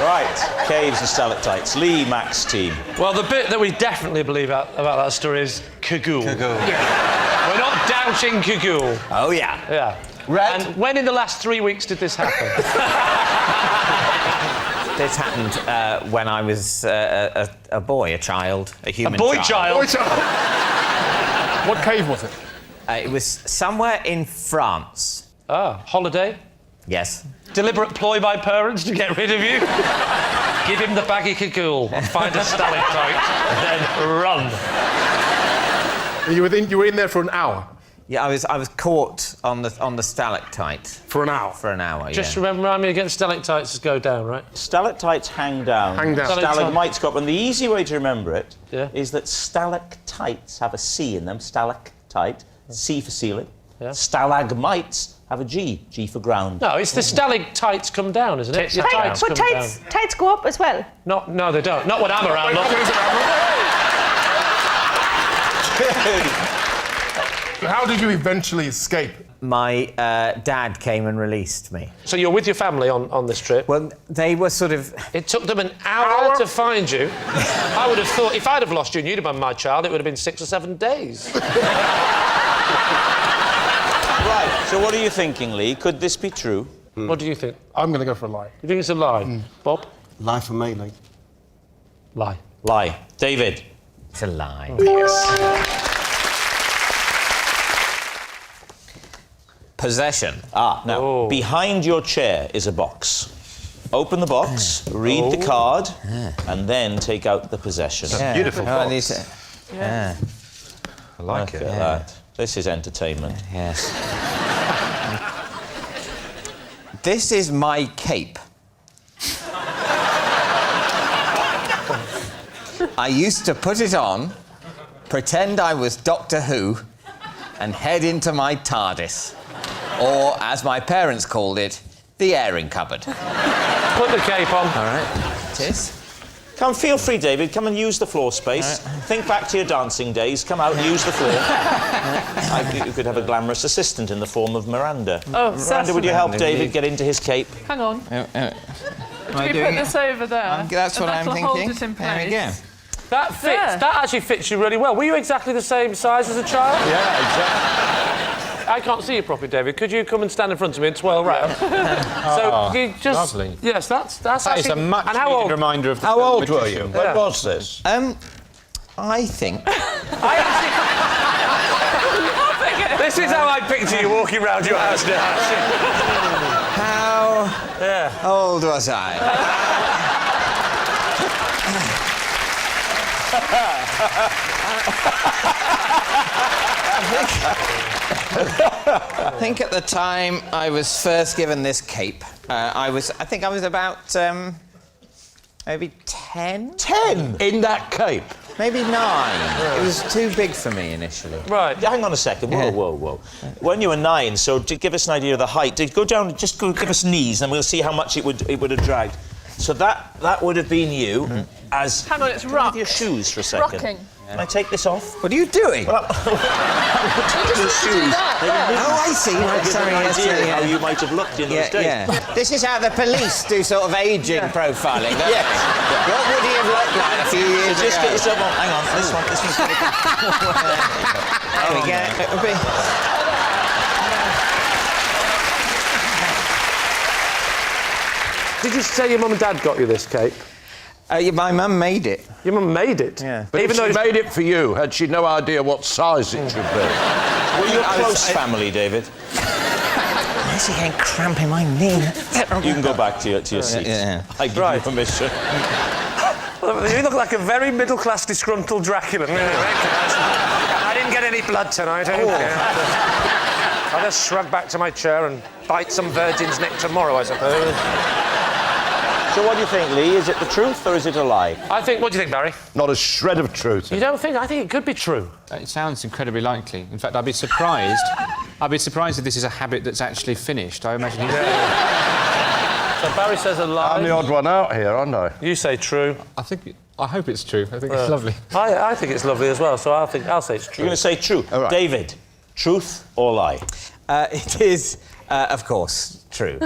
Speaker 2: Right, caves and stalactites. Lee Mack's team.
Speaker 8: Well, the bit that we definitely believe about that story is cagoule.
Speaker 1: Cagoule.
Speaker 8: Yeah. We're not doubting cagoule.
Speaker 1: Oh, yeah.
Speaker 8: Yeah. Red. And when in the last 3 weeks did this happen?
Speaker 1: This happened when I was a boy, a child, a human
Speaker 8: child.
Speaker 10: What cave was it?
Speaker 1: It was somewhere in France.
Speaker 8: Ah, holiday?
Speaker 1: Yes.
Speaker 8: Deliberate ploy by parents to get rid of you? Give him the baggy cagoule and find a stalactite, and then run.
Speaker 10: You were in there for an hour?
Speaker 1: Yeah, I was caught on the stalactite.
Speaker 10: For an hour?
Speaker 1: For an hour,
Speaker 8: Just remind me again, stalactites go down, right?
Speaker 2: Stalactites hang down.
Speaker 10: Hang down.
Speaker 2: Stalagmites go up. And the easy way to remember it is that stalactites have a C in them. Stalactite, C for ceiling.
Speaker 8: Yeah.
Speaker 2: Stalagmites have a G, G for ground.
Speaker 8: No, it's the stalactites come down, isn't it?
Speaker 19: Tights go up as well.
Speaker 8: No, they don't. Not when I'm around.
Speaker 10: How did you eventually escape?
Speaker 1: My dad came and released me.
Speaker 8: So you're with your family on this trip?
Speaker 1: Well, they were sort of...
Speaker 8: It took them an hour to find you. I would have thought, if I'd have lost you and you'd have been my child, it would have been 6 or 7 days.
Speaker 2: Right, so what are you thinking, Lee? Could this be true?
Speaker 8: What do you think?
Speaker 10: I'm going to go for a lie.
Speaker 8: You think it's a lie? Bob?
Speaker 14: Lie for me, Lee.
Speaker 8: Lie.
Speaker 2: Lie. David?
Speaker 1: It's a lie.
Speaker 2: Yes.
Speaker 1: Possession.
Speaker 2: Now, behind your chair is a box. Open the box, read the card, and then take out the possession.
Speaker 6: It's a beautiful box.
Speaker 2: I like it. That. This is entertainment.
Speaker 1: Yes. This is my cape. I used to put it on, pretend I was Doctor Who, and head into my TARDIS. Or, as my parents called it, the airing cupboard.
Speaker 8: Put the cape on.
Speaker 1: All right. It is.
Speaker 2: Come, feel free, David. Come and use the floor space.
Speaker 1: Right.
Speaker 2: Think back to your dancing days. Come out and use the floor. You could have a glamorous assistant in the form of Miranda.
Speaker 21: Oh,
Speaker 2: Miranda, would you help David get into his cape?
Speaker 21: Hang on.
Speaker 1: Do
Speaker 21: we put this over there?
Speaker 1: That's what I'm
Speaker 21: That'll
Speaker 1: thinking.
Speaker 21: Hold it in place.
Speaker 1: There we go.
Speaker 8: That fits. That actually fits you really well. Were you exactly the same size as a child?
Speaker 10: Yeah, exactly.
Speaker 8: I can't see you properly, David. Could you come and stand in front of me and twirl round? So you just...
Speaker 16: Lovely.
Speaker 8: Yes, that's
Speaker 16: That
Speaker 8: actually...
Speaker 16: is a much
Speaker 8: and how
Speaker 16: needed
Speaker 8: old?
Speaker 16: reminder of the
Speaker 14: How old were
Speaker 16: magician.
Speaker 14: you? When was this?
Speaker 1: I think...
Speaker 8: This is how I picture you walking round your house now.
Speaker 1: How old was I? I think at the time I was first given this cape, I think I was about maybe 10.
Speaker 14: 10 in that cape?
Speaker 1: Maybe 9. It was too big for me initially.
Speaker 2: Right. Hang on a second. Whoa. When you were 9, so to give us an idea of the height, go down, just go give us knees, and we'll see how much it would have dragged. So that would have been you as...
Speaker 21: Hang on, it's rock.
Speaker 2: Your shoes for a second.
Speaker 21: Rocking.
Speaker 2: Can I take this off?
Speaker 1: What are you doing?
Speaker 2: Well, your shoes.
Speaker 1: Oh, I see. Right, sorry.
Speaker 2: Idea how you might have looked in those days.
Speaker 1: Yeah. This is how the police do sort of ageing profiling. Yes. What would he have looked like a few years
Speaker 2: Just
Speaker 1: ago?
Speaker 2: get yourself on. Hang on. This one's got
Speaker 1: There we go. It'll be...
Speaker 8: Did you say your mum and dad got you this cape?
Speaker 1: My mum made it.
Speaker 8: Your mum made it?
Speaker 1: Yeah.
Speaker 14: But even though she made it for you, had she no idea what size it should be?
Speaker 2: Were you a close family, David?
Speaker 1: Where's he getting cramp in my knee?
Speaker 2: You can go back to your seat.
Speaker 1: Yeah.
Speaker 2: I give you permission.
Speaker 8: You look like a very middle-class disgruntled Dracula. I didn't get any blood tonight. I'll just shrug back to my chair and bite some virgin's neck tomorrow, I suppose.
Speaker 2: So what do you think, Lee? Is it the truth or is it a lie?
Speaker 8: What do you think, Barry?
Speaker 14: Not a shred of truth.
Speaker 8: You don't think? I think it could be true.
Speaker 16: It sounds incredibly likely. In fact, I'd be surprised. I'd be surprised if this is a habit that's actually finished. I imagine he's...
Speaker 8: So Barry says a lie.
Speaker 14: I'm the odd one out here, aren't I?
Speaker 8: You say true.
Speaker 16: I hope it's true. I think it's lovely.
Speaker 8: I think it's lovely as well, so I'll say it's true.
Speaker 2: You're going to say true.
Speaker 14: All right.
Speaker 2: David, truth or lie?
Speaker 1: It is, of course, true.